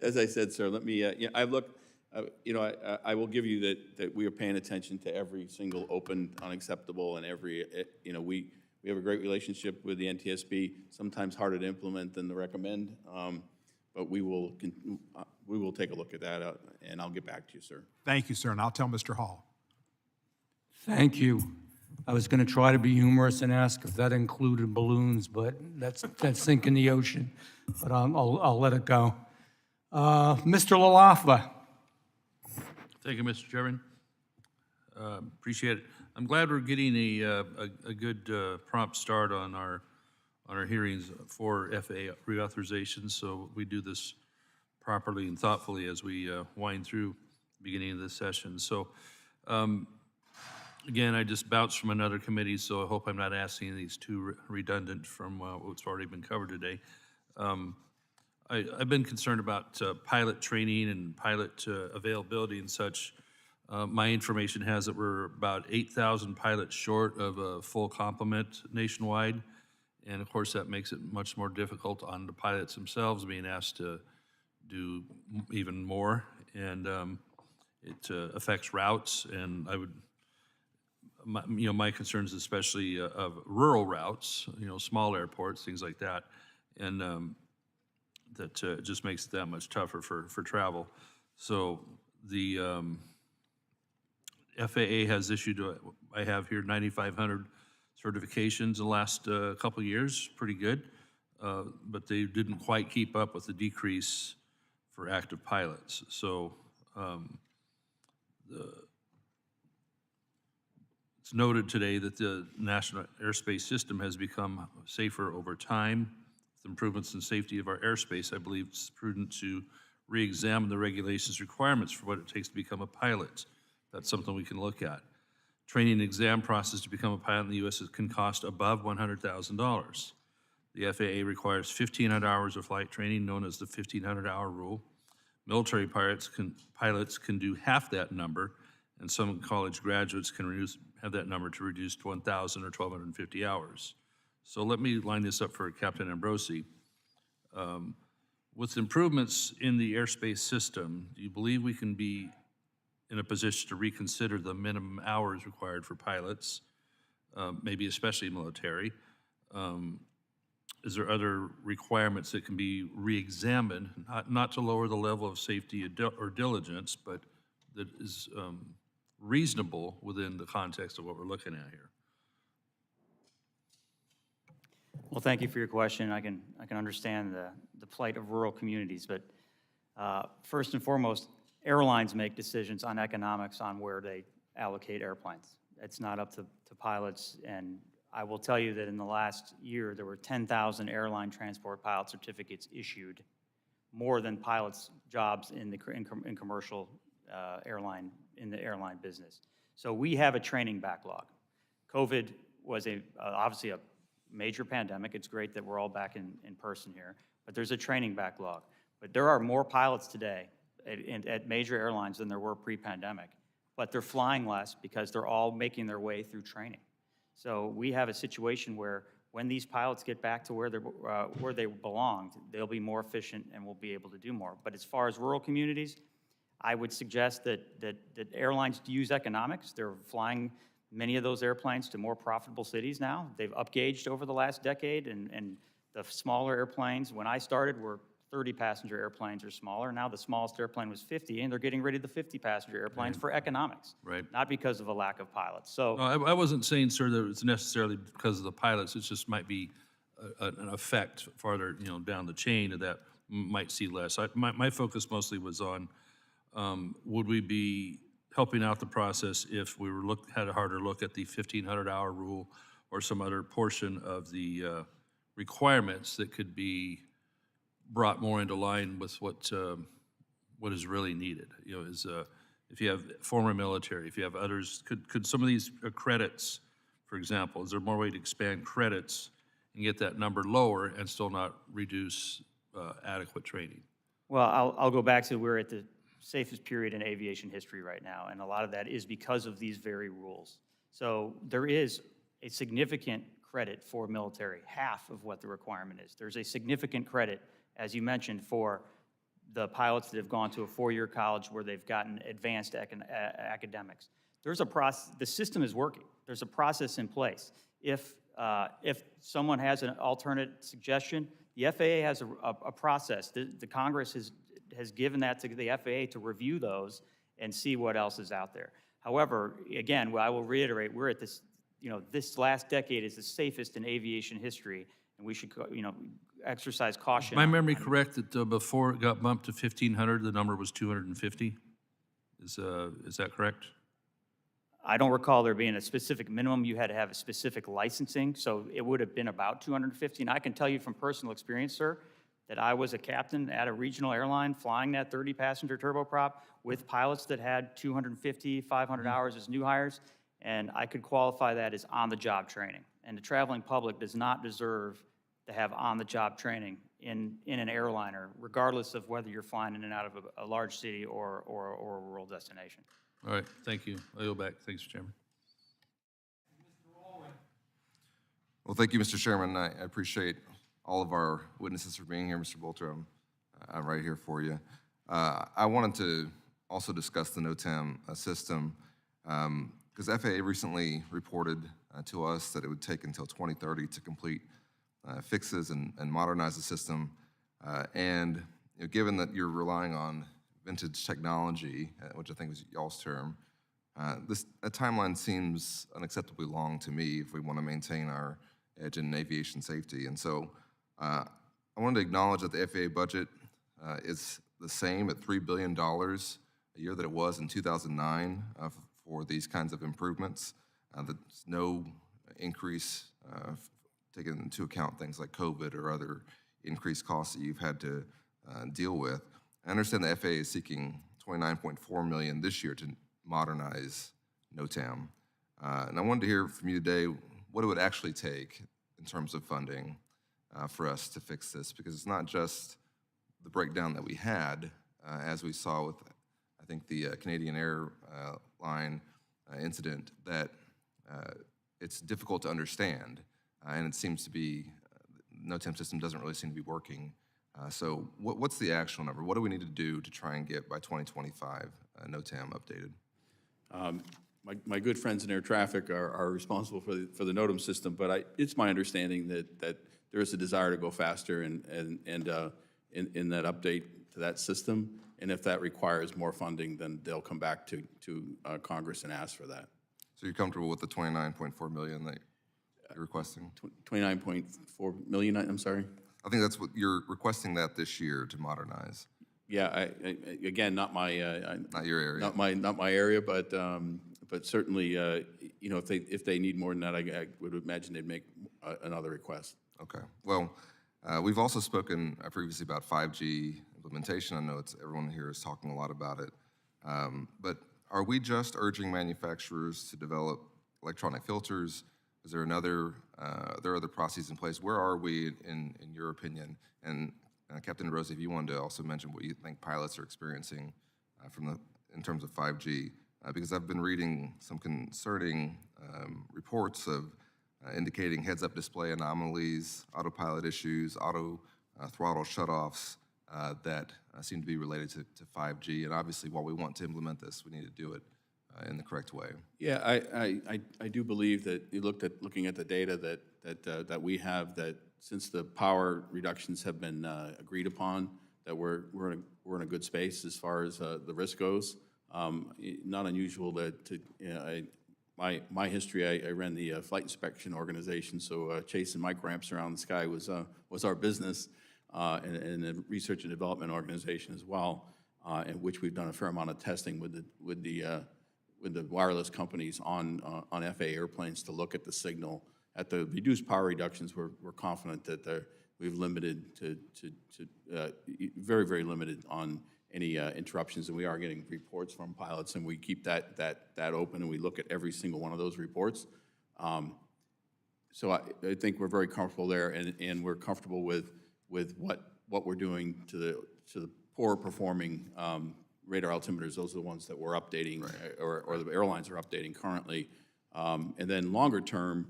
As I said, sir, let me, I've looked, I will give you that we are paying attention to every single open, unacceptable, and every, we have a great relationship with the NTSB, sometimes harder to implement than to recommend, but we will take a look at that, and I'll get back to you, sir. Thank you, sir, and I'll tell Mr. Hall. Thank you. I was going to try to be humorous and ask if that included balloons, but that's sink in the ocean. But I'll let it go. Mr. LaLafla. Thank you, Mr. Chairman. Appreciate it. I'm glad we're getting a good prompt start on our hearings for FAA reauthorization, so we do this properly and thoughtfully as we wind through the beginning of this session. So, again, I just bounced from another committee, so I hope I'm not asking these too redundant from what's already been covered today. I've been concerned about pilot training and pilot availability and such. My information has that we're about 8,000 pilots short of a full complement nationwide. And of course, that makes it much more difficult on the pilots themselves being asked to do even more. And it affects routes. And I would, my concerns especially of rural routes, small airports, things like that. And that just makes it that much tougher for travel. So the FAA has issued, I have here 9,500 certifications in the last couple of years, pretty good, but they didn't quite keep up with the decrease for active pilots. So it's noted today that the national airspace system has become safer over time. With improvements in safety of our airspace, I believe it's prudent to re-examine the regulations requirements for what it takes to become a pilot. That's something we can look at. Training and exam process to become a pilot in the U.S. can cost above $100,000. The FAA requires 1,500 hours of flight training, known as the 1,500-hour rule. Military pilots can do half that number, and some college graduates can have that number to reduce to 1,000 or 1,250 hours. So let me line this up for Captain Ambrosi. With improvements in the airspace system, do you believe we can be in a position to reconsider the minimum hours required for pilots, maybe especially military? Is there other requirements that can be re-examined, not to lower the level of safety or diligence, but that is reasonable within the context of what we're looking at here? Well, thank you for your question. I can understand the plight of rural communities, but first and foremost, airlines make decisions on economics on where they allocate airplanes. It's not up to pilots, and I will tell you that in the last year, there were 10,000 airline transport pilot certificates issued, more than pilots' jobs in commercial airline, in the airline business. So we have a training backlog. COVID was obviously a major pandemic. It's great that we're all back in person here, but there's a training backlog. But there are more pilots today at major airlines than there were pre-pandemic, but they're flying less because they're all making their way through training. So we have a situation where when these pilots get back to where they belonged, they'll be more efficient and will be able to do more. But as far as rural communities, I would suggest that airlines use economics. They're flying many of those airplanes to more profitable cities now. They've upgauged over the last decade, and the smaller airplanes, when I started, were 30-passenger airplanes or smaller. Now the smallest airplane was 50, and they're getting rid of the 50-passenger airplanes for economics, not because of a lack of pilots. So no, I wasn't saying, sir, that it's necessarily because of the pilots. It just might be an effect farther, down the chain of that might see less. My focus mostly was on would we be helping out the process if we had a harder look at the 1,500-hour rule or some other portion of the requirements that could be brought more into line with what is really needed. If you have former military, if you have others, could some of these credits, for example, is there more way to expand credits and get that number lower and still not reduce adequate training? Well, I'll go back to we're at the safest period in aviation history right now, and a lot of that is because of these very rules. So there is a significant credit for military, half of what the requirement is. There's a significant credit, as you mentioned, for the pilots that have gone to a four-year college where they've gotten advanced academics. There's a process, the system is working. There's a process in place. If someone has an alternate suggestion, the FAA has a process. The Congress has given that to the FAA to review those and see what else is out there. However, again, I will reiterate, we're at this, this last decade is the safest in aviation history, and we should, exercise caution. My memory correct that before it got bumped to 1,500, the number was 250? Is that correct? I don't recall there being a specific minimum. You had to have a specific licensing, so it would have been about 250. And I can tell you from personal experience, sir, that I was a captain at a regional airline flying that 30-passenger turboprop with pilots that had 250, 500 hours as new hires, and I could qualify that as on-the-job training. And the traveling public does not deserve to have on-the-job training in an airliner, regardless of whether you're flying in and out of a large city or a rural destination. All right, thank you. I yield back. Thanks, Mr. Chairman. Well, thank you, Mr. Chairman. I appreciate all of our witnesses for being here. Mr. Bolter, I'm right here for you. I wanted to also discuss the NOTAM system because FAA recently reported to us that it would take until 2030 to complete fixes and modernize the system. And given that you're relying on vintage technology, which I think was y'all's term, that timeline seems unacceptably long to me if we want to maintain our edge in aviation safety. And so I wanted to acknowledge that the FAA budget is the same at $3 billion a year that it was in 2009 for these kinds of improvements. There's no increase taking into account things like COVID or other increased costs that you've had to deal with. I understand the FAA is seeking $29.4 million this year to modernize NOTAM. And I wanted to hear from you today what it would actually take in terms of funding for us to fix this, because it's not just the breakdown that we had, as we saw with, I think, the Canadian Airline incident, that it's difficult to understand, and it seems to be, NOTAM system doesn't really seem to be working. So what's the actual number? What do we need to do to try and get by 2025 NOTAM updated? My good friends in air traffic are responsible for the NOTAM system, but it's my understanding that there is a desire to go faster in that update to that system, and if that requires more funding, then they'll come back to Congress and ask for that. So you're comfortable with the $29.4 million that you're requesting? 29.4 million, I'm sorry? I think that's what you're requesting that this year to modernize. Yeah, again, not my not your area. Not my area, but certainly, if they need more than that, I would imagine they'd make another request. Okay. Well, we've also spoken previously about 5G implementation. I know everyone here is talking a lot about it. But are we just urging manufacturers to develop electronic filters? Is there there are other processes in place? Where are we in your opinion? And Captain Rosie, if you wanted to also mention what you think pilots are experiencing in terms of 5G, because I've been reading some concerning reports of indicating heads-up display anomalies, autopilot issues, auto throttle shutoffs that seem to be related to 5G. And obviously, while we want to implement this, we need to do it in the correct way. Yeah, I do believe that looking at the data that we have, that since the power reductions have been agreed upon, that we're in a good space as far as the risk goes. Not unusual my history. I ran the flight inspection organization, so chasing micro ramps around the sky was our business, and the research and development organization as well, in which we've done a fair amount of testing with the wireless companies on FAA airplanes to look at the signal. At the reduced power reductions, we're confident that we've limited to very, very limited on any interruptions, and we are getting reports from pilots, and we keep that open, and we look at every single one of those reports. So I think we're very comfortable there, and we're comfortable with what we're doing to the poor performing radar altimeters. Those are the ones that we're updating, right, or the airlines are updating currently. And then longer term,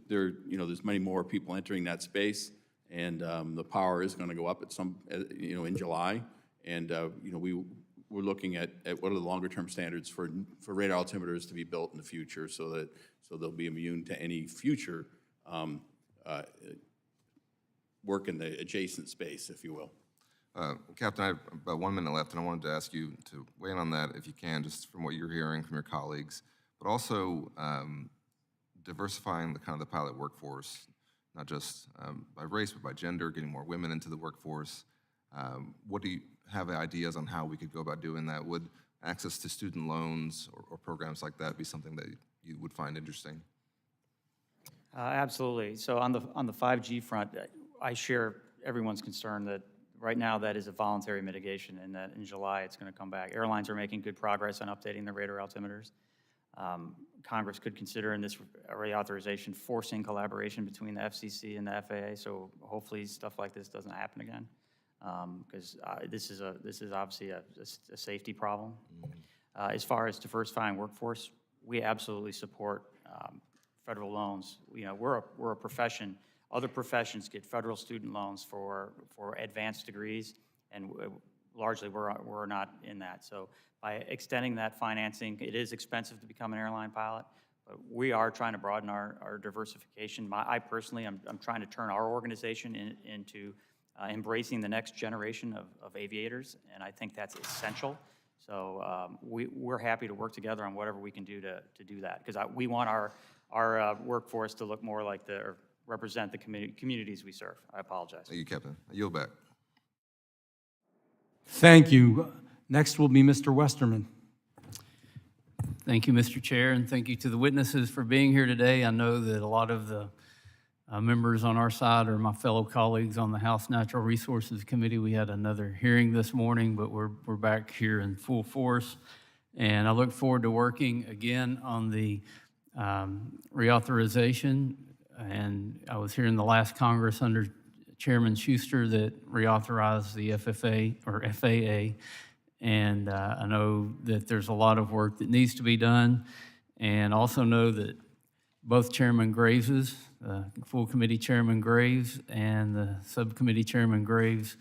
there's many more people entering that space. and the power is going to go up at some, in July. And, we're looking at what are the longer-term standards for radar altimeters to be built in the future so they'll be immune to any future work in the adjacent space, if you will. Captain, I have about 1 minute left, and I wanted to ask you to weigh in on that if you can, just from what you're hearing from your colleagues, but also diversifying the pilot workforce, not just by race, but by gender, getting more women into the workforce. What do you have ideas on how we could go about doing that? Would access to student loans or programs like that be something that you would find interesting? Absolutely. So on the 5G front, I share everyone's concern that right now that is a voluntary mitigation, and that in July it's going to come back. Airlines are making good progress on updating their radar altimeters. Congress could consider in this reauthorization forcing collaboration between the FCC and the FAA, so hopefully stuff like this doesn't happen again, because this is obviously a safety problem. As far as diversifying workforce, we absolutely support federal loans. We're a profession. Other professions get federal student loans for advanced degrees, and largely we're not in that. So by extending that financing, it is expensive to become an airline pilot, but we are trying to broaden our diversification. I personally, I'm trying to turn our organization into embracing the next generation of aviators, and I think that's essential. So we're happy to work together on whatever we can do to do that, because we want our workforce to look more like or represent the communities we serve. I apologize. Thank you, Captain. I yield back. Thank you. Next will be Mr. Westerman. Thank you, Mr. Chair, and thank you to the witnesses for being here today. I know that a lot of the members on our side are my fellow colleagues on the House Natural Resources Committee. We had another hearing this morning, but we're back here in full force, and I look forward to working again on the reauthorization. And I was here in the last Congress under Chairman Schuster that reauthorized the FAA, and I know that there's a lot of work that needs to be done, and also know that both Chairman Graves, full committee Chairman Graves and the subcommittee Chairman Graves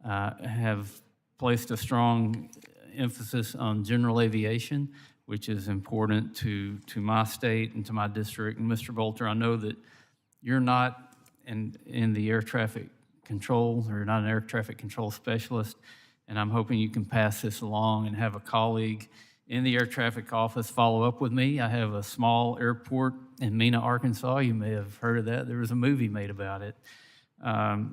have placed a strong emphasis on general aviation, which is important to my state and to my district. And Mr. Bolter, I know that you're not in the air traffic control, or not an air traffic control specialist, and I'm hoping you can pass this along and have a colleague in the air traffic office follow up with me. I have a small airport in Mena, Arkansas. You may have heard of that. There was a movie made about it.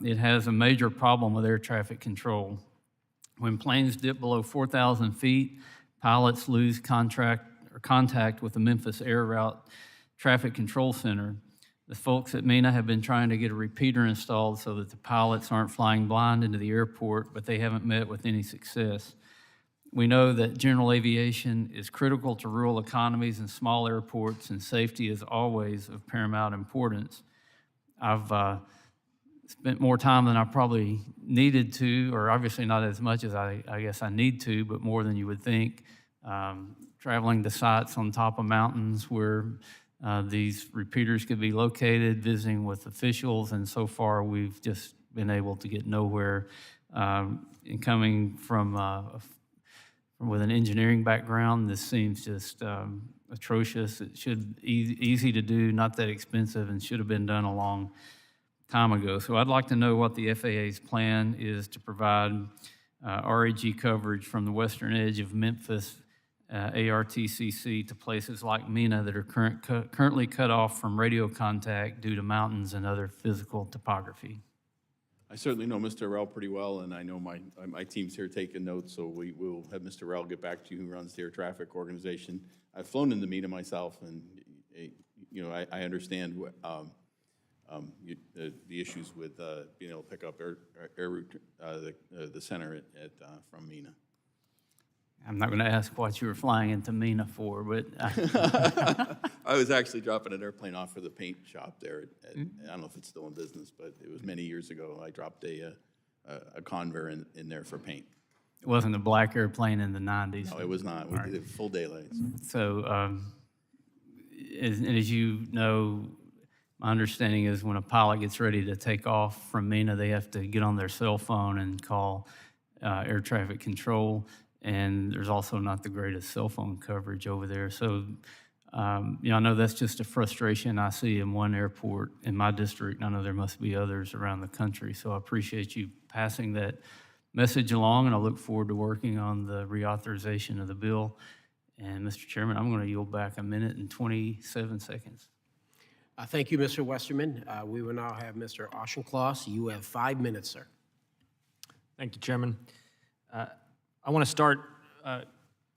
It has a major problem with air traffic control. When planes dip below 4,000 feet, pilots lose contact with the Memphis Air Route Traffic Control Center. The folks at Mena have been trying to get a repeater installed so that the pilots aren't flying blind into the airport, but they haven't met with any success. We know that general aviation is critical to rural economies and small airports, and safety is always of paramount importance. I've spent more time than I probably needed to, or obviously not as much as I guess I need to, but more than you would think, traveling to sites on top of mountains where these repeaters could be located, visiting with officials, and so far we've just been able to get nowhere. And coming from with an engineering background, this seems just atrocious. It should easy to do, not that expensive, and should have been done a long time ago. So I'd like to know what the FAA's plan is to provide RAG coverage from the western edge of Memphis ARTCC to places like Mena that are currently cut off from radio contact due to mountains and other physical topography. I certainly know Mr. Rell pretty well, and I know my team's here taking notes, so we will have Mr. Rell get back to you, who runs the air traffic organization. I've flown into Mena myself, and I understand the issues with being able to pick up air route, the center from Mena. I'm not going to ask what you were flying into Mena for, but I was actually dropping an airplane off for the paint shop there. I don't know if it's still in business, but it was many years ago. I dropped a Convair in there for paint. it wasn't a black airplane in the 90s. No, it was not. We did it full daylights. So, as you know, My understanding is when a pilot gets ready to take off from Mena, they have to get on their cell phone and call air traffic control, and there's also not the greatest cell phone coverage over there. So, I know that's just a frustration I see in one airport in my district. I know there must be others around the country, so I appreciate you passing that message along, and I look forward to working on the reauthorization of the bill. And, Mr. Chairman, I'm going to yield back 1 minute and 27 seconds. Thank you, Mr. Westerman. We will now have Mr. Auchincloss. You have 5 minutes, sir. Thank you, Chairman. I want to start,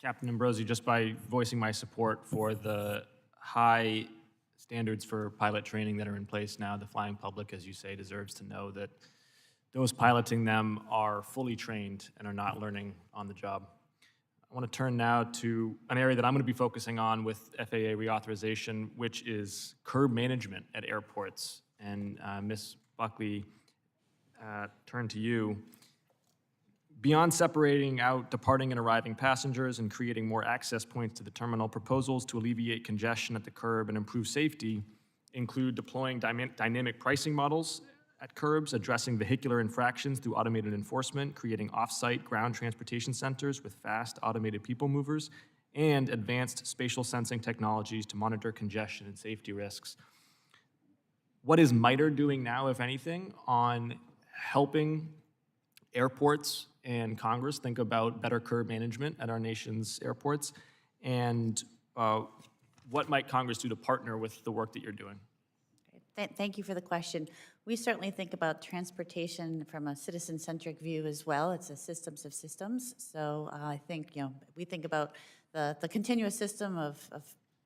Captain Ambrosi, just by voicing my support for the high standards for pilot training that are in place now. The flying public, as you say, deserves to know that those piloting them are fully trained and are not learning on the job. I want to turn now to an area that I'm going to be focusing on with FAA reauthorization, which is curb management at airports. And Ms. Buckley, turn to you. Beyond separating out departing and arriving passengers and creating more access points to the terminal, proposals to alleviate congestion at the curb and improve safety include deploying dynamic pricing models at curbs, addressing vehicular infractions through automated enforcement, creating off-site ground transportation centers with fast automated people movers, and advanced spatial sensing technologies to monitor congestion and safety risks. What is MITRE doing now, if anything, on helping airports and Congress think about better curb management at our nation's airports? And what might Congress do to partner with the work that you're doing? Thank you for the question. We certainly think about transportation from a citizen-centric view as well. It's a systems of systems. So I think, we think about the continuous system of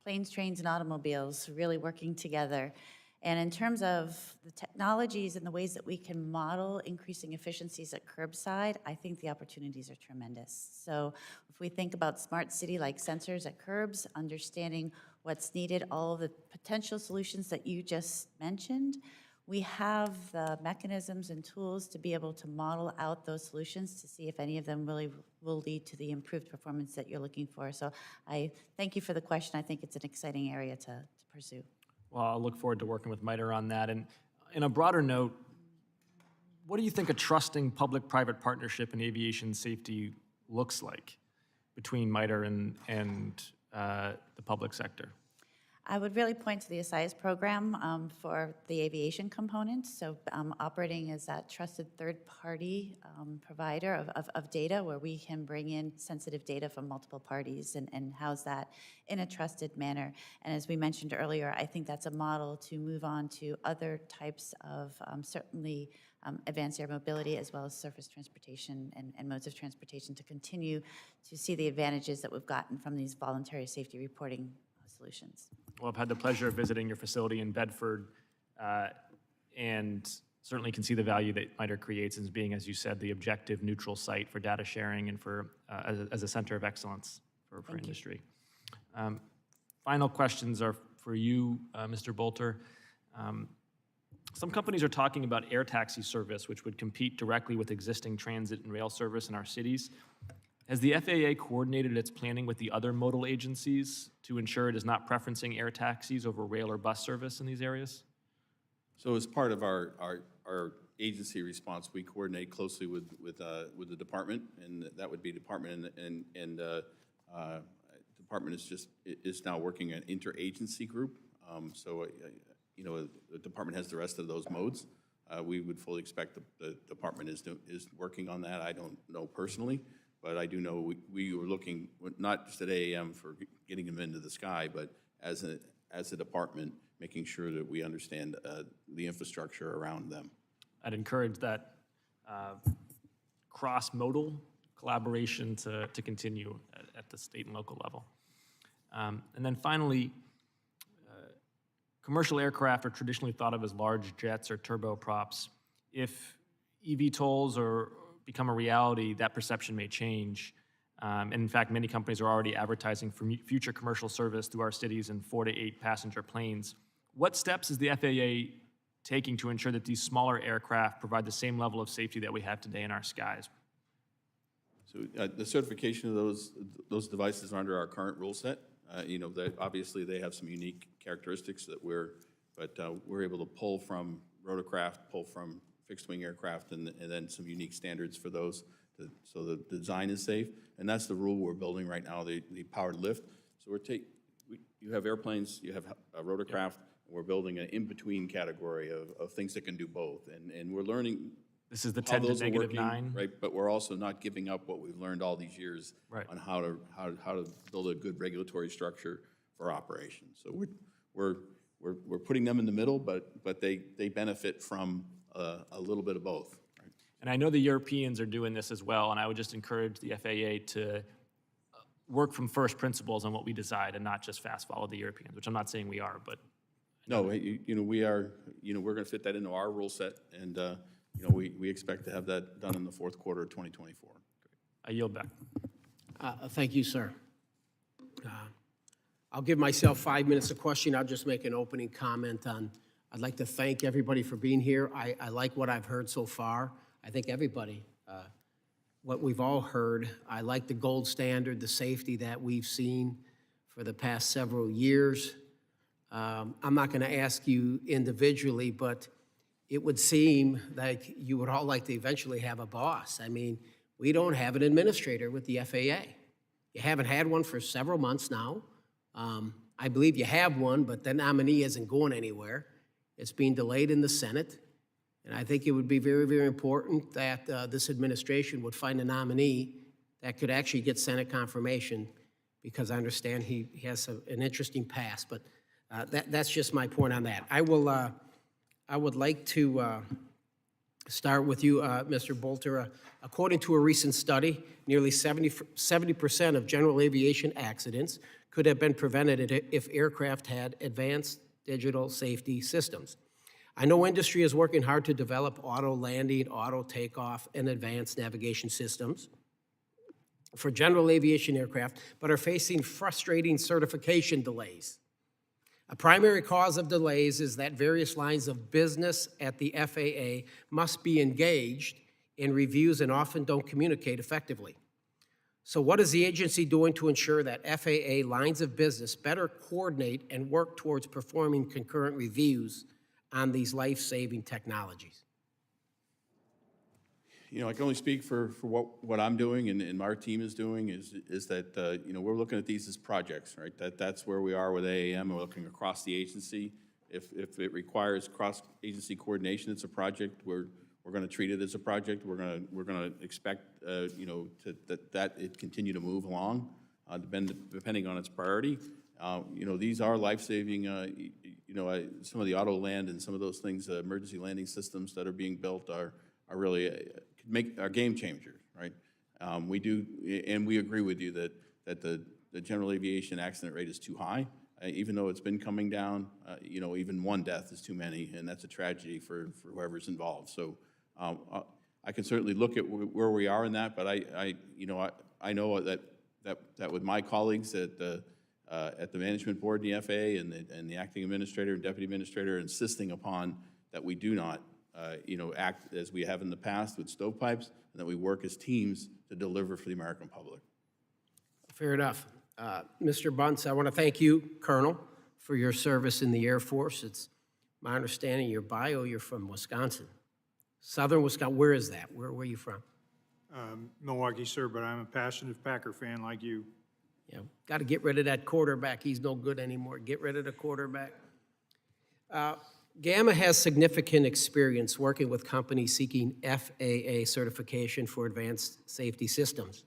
planes, trains, and automobiles really working together. And in terms of the technologies and the ways that we can model increasing efficiencies at curbside, I think the opportunities are tremendous. So if we think about smart city-like sensors at curbs, understanding what's needed, all of the potential solutions that you just mentioned, we have the mechanisms and tools to be able to model out those solutions to see if any of them really will lead to the improved performance that you're looking for. So I thank you for the question. I think it's an exciting area to pursue. Well, I'll look forward to working with MITRE on that. And in a broader note, what do you think a trusting public-private partnership in aviation safety looks like between MITRE and the public sector? I would really point to the ASIAS program for the aviation component. So operating as that trusted third-party provider of data where we can bring in sensitive data from multiple parties and house that in a trusted manner. And as we mentioned earlier, I think that's a model to move on to other types of certainly advanced air mobility as well as surface transportation and modes of transportation to continue to see the advantages that we've gotten from these voluntary safety reporting solutions. Well, I've had the pleasure of visiting your facility in Bedford and certainly can see the value that MITRE creates as being, as you said, the objective, neutral site for data sharing and for as a center of excellence for industry. Final questions are for you, Mr. Bolter. Some companies are talking about air taxi service, which would compete directly with existing transit and rail service in our cities. Has the FAA coordinated its planning with the other modal agencies to ensure it is not preferencing air taxis over rail or bus service in these areas? So as part of our agency response, we coordinate closely with the department, and that would be department and department is now working an interagency group. The department has the rest of those modes. We would fully expect the department is working on that. I don't know personally, but I do know we were looking not just at AAM for getting them into the sky, but as a department, making sure that we understand the infrastructure around them. I'd encourage that cross-modal collaboration to continue at the state and local level. And then finally, commercial aircraft are traditionally thought of as large jets or turboprops. If eVTOLs become a reality, that perception may change. And in fact, many companies are already advertising for future commercial service through our cities in 4 to 8 passenger planes. What steps is the FAA taking to ensure that these smaller aircraft provide the same level of safety that we have today in our skies? So the certification of those devices are under our current rule set. That obviously they have some unique characteristics that we're but we're able to pull from rotorcraft, pull from fixed-wing aircraft, and then some unique standards for those, so the design is safe. And that's the rule we're building right now, the powered lift. So you have airplanes, you have rotorcraft, and we're building an in-between category of things that can do both. And we're learning This is the how 10 to those are negative working, 9. right? But we're also not giving up what we've learned all these years Right. on how to build a good regulatory structure for operations. So we're putting them in the middle, but they benefit from a little bit of both. Right? And I know the Europeans are doing this as well, and I would just encourage the FAA to work from first principles on what we decide and not just fast follow the Europeans, which I'm not saying we are, but. No, we are, we're going to fit that into our rule set, and, we expect to have that done in the fourth quarter of 2024. I yield back. Thank you, sir. I'll give myself 5 minutes of question. I'll just make an opening comment on, I'd like to thank everybody for being here. I like what I've heard so far. I think everybody, what we've all heard. I like the gold standard, the safety that we've seen for the past several years. I'm not going to ask you individually, but it would seem like you would all like to eventually have a boss. I mean, we don't have an administrator with the FAA. You haven't had one for several months now. I believe you have one, but the nominee isn't going anywhere. It's being delayed in the Senate. And I think it would be very, very important that this administration would find a nominee that could actually get Senate confirmation, because I understand he has an interesting past. But that's just my point on that. I would like to start with you, Mr. Bolter. According to a recent study, nearly 70% of general aviation accidents could have been prevented if aircraft had advanced digital safety systems. I know industry is working hard to develop auto landing, auto takeoff, and advanced navigation systems for general aviation aircraft, but are facing frustrating certification delays. A primary cause of delays is that various lines of business at the FAA must be engaged in reviews and often don't communicate effectively. So what is the agency doing to ensure that FAA lines of business better coordinate and work towards performing concurrent reviews on these life-saving technologies? I can only speak for what I'm doing and our team is doing is that, we're looking at these as projects, right? That's where we are with AAM. We're looking across the agency. If it requires cross-agency coordination, it's a project. We're going to treat it as a project. We're going to expect, that it continue to move along, depending on its priority. These are life-saving, some of the auto land and some of those things, emergency landing systems that are being built are really are game changers, right? We do, and we agree with you that the general aviation accident rate is too high. Even though it's been coming down, even one death is too many, and that's a tragedy for whoever's involved. So I can certainly look at where we are in that, but I know that with my colleagues at the management board in the FAA and the acting administrator and deputy administrator insisting upon that we do not act as we have in the past with stovepipes, and that we work as teams to deliver for the American public. Fair enough. Mr. Bunce, I want to thank you, Colonel, for your service in the Air Force. It's my understanding your bio, you're from Wisconsin. Southern Wisconsin, where is that? Where are you from? Milwaukee, sir, but I'm a passionate Packer fan like you. Yeah, got to get rid of that quarterback. He's no good anymore. Get rid of the quarterback. Gamma has significant experience working with companies seeking FAA certification for advanced safety systems.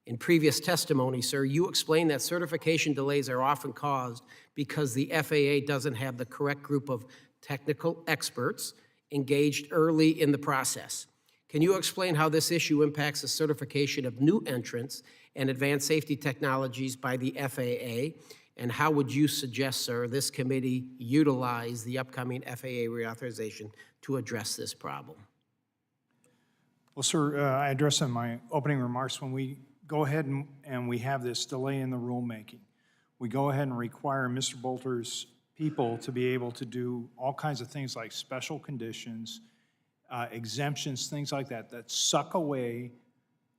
In previous testimony, sir, you explained that certification delays are often caused because the FAA doesn't have the correct group of technical experts engaged early in the process. Can you explain how this issue impacts the certification of new entrants and advanced safety technologies by the FAA? And how would you suggest, sir, this committee utilize the upcoming FAA reauthorization to address this problem? Well, sir, I addressed in my opening remarks, when we go ahead and we have this delay in the rulemaking, we go ahead and require Mr. Bolter's people to be able to do all kinds of things like special conditions, exemptions, things like that, that suck away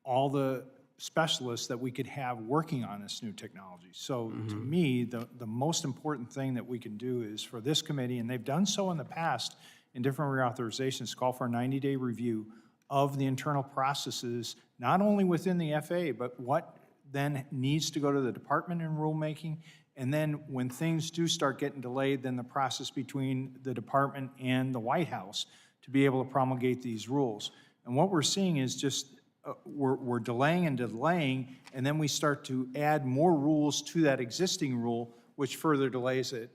all the specialists that we could have working on this new technology. So to me, the most important thing that we can do is for this committee, and they've done so in the past in different reauthorizations, call for a 90-day review of the internal processes, not only within the FAA, but what then needs to go to the department in rulemaking. And then when things do start getting delayed, then the process between the department and the White House to be able to promulgate these rules. And what we're seeing is just we're delaying and delaying, and then we start to add more rules to that existing rule, which further delays it,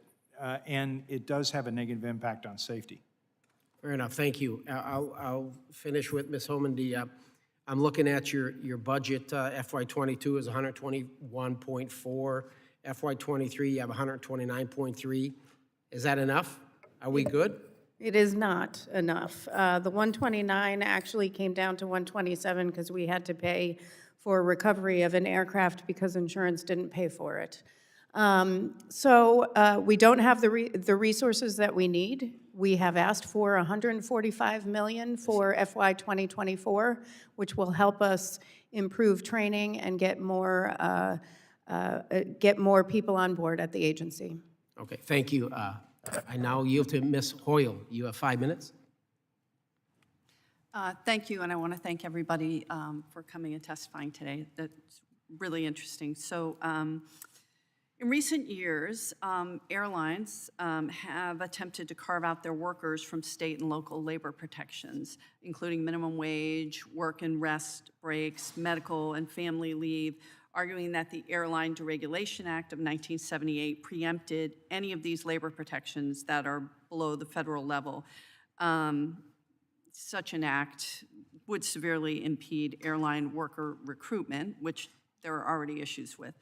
and it does have a negative impact on safety. Fair enough, thank you. I'll finish with Ms. Homan. I'm looking at your budget. FY22 is 121.4. FY23, you have 129.3. Is that enough? Are we good? It is not enough. The 129 actually came down to 127 because we had to pay for recovery of an aircraft because insurance didn't pay for it. So we don't have the resources that we need. We have asked for $145 million for FY 2024, which will help us improve training and get more people on board at the agency. Okay, thank you. I now yield to Ms. Hoyle. You have 5 minutes. Thank you, and I want to thank everybody for coming and testifying today. That's really interesting. So in recent years, airlines have attempted to carve out their workers from state and local labor protections, including minimum wage, work and rest breaks, medical and family leave, arguing that the Airline Deregulation Act of 1978 preempted any of these labor protections that are below the federal level. Such an act would severely impede airline worker recruitment, which there are already issues with.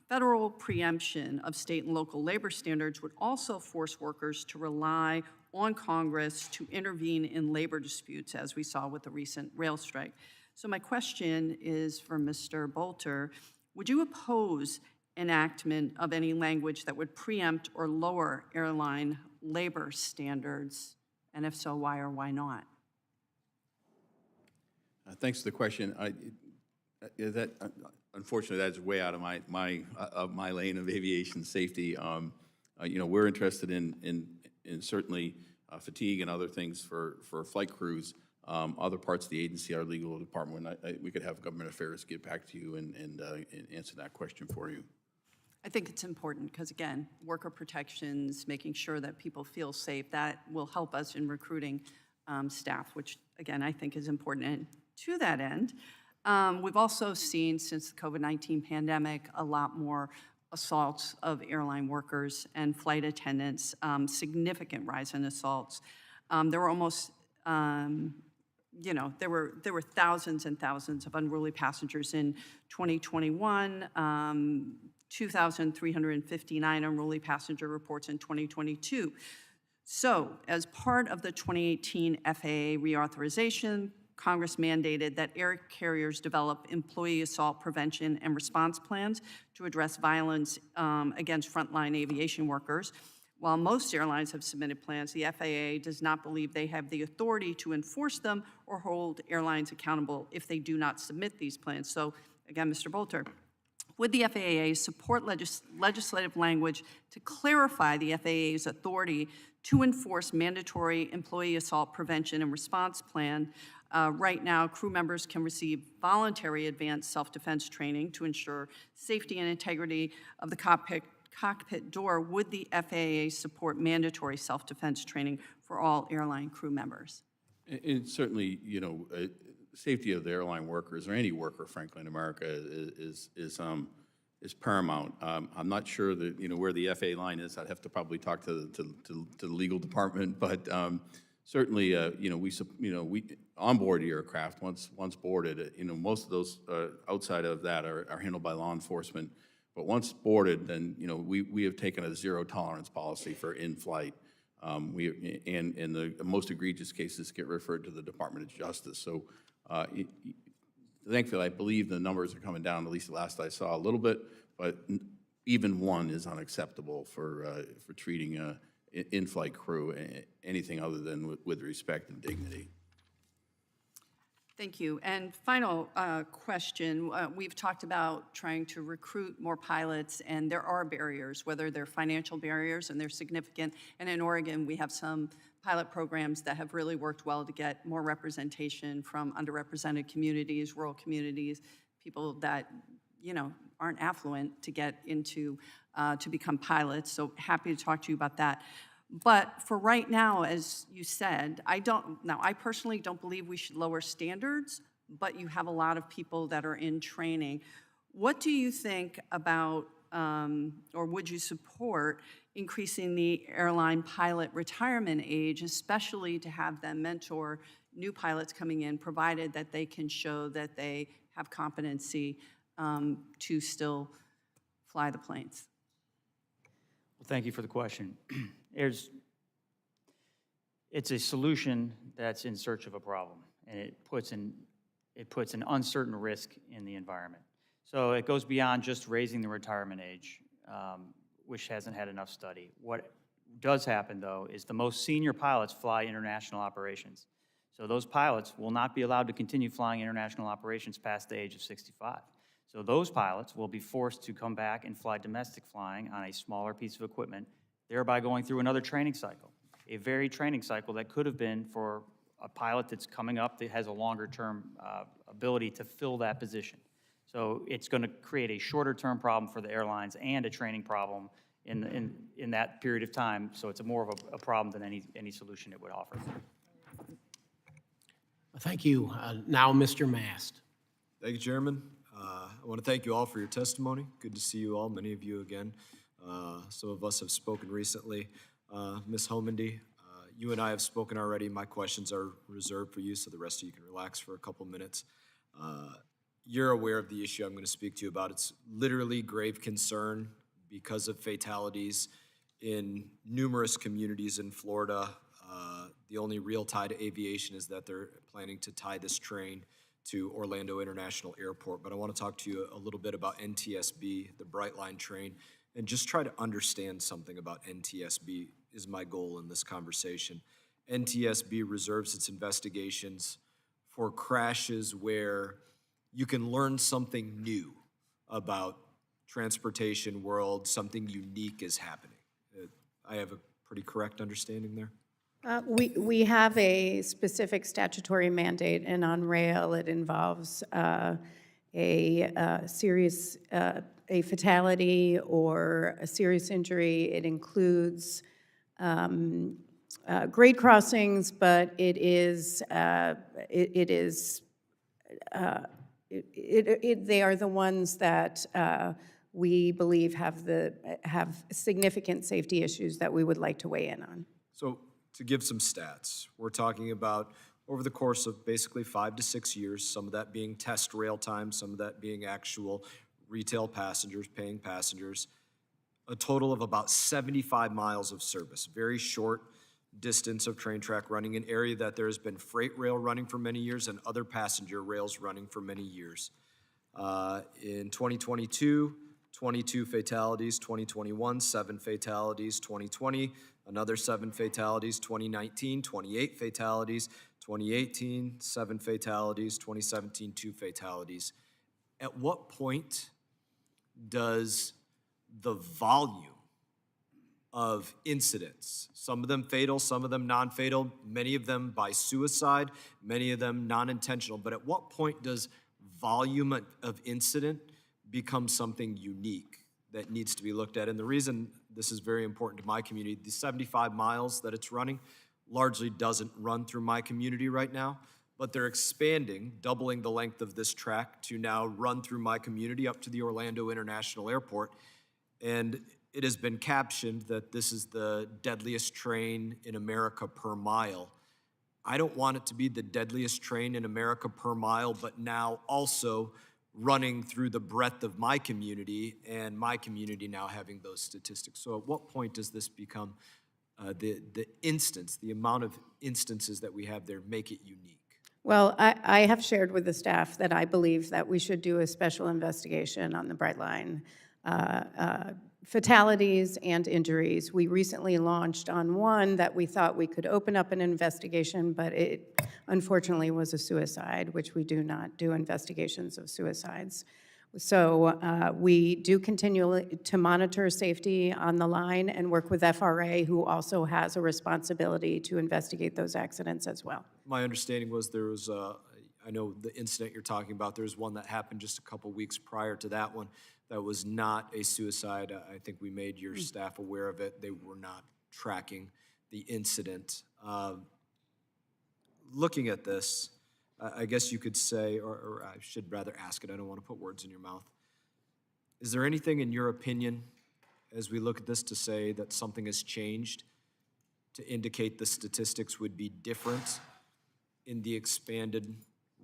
Federal preemption of state and local labor standards would also force workers to rely on Congress to intervene in labor disputes, as we saw with the recent rail strike. So my question is for Mr. Bolter. Would you oppose enactment of any language that would preempt or lower airline labor standards? And if so, why or why not? Thanks for the question. Unfortunately, that's way out of my lane of aviation safety. We're interested in certainly fatigue and other things for flight crews. Other parts of the agency, our legal department, we could have government affairs get back to you and answer that question for you. I think it's important because, again, worker protections, making sure that people feel safe, that will help us in recruiting staff, which, again, I think is important. And to that end, we've also seen, since the COVID-19 pandemic, a lot more assaults of airline workers and flight attendants, significant rise in assaults. There were almost, there were thousands and thousands of unruly passengers in 2021, 2,359 unruly passenger reports in 2022. So, as part of the 2018 FAA Reauthorization, Congress mandated that air carriers develop employee assault prevention and response plans to address violence against frontline aviation workers. While most airlines have submitted plans, the FAA does not believe they have the authority to enforce them or hold airlines accountable if they do not submit these plans. So, again, Mr. Bolter, would the FAA support legislative language to clarify the FAA's authority to enforce mandatory employee assault prevention and response plan? Right now, crew members can receive voluntary advanced self-defense training to ensure safety and integrity of the cockpit door. Would the FAA support mandatory self-defense training for all airline crew members? And certainly, safety of the airline workers, or any worker, frankly, in America, is paramount. I'm not sure that where the FAA line is. I'd have to probably talk to the legal department, but certainly, we onboard aircraft once boarded. Most of those outside of that are handled by law enforcement. But once boarded, then we have taken a zero tolerance policy for in-flight. And the most egregious cases get referred to the Department of Justice. So thankfully, I believe the numbers are coming down, at least the last I saw, a little bit, but even one is unacceptable for treating an in-flight crew anything other than with respect and dignity. Thank you. And final question, we've talked about trying to recruit more pilots, and there are barriers, whether they're financial barriers, and they're significant. And in Oregon, we have some pilot programs that have really worked well to get more representation from underrepresented communities, rural communities, people that, you know, aren't affluent to get into, to become pilots. So happy to talk to you about that. But for right now, as you said, I personally don't believe we should lower standards, but you have a lot of people that are in training. What do you think about, or would you support increasing the airline pilot retirement age, especially to have them mentor new pilots coming in, provided that they can show that they have competency to still fly the planes? Well, thank you for the question. It's a solution that's in search of a problem, and it puts an uncertain risk in the environment. So it goes beyond just raising the retirement age, which hasn't had enough study. What does happen, though, is the most senior pilots fly international operations. So those pilots will not be allowed to continue flying international operations past the age of 65. So those pilots will be forced to come back and fly domestic flying on a smaller piece of equipment, thereby going through another training cycle, a very training cycle that could have been for a pilot that's coming up that has a longer-term ability to fill that position. So it's going to create a shorter-term problem for the airlines and a training problem in that period of time. So it's more of a problem than any solution it would offer. Thank you. Now, Mr. Mast. Thank you, Chairman. I want to thank you all for your testimony. Good to see you all, many of you again. Some of us have spoken recently. Ms. Homendy, you and I have spoken already. My questions are reserved for you, so the rest of you can relax for a couple minutes. You're aware of the issue I'm going to speak to you about. It's literally grave concern because of fatalities in numerous communities in Florida. The only real tie to aviation is that they're planning to tie this train to Orlando International Airport. But I want to talk to you a little bit about NTSB, the Brightline train, and just try to understand something about NTSB is my goal in this conversation. NTSB reserves its investigations for crashes where you can learn something new about transportation world, something unique is happening. I have a pretty correct understanding there? We have a specific statutory mandate, and on rail, it involves a serious, a fatality or a serious injury. It includes grade crossings, but they are the ones that we believe have significant safety issues that we would like to weigh in on. So to give some stats, we're talking about over the course of basically 5 to 6 years, some of that being test rail time, some of that being actual retail passengers, paying passengers, a total of about 75 miles of service, very short distance of train track running, an area that there has been freight rail running for many years and other passenger rails running for many years. In 2022, 22 fatalities, 2021, 7 fatalities, 2020, another 7 fatalities, 2019, 28 fatalities, 2018, 7 fatalities, 2017, 2 fatalities. At what point does the volume of incidents, some of them fatal, some of them non-fatal, many of them by suicide, many of them non-intentional, but at what point does volume of incident become something unique that needs to be looked at? And the reason this is very important to my community, the 75 miles that it's running largely doesn't run through my community right now, but they're expanding, doubling the length of this track to now run through my community up to the Orlando International Airport. And it has been captioned that this is the deadliest train in America per mile. I don't want it to be the deadliest train in America per mile, but now also running through the breadth of my community and my community now having those statistics. So at what point does this become the amount of instances that we have there make it unique? Well, I have shared with the staff that I believe that we should do a special investigation on the Brightline fatalities and injuries. We recently launched on one that we thought we could open up an investigation, but it unfortunately was a suicide, which we do not do investigations of suicides. So we do continue to monitor safety on the line and work with FRA, who also has a responsibility to investigate those accidents as well. My understanding was there was, I know the incident you're talking about, there was one that happened just a couple weeks prior to that one that was not a suicide. I think we made your staff aware of it. They were not tracking the incident. Looking at this, I guess you could say, or I should rather ask it, I don't want to put words in your mouth. Is there anything in your opinion, as we look at this, to say that something has changed to indicate the statistics would be different in the expanded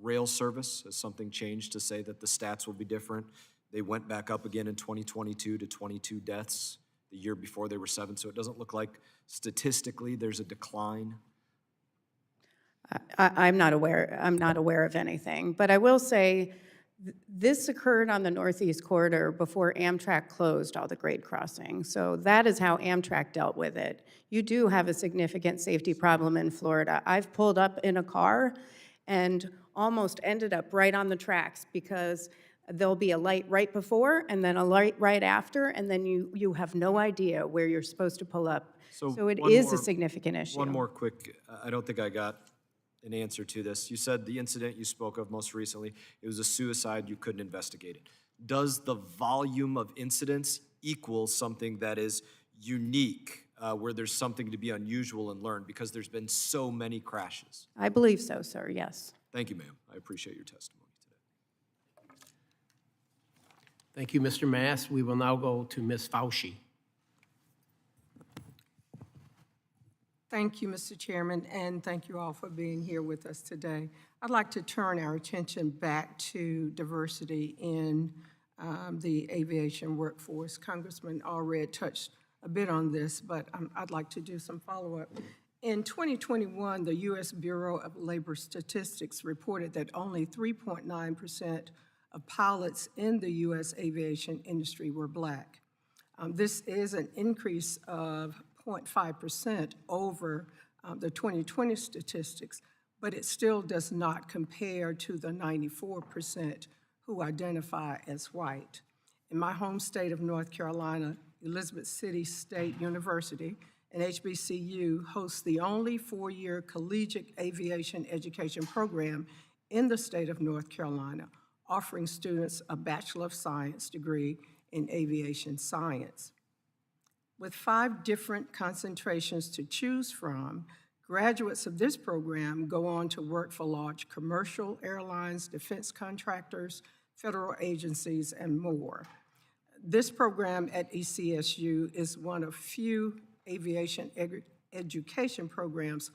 rail service? Has something changed to say that the stats will be different? They went back up again in 2022 to 22 deaths. The year before they were 7, so it doesn't look like statistically there's a decline. I'm not aware of anything, but I will say this occurred on the Northeast Corridor before Amtrak closed all the grade crossings. So that is how Amtrak dealt with it. You do have a significant safety problem in Florida. I've pulled up in a car and almost ended up right on the tracks because there'll be a light right before and then a light right after, and then you have no idea where you're supposed to pull up. So it is a significant issue. One more quick, I don't think I got an answer to this. You said the incident you spoke of most recently, it was a suicide, you couldn't investigate it. Does the volume of incidents equal something that is unique, where there's something to be unusual and learned, because there's been so many crashes? I believe so, sir, yes. Thank you, ma'am. I appreciate your testimony today. Thank you, Mr. Mass. We will now go to Ms. Fauci. Thank you, Mr. Chairman, and thank you all for being here with us today. I'd like to turn our attention back to diversity in the aviation workforce. Congressman Allred touched a bit on this, but I'd like to do some follow-up. In 2021, the U.S. Bureau of Labor Statistics reported that only 3.9% of pilots in the U.S. aviation industry were Black. This is an increase of 0.5% over the 2020 statistics, but it still does not compare to the 94% who identify as white. In my home state of North Carolina, Elizabeth City State University, an HBCU, hosts the only 4-year collegiate aviation education program in the state of North Carolina, offering students a Bachelor of Science degree in aviation science. With 5 different concentrations to choose from, graduates of this program go on to work for large commercial airlines, defense contractors, federal agencies, and more. This program at ECSU is one of few aviation education programs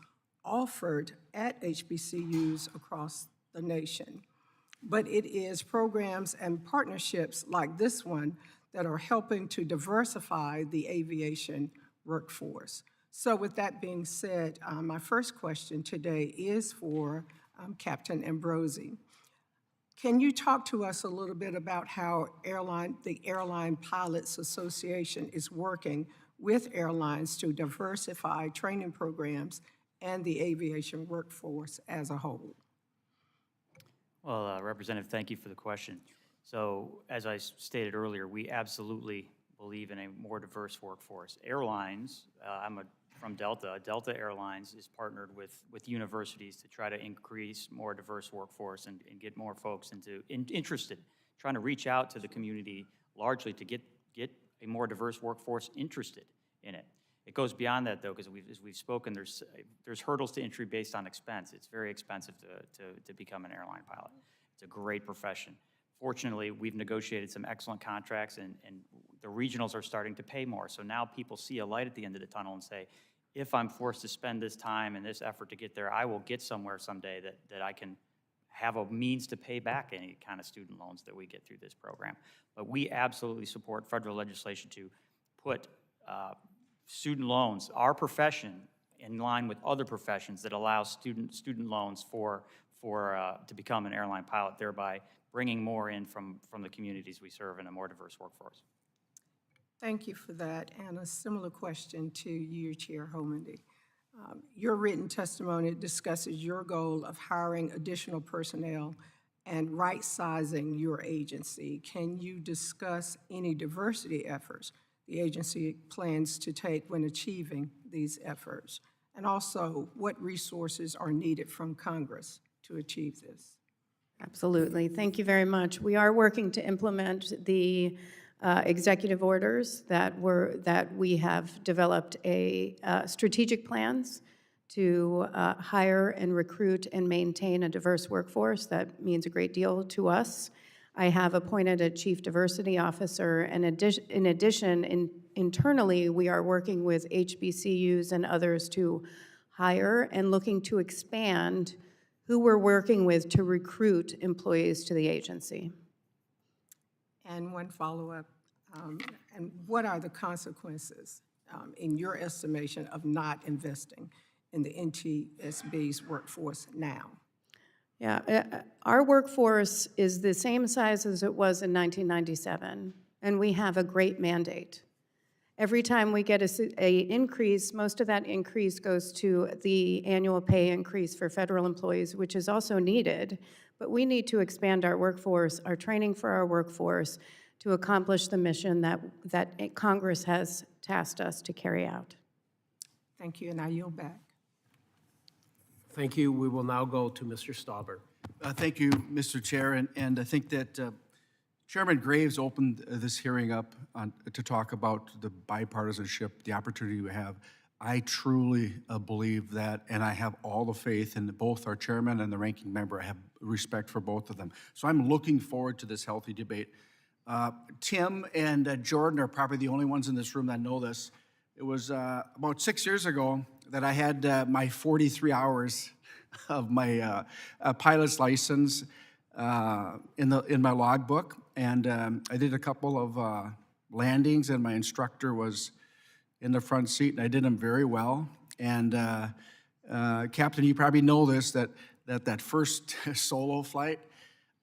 offered at HBCUs across the nation. But it is programs and partnerships like this one that are helping to diversify the aviation workforce. So with that being said, my first question today is for Captain Ambrosi. Can you talk to us a little bit about how the Airline Pilots Association is working with airlines to diversify training programs and the aviation workforce as a whole? Well, Representative, thank you for the question. So, as I stated earlier, we absolutely believe in a more diverse workforce. Airlines, from Delta. Delta Airlines is partnered with universities to try to increase more diverse workforce and get more folks interested, trying to reach out to the community largely to get a more diverse workforce interested in it. It goes beyond that, though, because as we've spoken, there's hurdles to entry based on expense. It's very expensive to become an airline pilot. It's a great profession. Fortunately, we've negotiated some excellent contracts, and the regionals are starting to pay more. So now people see a light at the end of the tunnel and say, if I'm forced to spend this time and this effort to get there, I will get somewhere someday that I can have a means to pay back any kind of student loans that we get through this program. But we absolutely support federal legislation to put student loans, our profession, in line with other professions that allow student loans to become an airline pilot, thereby bringing more in from the communities we serve in a more diverse workforce. Thank you for that, and a similar question to you, Chair Homendy. Your written testimony discusses your goal of hiring additional personnel and right-sizing your agency. Can you discuss any diversity efforts the agency plans to take when achieving these efforts? And also, what resources are needed from Congress to achieve this? Absolutely. Thank you very much. We are working to implement the executive orders that we have developed strategic plans to hire and recruit and maintain a diverse workforce. That means a great deal to us. I have appointed a chief diversity officer, and in addition, internally, we are working with HBCUs and others to hire and looking to expand who we're working with to recruit employees to the agency. And one follow-up, and what are the consequences, in your estimation, of not investing in the NTSB's workforce now? Yeah, our workforce is the same size as it was in 1997, and we have a great mandate. Every time we get a increase, most of that increase goes to the annual pay increase for federal employees, which is also needed, but we need to expand our workforce, our training for our workforce, to accomplish the mission that Congress has tasked us to carry out. Thank you, and I yield back. Thank you. We will now go to Mr. Stauber. Thank you, Mr. Chair, and I think that Chairman Graves opened this hearing up to talk about the bipartisanship, the opportunity we have. I truly believe that, and I have all the faith in both our chairman and the ranking member. I have respect for both of them. So I'm looking forward to this healthy debate. Tim and Jordan are probably the only ones in this room that know this. It was about 6 years ago that I had my 43 hours of my pilot's license in my logbook, and I did a couple of landings, and my instructor was in the front seat, and I did them very well. And Captain, you probably know this, that first solo flight,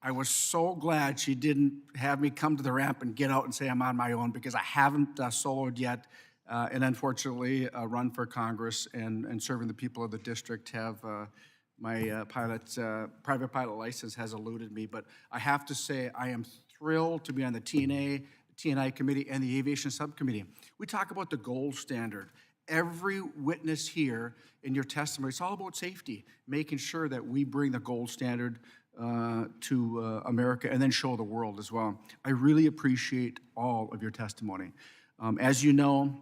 I was so glad she didn't have me come to the ramp and get out and say I'm on my own, because I haven't soloed yet. And unfortunately, run for Congress and serving the people of the district have my private pilot license has eluded me. But I have to say, I am thrilled to be on the TNI committee and the aviation subcommittee. We talk about the gold standard. Every witness here in your testimony, it's all about safety, making sure that we bring the gold standard to America and then show the world as well. I really appreciate all of your testimony. As you know,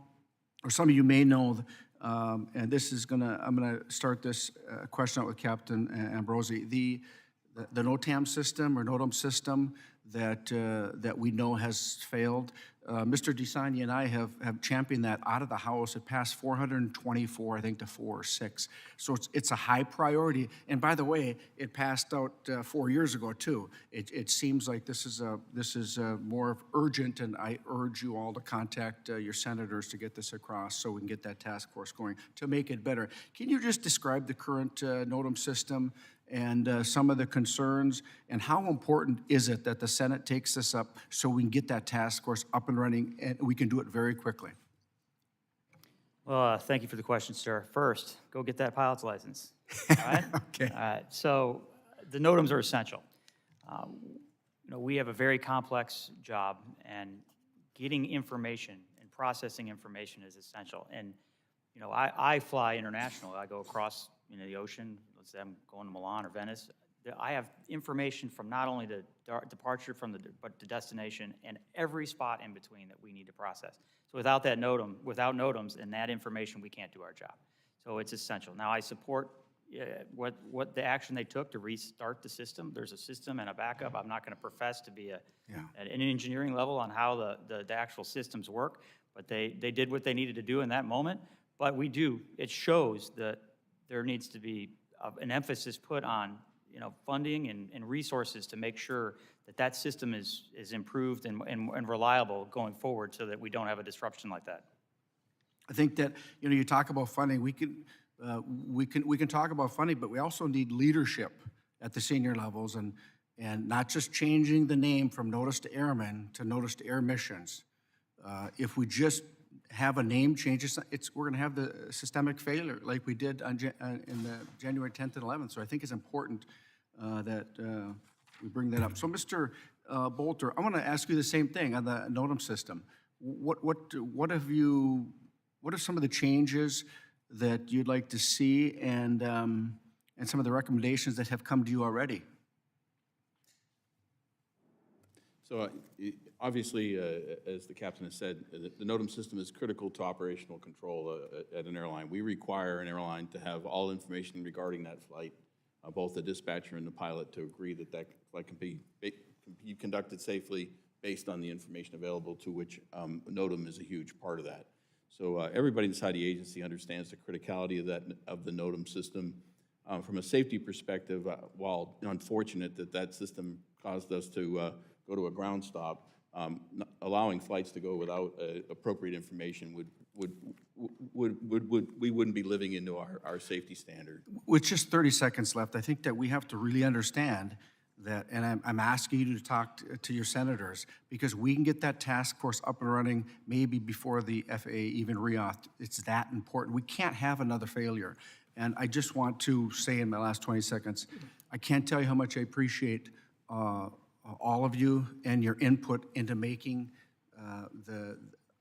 or some of you may know, and this is I'm gonna start this question out with Captain Ambrosi. The NOTAM system or NOTAM system that we know has failed. Mr. DeSania and I have championed that out of the House. It passed 424, I think, to 406. So it's a high priority. And by the way, it passed out 4 years ago too. It seems like this is more urgent, and I urge you all to contact your senators to get this across so we can get that task force going to make it better. Can you just describe the current NOTAM system and some of the concerns, and how important is it that the Senate takes this up so we can get that task force up and running, and we can do it very quickly? Well, thank you for the question, sir. First, go get that pilot's license. All right? Okay. All right. So the NOTAMs are essential. We have a very complex job, and getting information and processing information is essential. And I fly international. I go across the ocean. Let's say I'm going to Milan or Venice. I have information from not only the departure but the destination and every spot in between that we need to process. So without NOTAMs and that information, we can't do our job. So it's essential. Now I support what the action they took to restart the system. There's a system and a backup. I'm not going to profess to be at an engineering level on how the actual systems work, but they did what they needed to do in that moment. But it shows that there needs to be an emphasis put on funding and resources to make sure that system is improved and reliable going forward, so that we don't have a disruption like that. I think that you talk about funding. We can talk about funding, but we also need leadership at the senior levels, and not just changing the name from Notice to Airmen to Notice to Air Missions. If we just have a name change, we're going to have the systemic failure like we did on in the January 10th and 11th. So I think it's important that we bring that up. So, Mr. Bolter, I want to ask you the same thing on the NOTAM system. What are some of the changes that you'd like to see, and some of the recommendations that have come to you already? So obviously, as the captain has said, the NOTAM system is critical to operational control at an airline. We require an airline to have all information regarding that flight, both the dispatcher and the pilot, to agree that that flight can be conducted safely based on the information available, to which NOTAM is a huge part of that. So everybody inside the agency understands the criticality of the NOTAM system. From a safety perspective, while unfortunate that system caused us to go to a ground stop, allowing flights to go without appropriate information we wouldn't be living into our safety standard. With just 30 seconds left, I think that we have to really understand that, and I'm asking you to talk to your senators, because we can get that task force up and running maybe before the FAA even reauth. It's that important. We can't have another failure. And I just want to say in my last 20 seconds, I can't tell you how much I appreciate all of you and your input into making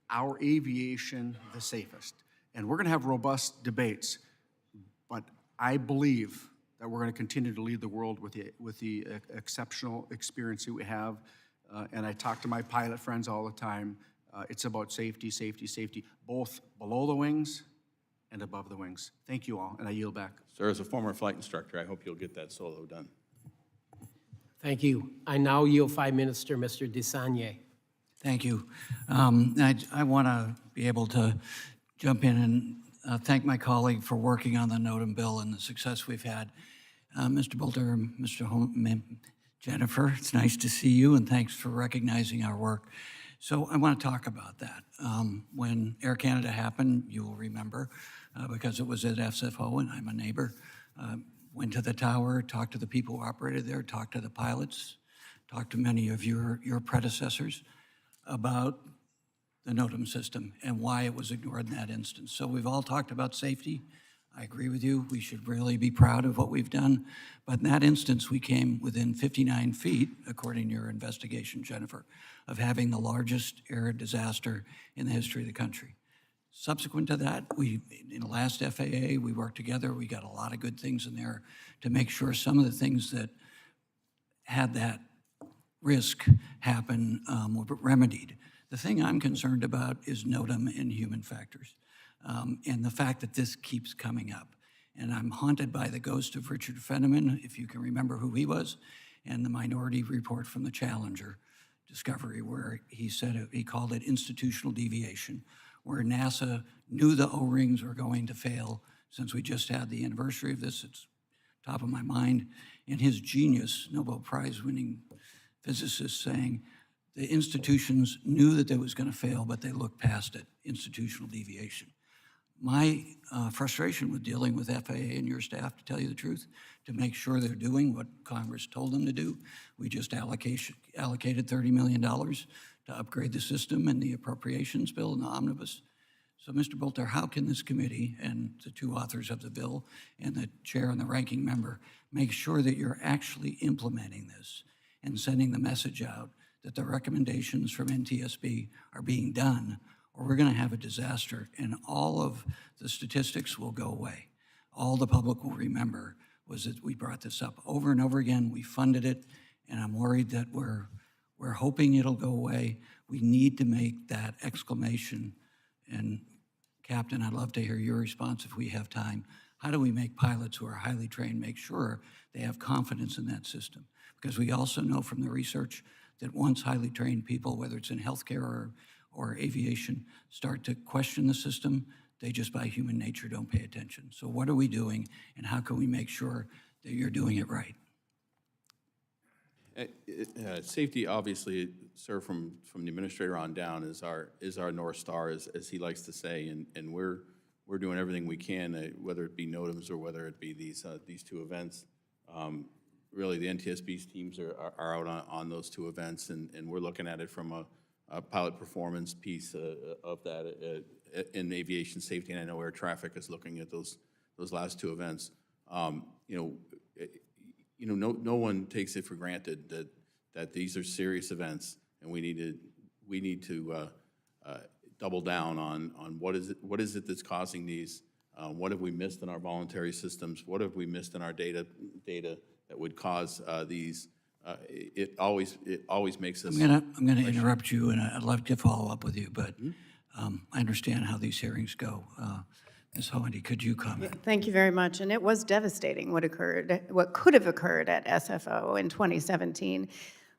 our aviation the safest. And we're going to have robust debates, but I believe that we're going to continue to lead the world with the exceptional experience that we have. And I talk to my pilot friends all the time. It's about safety, safety, safety, both below the wings and above the wings. Thank you all, and I yield back. Sir, as a former flight instructor, I hope you'll get that solo done. Thank you. I now yield 5 minutes to Mr. Desagne. Thank you. I want to be able to jump in and thank my colleague for working on the NOTAM bill and the success we've had. Mr. Bolter, Jennifer, it's nice to see you, and thanks for recognizing our work. So I want to talk about that. When Air Canada happened, you will remember, because it was at SFO and I'm a neighbor, went to the tower, talked to the people who operated there, talked to the pilots, talked to many of your predecessors about the NOTAM system and why it was ignored in that instance. So we've all talked about safety. I agree with you. We should really be proud of what we've done. But in that instance, we came within 59 feet, according to your investigation, Jennifer, of having the largest air disaster in the history of the country. Subsequent to that, in the last FAA, we worked together. We got a lot of good things in there to make sure some of the things that had that risk happen were remedied. The thing I'm concerned about is NOTAM and human factors, and the fact that this keeps coming up. And I'm haunted by the ghost of Richard Fenneman, if you can remember who he was, and the Minority Report from the Challenger discovery, where he said he called it institutional deviation, where NASA knew the O-rings were going to fail. Since we just had the anniversary of this, it's top of my mind. And his genius, Nobel Prize-winning physicist, saying the institutions knew that it was going to fail, but they looked past it, institutional deviation. My frustration with dealing with FAA and your staff, to tell you the truth, to make sure they're doing what Congress told them to do. We just allocated $30 million to upgrade the system in the appropriations bill and the omnibus. So, Mr. Bolter, how can this committee and the two authors of the bill and the chair and the ranking member make sure that you're actually implementing this and sending the message out that the recommendations from NTSB are being done, or we're going to have a disaster and all of the statistics will go away. All the public will remember was that we brought this up over and over again. We funded it, and I'm worried that we're hoping it'll go away. We need to make that exclamation. And Captain, I'd love to hear your response if we have time. How do we make pilots who are highly trained make sure they have confidence in that system? Because we also know from the research that once highly trained people, whether it's in healthcare or aviation, start to question the system, they just by human nature don't pay attention. So what are we doing, and how can we make sure that you're doing it right? Safety, obviously, sir, from the administrator on down is our North Star, as he likes to say, and we're doing everything we can, whether it be NOTAMs or whether it be these two events. Really, the NTSB's teams are out on those two events, and we're looking at it from pilot performance piece of that in aviation safety, and I know air traffic is looking at those last two events. No one takes it for granted that these are serious events, and we need to double down on what is it that's causing these. What have we missed in our voluntary systems? What have we missed in our data that would cause these? It always makes us. I'm gonna interrupt you, and I'd love to follow up with you, but I understand how these hearings go. Ms. Hohendy, could you comment? Thank you very much. And it was devastating what could have occurred at SFO in 2017.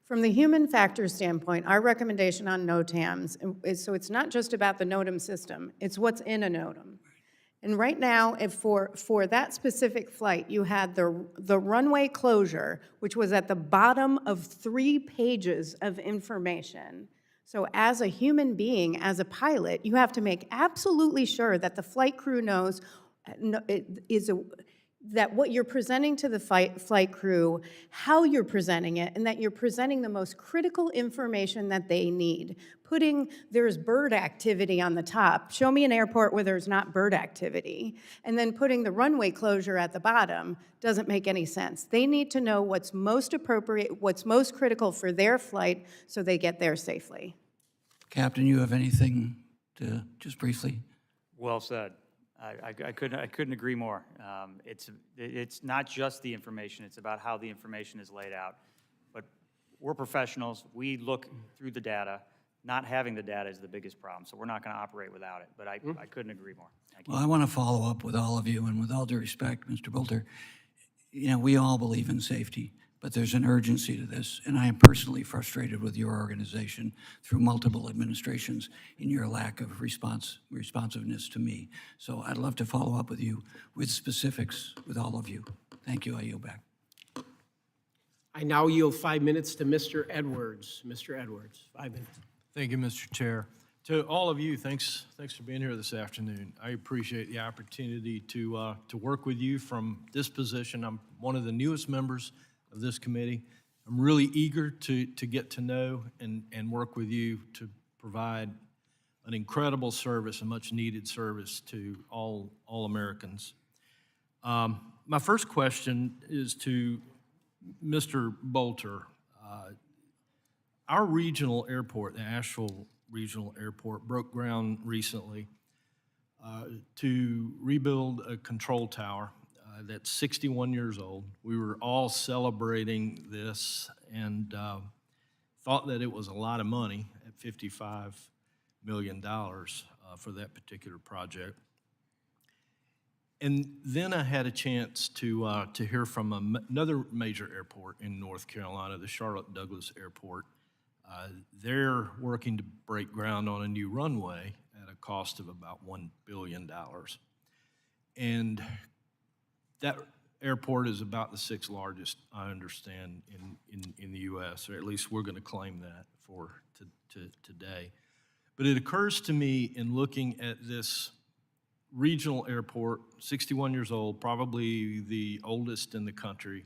From the human factors standpoint, our recommendation on NOTAMs is, so it's not just about the NOTAM system, it's what's in a NOTAM. And right now, if for that specific flight, you had the runway closure, which was at the bottom of 3 pages of information. So as a human being, as a pilot, you have to make absolutely sure that the flight crew knows that what you're presenting to the flight crew, how you're presenting it, and that you're presenting the most critical information that they need. There's bird activity on the top. Show me an airport where there's not bird activity. And then putting the runway closure at the bottom doesn't make any sense. They need to know what's most appropriate, what's most critical for their flight so they get there safely. Captain, you have anything to, just briefly? Well said. I couldn't agree more. It's not just the information, it's about how the information is laid out. But we're professionals, we look through the data. Not having the data is the biggest problem, so we're not going to operate without it. But I couldn't agree more. Thank you. Well, I want to follow up with all of you, and with all due respect, Mr. Bolter, we all believe in safety, but there's an urgency to this, and I am personally frustrated with your organization through multiple administrations in your lack of responsiveness to me. So I'd love to follow up with you with specifics with all of you. Thank you. I yield back. I now yield 5 minutes to Mr. Edwards. Mr. Edwards, 5 minutes. Thank you, Mr. Chair. To all of you, thanks for being here this afternoon. I appreciate the opportunity to work with you from this position. I'm one of the newest members of this committee. I'm really eager to get to know and work with you to provide an incredible service, a much-needed service to all Americans. My first question is to Mr. Bolter. Our regional airport, the Asheville Regional Airport, broke ground recently to rebuild a control tower that's 61 years old. We were all celebrating this and thought that it was a lot of money at $55 million for that particular project. And then I had a chance to hear from another major airport in North Carolina, the Charlotte Douglas Airport. They're working to break ground on a new runway at a cost of about $1 billion. And that airport is about the 6th largest, I understand, in the U.S., or at least we're going to claim that for today. But it occurs to me in looking at this regional airport, 61 years old, probably the oldest in the country,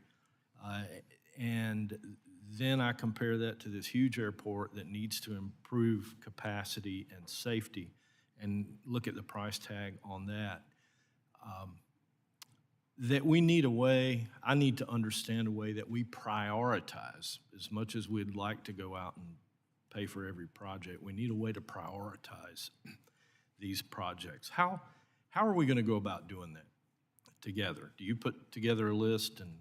and then I compare that to this huge airport that needs to improve capacity and safety, and look at the price tag on that. That we need a way, I need to understand a way that we prioritize. As much as we'd like to go out and pay for every project, we need a way to prioritize these projects. How are we going to go about doing that together? Do you put together a list and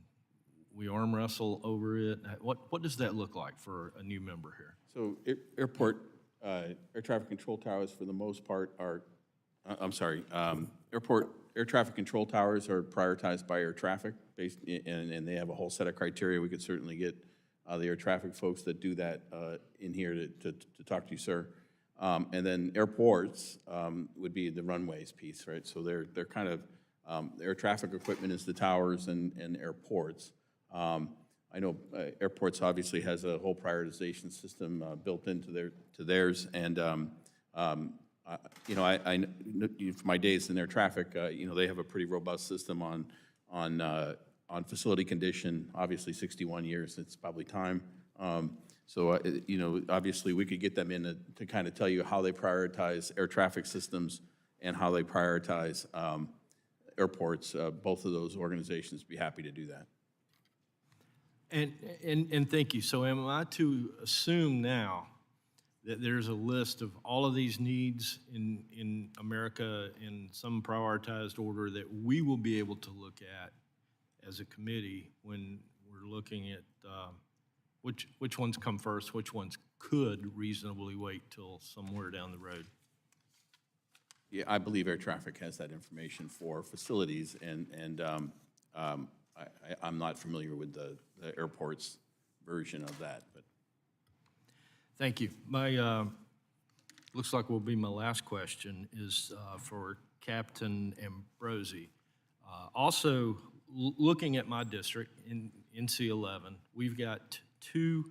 we arm wrestle over it? What does that look like for a new member here? So air traffic control towers for the most part are, air traffic control towers are prioritized by air traffic, and they have a whole set of criteria. We could certainly get the air traffic folks that do that in here to talk to you, sir. And then airports would be the runways piece, right? So they're kind of, air traffic equipment is the towers and airports. I know airports obviously has a whole prioritization system built into theirs, and I from my days in air traffic, they have a pretty robust system on facility condition. Obviously, 61 years, it's probably time. So, you know, obviously, we could get them in to kind of tell you how they prioritize air traffic systems and how they prioritize airports. Both of those organizations be happy to do that. And thank you. So am I to assume now that there's a list of all of these needs in America in some prioritized order that we will be able to look at as a committee when we're looking at which ones come first, which ones could reasonably wait till somewhere down the road? Yeah, I believe air traffic has that information for facilities, and I'm not familiar with the airport's version of that, but. Thank you. My, looks like will be my last question is for Captain Ambrosi. Also, looking at my district in NC11, we've got 2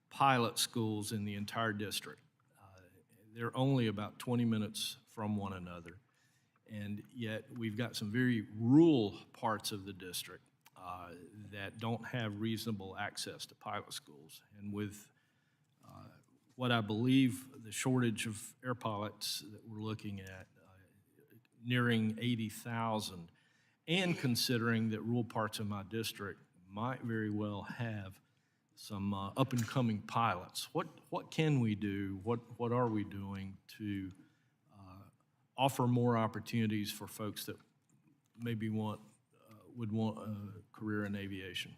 pilot schools in the entire district. They're only about 20 minutes from one another, and yet we've got some very rural parts of the district that don't have reasonable access to pilot schools. And with what I believe the shortage of air pilots that we're looking at, nearing 80,000, and considering that rural parts of my district might very well have some up-and-coming pilots, what can we do, what are we doing to offer more opportunities for folks that maybe would want a career in aviation?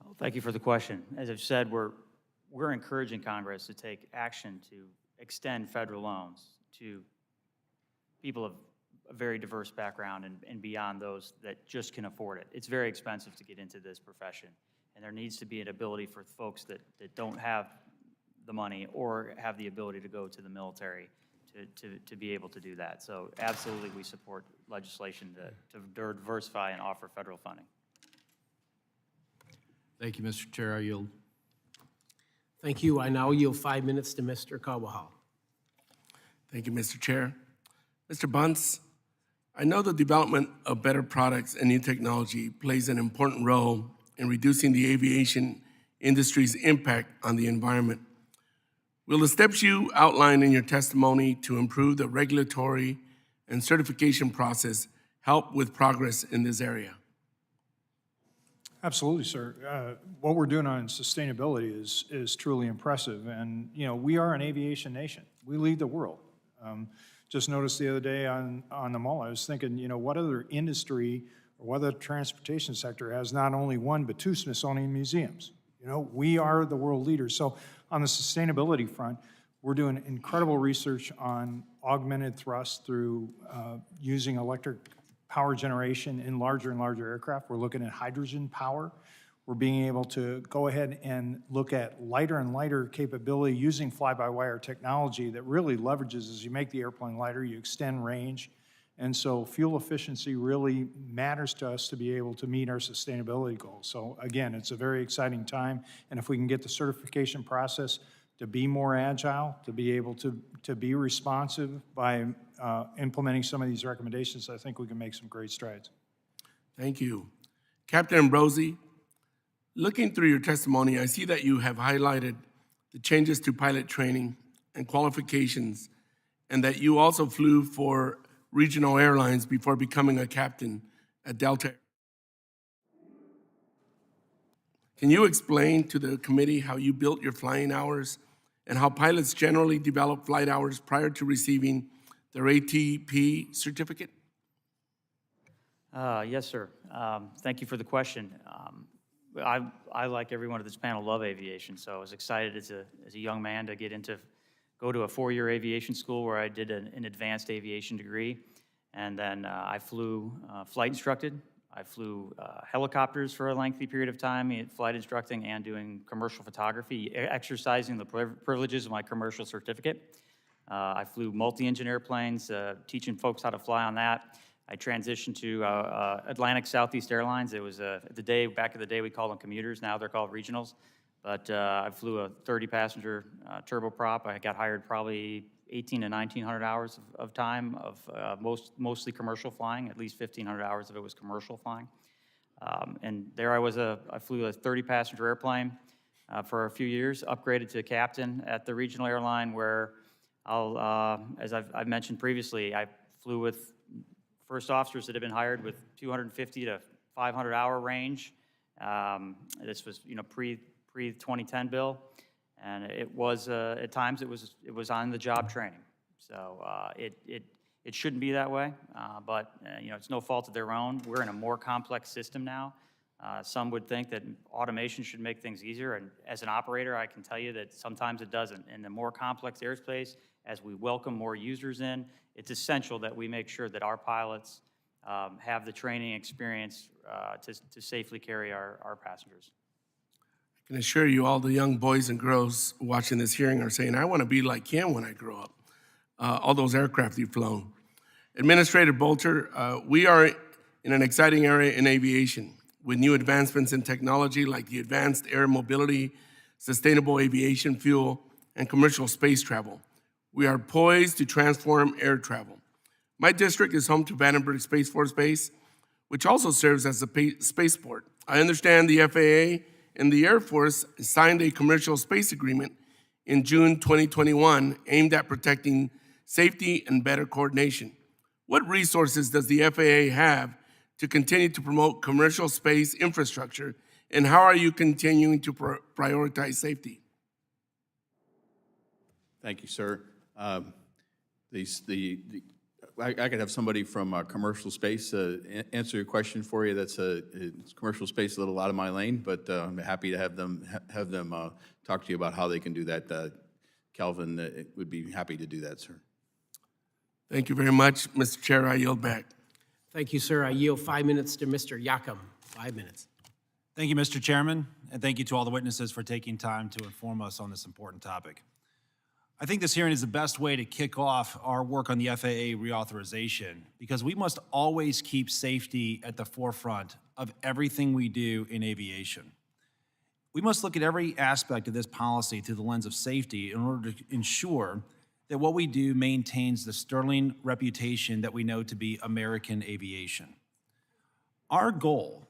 Well, thank you for the question. As I've said, we're encouraging Congress to take action to extend federal loans to people of a very diverse background and beyond those that just can afford it. It's very expensive to get into this profession, and there needs to be an ability for folks that don't have the money or have the ability to go to the military to be able to do that. So absolutely, we support legislation to diversify and offer federal funding. Thank you, Mr. Chair. I yield. Thank you. I now yield 5 minutes to Mr. Carvajal. Thank you, Mr. Chair. Mr. Bunce, I know the development of better products and new technology plays an important role in reducing the aviation industry's impact on the environment. Will the steps you outlined in your testimony to improve the regulatory and certification process help with progress in this area? Absolutely, sir. What we're doing on sustainability is truly impressive. And, you know, we are an aviation nation. We lead the world. Just noticed the other day on the mall, I was thinking, you know, what other industry or what other transportation sector has not only 1 but 2 Smithsonian museums? You know, we are the world leaders. So on the sustainability front, we're doing incredible research on augmented thrust through using electric power generation in larger and larger aircraft. We're looking at hydrogen power. We're being able to go ahead and look at lighter and lighter capability using fly-by-wire technology that really leverages, as you make the airplane lighter, you extend range. And so fuel efficiency really matters to us to be able to meet our sustainability goals. So again, it's a very exciting time. And if we can get the certification process to be more agile, to be able to be responsive by implementing some of these recommendations, I think we can make some great strides. Thank you. Captain Ambrosi, looking through your testimony, I see that you have highlighted the changes to pilot training and qualifications, and that you also flew for regional airlines before becoming a captain at Delta. Can you explain to the committee how you built your flying hours and how pilots generally develop flight hours prior to receiving their ATP certificate? Yes, sir. Thank you for the question. I, like everyone at this panel, love aviation, so I was excited as a young man to go to a 4-year aviation school where I did an advanced aviation degree, and then I flew flight instructed. I flew helicopters for a lengthy period of time, flight instructing and doing commercial photography, exercising the privileges of my commercial certificate. I flew multi-engine airplanes, teaching folks how to fly on that. I transitioned to Atlantic Southeast Airlines. It was back in the day we called them commuters. Now they're called regionals. But I flew a 30-passenger turboprop. I got hired probably 1,800 to 1,900 hours of time of mostly commercial flying. At least 1,500 hours of it was commercial flying. And there I flew a 30-passenger airplane. for a few years, upgraded to captain at the regional airline where as I've mentioned previously, I flew with first officers that have been hired with 250 to 500 hour range. This was, pre-2010 bill, and it was at times it was on the job training. So it shouldn't be that way, but it's no fault of their own. We're in a more complex system now. Some would think that automation should make things easier, and as an operator, I can tell you that sometimes it doesn't. In the more complex airspace, as we welcome more users in, it's essential that we make sure that our pilots have the training experience to safely carry our passengers. I can assure you all the young boys and girls watching this hearing are saying, I want to be like him when I grow up. All those aircraft you've flown. Administrator Bolter, we are in an exciting era in aviation with new advancements in technology like the advanced air mobility, sustainable aviation fuel, and commercial space travel. We are poised to transform air travel. My district is home to Vandenberg Space Force Base, which also serves as a spaceport. I understand the FAA and the Air Force signed a commercial space agreement in June 2021 aimed at protecting safety and better coordination. What resources does the FAA have to continue to promote commercial space infrastructure, and how are you continuing to prioritize safety? Thank you, sir. I could have somebody from commercial space answer your question for you. It's commercial space, a little out of my lane, but I'm happy to have them talk to you about how they can do that. Calvin would be happy to do that, sir. Thank you very much, Mr. Chair. I yield back. Thank you, sir. I yield 5 minutes to Mr. Yakum. 5 minutes. Thank you, Mr. Chairman, and thank you to all the witnesses for taking time to inform us on this important topic. I think this hearing is the best way to kick off our work on the FAA reauthorization because we must always keep safety at the forefront of everything we do in aviation. We must look at every aspect of this policy through the lens of safety in order to ensure that what we do maintains the sterling reputation that we know to be American aviation. Our goal,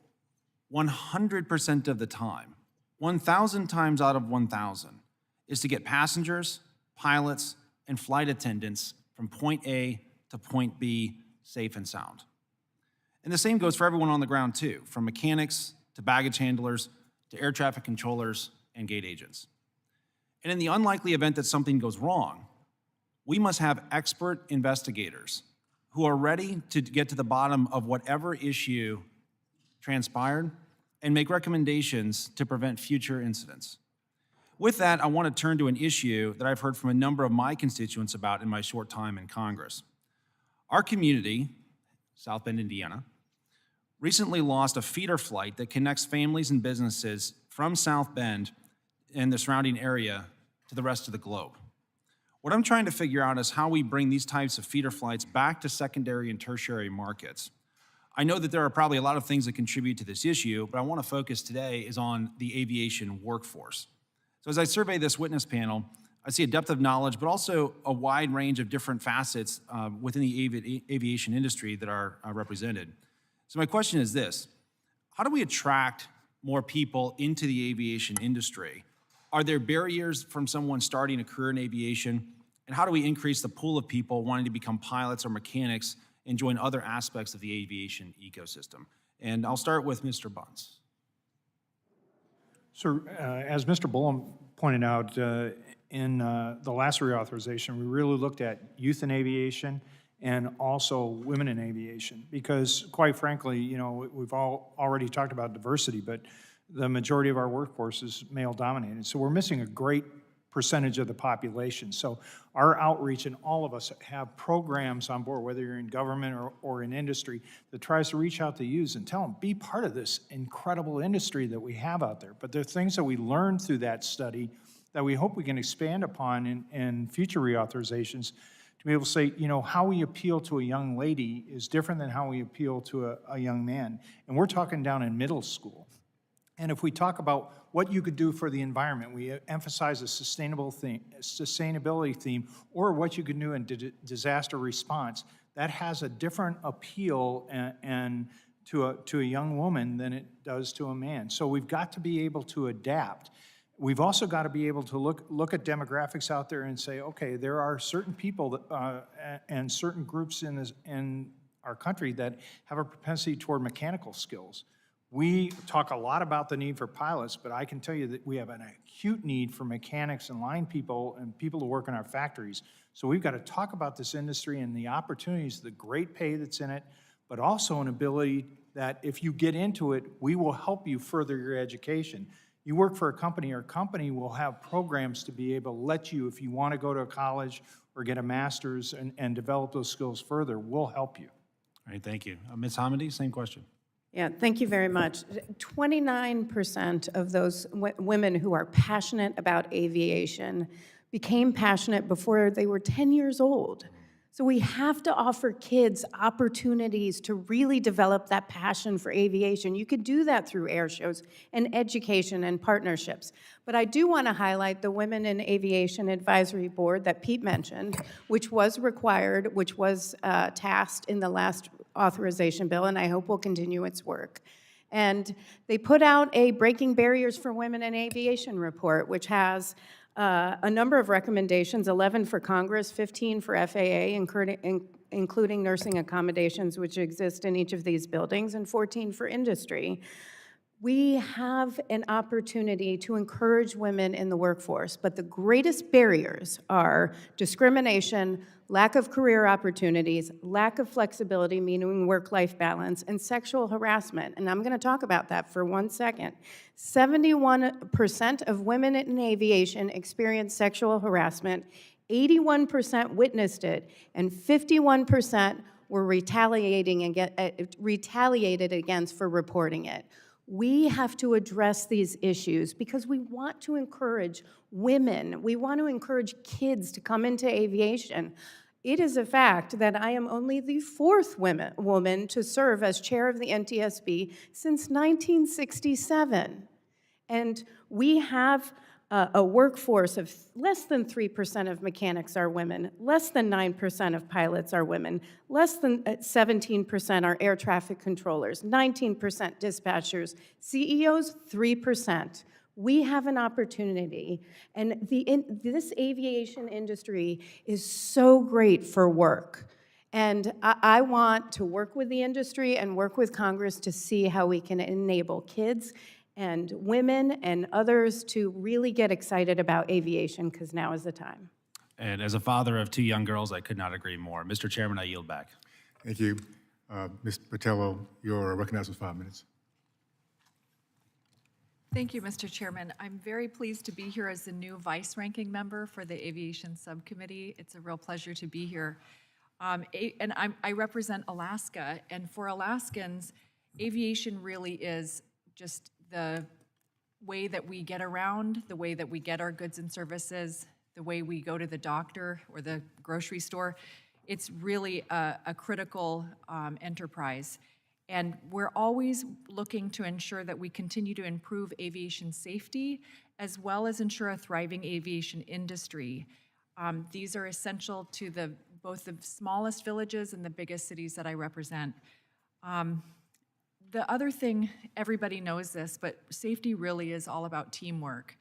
100% of the time, 1,000 times out of 1,000, is to get passengers, pilots, and flight attendants from point A to point B safe and sound. And the same goes for everyone on the ground too, from mechanics to baggage handlers to air traffic controllers and gate agents. And in the unlikely event that something goes wrong, we must have expert investigators who are ready to get to the bottom of whatever issue transpired and make recommendations to prevent future incidents. With that, I want to turn to an issue that I've heard from a number of my constituents about in my short time in Congress. Our community, South Bend, Indiana, recently lost a feeder flight that connects families and businesses from South Bend and the surrounding area to the rest of the globe. What I'm trying to figure out is how we bring these types of feeder flights back to secondary and tertiary markets. I know that there are probably a lot of things that contribute to this issue, but I want to focus today is on the aviation workforce. So as I survey this witness panel, I see a depth of knowledge, but also a wide range of different facets within the aviation industry that are represented. So my question is this: how do we attract more people into the aviation industry? Are there barriers from someone starting a career in aviation? And how do we increase the pool of people wanting to become pilots or mechanics and join other aspects of the aviation ecosystem? And I'll start with Mr. Bunce. Sir, as Mr. Bullen pointed out, in the last reauthorization, we really looked at youth in aviation and also women in aviation, because quite frankly, we've all already talked about diversity, but the majority of our workforce is male dominated. So we're missing a great percentage of the population. So our outreach, and all of us have programs on board, whether you're in government or in industry, that tries to reach out to youth and tell them, be part of this incredible industry that we have out there. But there are things that we learned through that study that we hope we can expand upon in future reauthorizations, to be able to say, how we appeal to a young lady is different than how we appeal to a young man. And we're talking down in middle school. And if we talk about what you could do for the environment, we emphasize a sustainability theme, or what you can do in disaster response, that has a different appeal and to a young woman than it does to a man. So we've got to be able to adapt. We've also got to be able to look at demographics out there and say, okay, there are certain people that, and certain groups in our country that have a propensity toward mechanical skills. We talk a lot about the need for pilots, but I can tell you that we have an acute need for mechanics and line people and people who work in our factories. So we've got to talk about this industry and the opportunities, the great pay that's in it, but also an ability that if you get into it, we will help you further your education. You work for a company, our company will have programs to be able to let you, if you want to go to a college or get a master's and develop those skills further, we'll help you. All right, thank you. Ms. Hamady, same question. Yeah, thank you very much. 29% of those women who are passionate about aviation became passionate before they were 10 years old. So we have to offer kids opportunities to really develop that passion for aviation. You could do that through air shows and education and partnerships. But I do want to highlight the Women in Aviation Advisory Board that Pete mentioned, which was required, which was tasked in the last authorization bill, and I hope will continue its work. And they put out a Breaking Barriers for Women in Aviation report, which has a number of recommendations, 11 for Congress, 15 for FAA, including nursing accommodations, which exist in each of these buildings, and 14 for industry. We have an opportunity to encourage women in the workforce, but the greatest barriers are discrimination, lack of career opportunities, lack of flexibility, meaning work-life balance, and sexual harassment. And I'm going to talk about that for 1 second. 71% of women in aviation experience sexual harassment, 81% witnessed it, and 51% were retaliated against for reporting it. We have to address these issues because we want to encourage women, we want to encourage kids to come into aviation. It is a fact that I am only the fourth woman to serve as chair of the NTSB since 1967. And we have a workforce of less than 3% of mechanics are women, less than 9% of pilots are women, less than 17% are air traffic controllers, 19% dispatchers, CEOs, 3%. We have an opportunity, and this aviation industry is so great for work. And I want to work with the industry and work with Congress to see how we can enable kids and women and others to really get excited about aviation, because now is the time. And as a father of 2 young girls, I could not agree more. Mr. Chairman, I yield back. Thank you. Ms. Patello, you're recognized for 5 minutes. Thank you, Mr. Chairman. I'm very pleased to be here as the new vice ranking member for the Aviation Subcommittee. It's a real pleasure to be here. And I represent Alaska, and for Alaskans, aviation really is just the way that we get around, the way that we get our goods and services, the way we go to the doctor or the grocery store. It's really a critical enterprise. And we're always looking to ensure that we continue to improve aviation safety, as well as ensure a thriving aviation industry. These are essential to both the smallest villages and the biggest cities that I represent. The other thing, everybody knows this, but safety really is all about teamwork.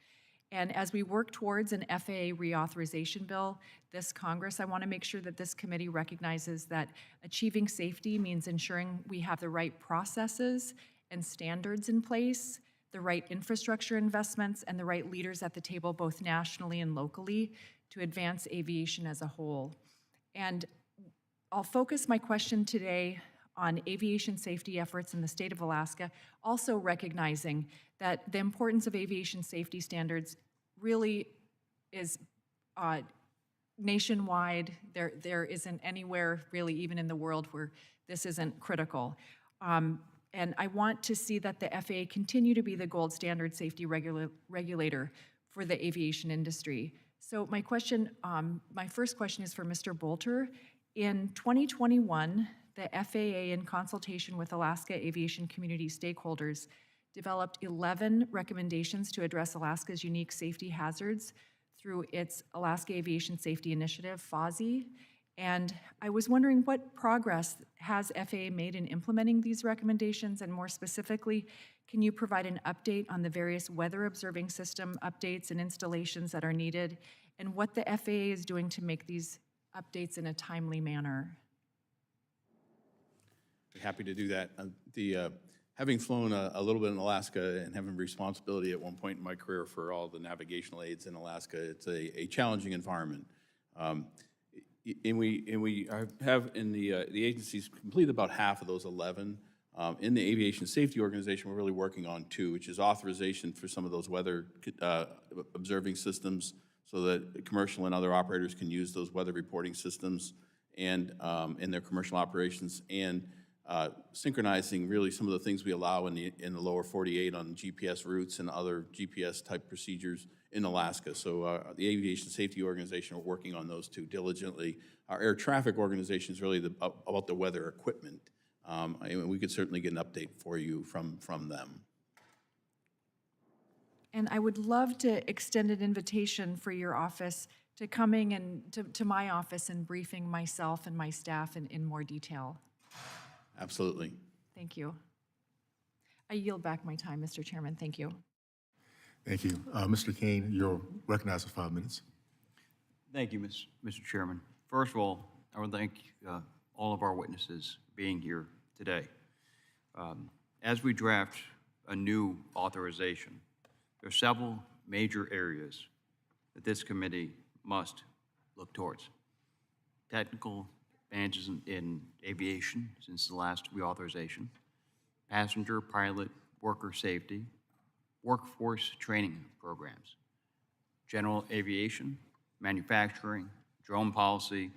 And as we work towards an FAA reauthorization bill this Congress, I want to make sure that this committee recognizes that achieving safety means ensuring we have the right processes and standards in place, the right infrastructure investments, and the right leaders at the table, both nationally and locally, to advance aviation as a whole. And I'll focus my question today on aviation safety efforts in the state of Alaska, also recognizing that the importance of aviation safety standards really is nationwide. There isn't anywhere really, even in the world, where this isn't critical. And I want to see that the FAA continue to be the gold standard safety regulator for the aviation industry. So my question, my first question is for Mr. Bolter. In 2021, the FAA, in consultation with Alaska aviation community stakeholders, developed 11 recommendations to address Alaska's unique safety hazards through its Alaska Aviation Safety Initiative, FASI. And I was wondering what progress has FAA made in implementing these recommendations, and more specifically, can you provide an update on the various weather observing system updates and installations that are needed, and what the FAA is doing to make these updates in a timely manner? Happy to do that. Having flown a little bit in Alaska and having responsibility at one point in my career for all the navigational aids in Alaska, it's a challenging environment. And we have in the agencies completed about half of those 11. In the Aviation Safety Organization, we're really working on 2, which is authorization for some of those weather observing systems so that commercial and other operators can use those weather reporting systems and in their commercial operations, and synchronizing really some of the things we allow in the lower 48 on GPS routes and other GPS type procedures in Alaska. So the Aviation Safety Organization are working on those 2 diligently. Our air traffic organization is really about the weather equipment. And we could certainly get an update for you from them. And I would love to extend an invitation for your office to coming and to my office and briefing myself and my staff in more detail. Absolutely. Thank you. I yield back my time, Mr. Chairman. Thank you. Thank you. Mr. Kane, you're recognized for 5 minutes. Thank you, Mr. Chairman. First of all, I would thank all of our witnesses being here today. As we draft a new authorization, there are several major areas that this committee must look towards. Technical advances in aviation since the last reauthorization, passenger, pilot, worker safety, workforce training programs, general aviation, manufacturing, drone policy,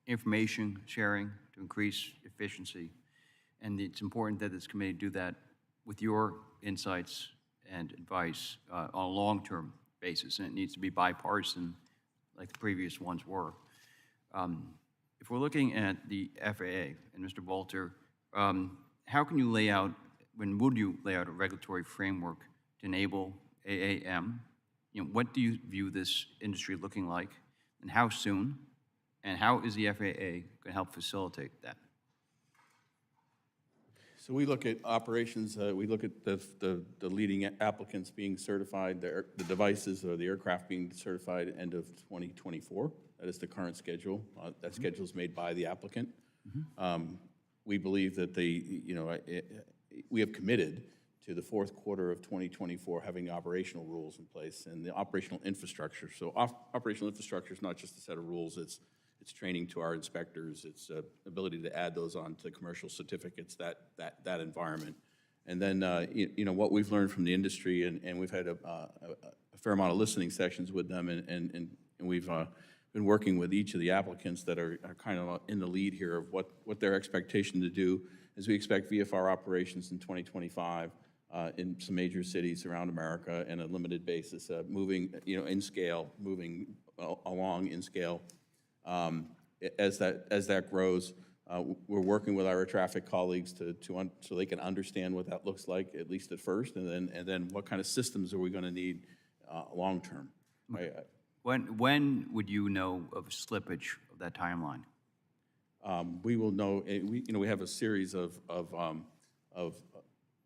information sharing to increase efficiency. And it's important that this committee do that with your insights and advice on a long-term basis, and it needs to be bipartisan like the previous ones were. If we're looking at the FAA, and Mr. Bolter, how can you lay out, when would you lay out a regulatory framework to enable AAM? You know, what do you view this industry looking like, and how soon? And how is the FAA going to help facilitate that? So we look at operations, we look at the leading applicants being certified, the devices or the aircraft being certified end of 2024. That is the current schedule. That schedule is made by the applicant. We believe that we have committed to the fourth quarter of 2024 having the operational rules in place and the operational infrastructure. So operational infrastructure is not just a set of rules, it's training to our inspectors, it's ability to add those on to commercial certificates, that environment. And then, what we've learned from the industry, and we've had a fair amount of listening sessions with them, and we've been working with each of the applicants that are kind of in the lead here of what their expectation to do, as we expect VFR operations in 2025 in some major cities around America on a limited basis, moving, in scale, moving along in scale. As that grows, we're working with our air traffic colleagues so they can understand what that looks like, at least at first, and then what kind of systems are we going to need long term. When would you know of a slippage of that timeline? We will know. We have a series of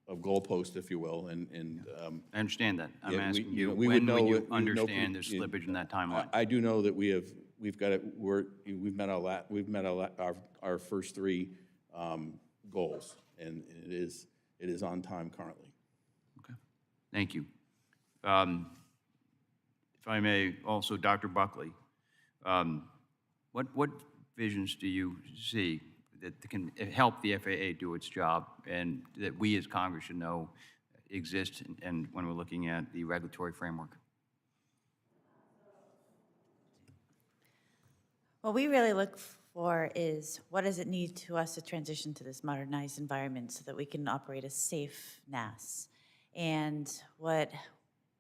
goalposts, if you will, and I understand that. I'm asking you, we when would know, would you understand there's slippage in that timeline? I do know that we've got it. We've met our first 3 goals, and it is on time currently. Okay, thank you. If I may, also, Dr. Buckley, what visions do you see that can help the FAA do its job, and that we as Congress should know exist, and when we're looking at the regulatory framework? What we really look for is what does it need to us to transition to this modernized environment so that we can operate a safe NAS. And what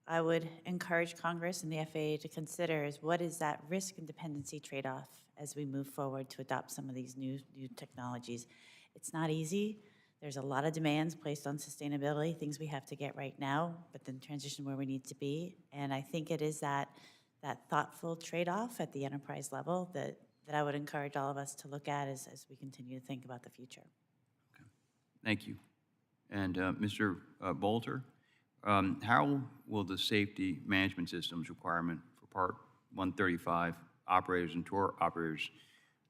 I would encourage Congress and the FAA to consider is what is that risk and dependency trade-off as we move forward to adopt some of these new technologies. It's not easy. There's a lot of demands placed on sustainability, things we have to get right now, but then transition where we need to be. And I think it is that thoughtful trade-off at the enterprise level that that I would encourage all of us to look at as we continue to think about the future. Thank you. And Mr. Bolter, how will the safety management systems requirement for Part 135 operators and tour operators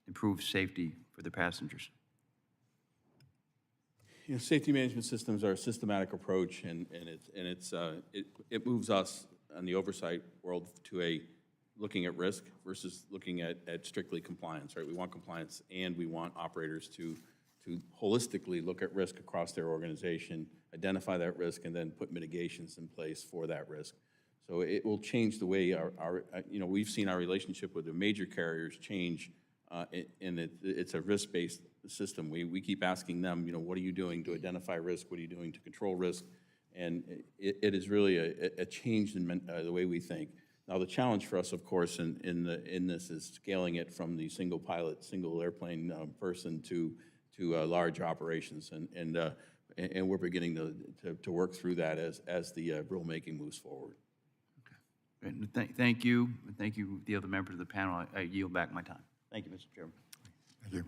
improve safety for the passengers? You know, safety management systems are a systematic approach, and it moves us on the oversight world to a looking at risk versus looking at strictly compliance, right? We want compliance, and we want operators to holistically look at risk across their organization, identify that risk, and then put mitigations in place for that risk. So it will change the way we've seen our relationship with the major carriers change, and it's a risk-based system. We keep asking them, what are you doing to identify risk? What are you doing to control risk? And it is really a change in the way we think. Now, the challenge for us, of course, in this is scaling it from the single pilot, single airplane person to large operations, and we're beginning to work through that as the rulemaking moves forward. Okay. Thank you. Thank you, the other members of the panel. I yield back my time. Thank you, Mr. Chairman. Thank you.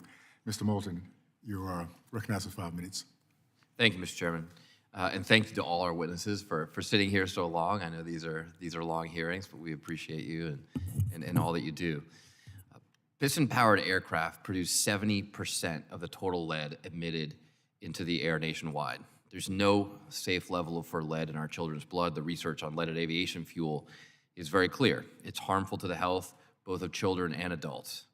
Mr. Moulton, you are recognized for 5 minutes. Thank you, Mr. Chairman. And thank you to all our witnesses for sitting here so long. I know these are long hearings, but we appreciate you and all that you do. Piston-powered aircraft produce 70% of the total lead emitted into the air nationwide. There's no safe level for lead in our children's blood. The research on leaded aviation fuel is very clear. It's harmful to the health both of children and adults.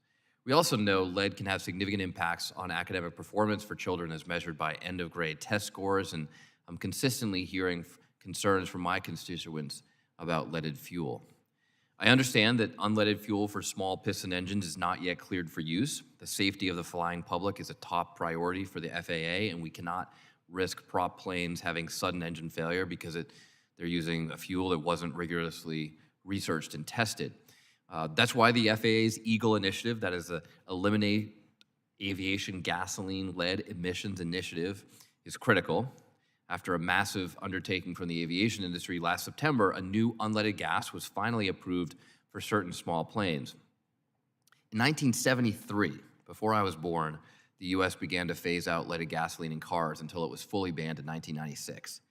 We also know lead can have significant impacts on academic performance for children as measured by end-of-grade test scores, and I'm consistently hearing concerns from my constituents about leaded fuel. I understand that unleaded fuel for small piston engines is not yet cleared for use. The safety of the flying public is a top priority for the FAA, and we cannot risk prop planes having sudden engine failure because they're using a fuel that wasn't rigorously researched and tested. That's why the FAA's EAGLE initiative, that is the Eliminate Aviation Gasoline Lead Emissions Initiative, is critical. After a massive undertaking from the aviation industry last September, a new unleaded gas was finally approved for certain small planes. In 1973, before I was born, the U.S. began to phase out leaded gasoline in cars until it was fully banned in 1996.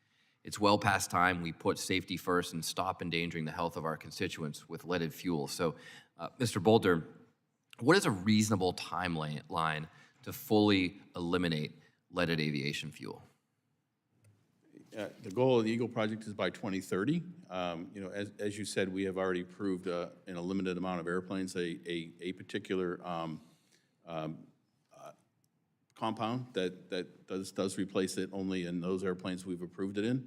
It's well past time we put safety first and stop endangering the health of our constituents with leaded fuel. So, Mr. Bolter, what is a reasonable timeline to fully eliminate leaded aviation fuel? The goal of the EAGLE project is by 2030. As you said, we have already approved in a limited amount of airplanes a particular compound that does replace it only in those airplanes we've approved it in.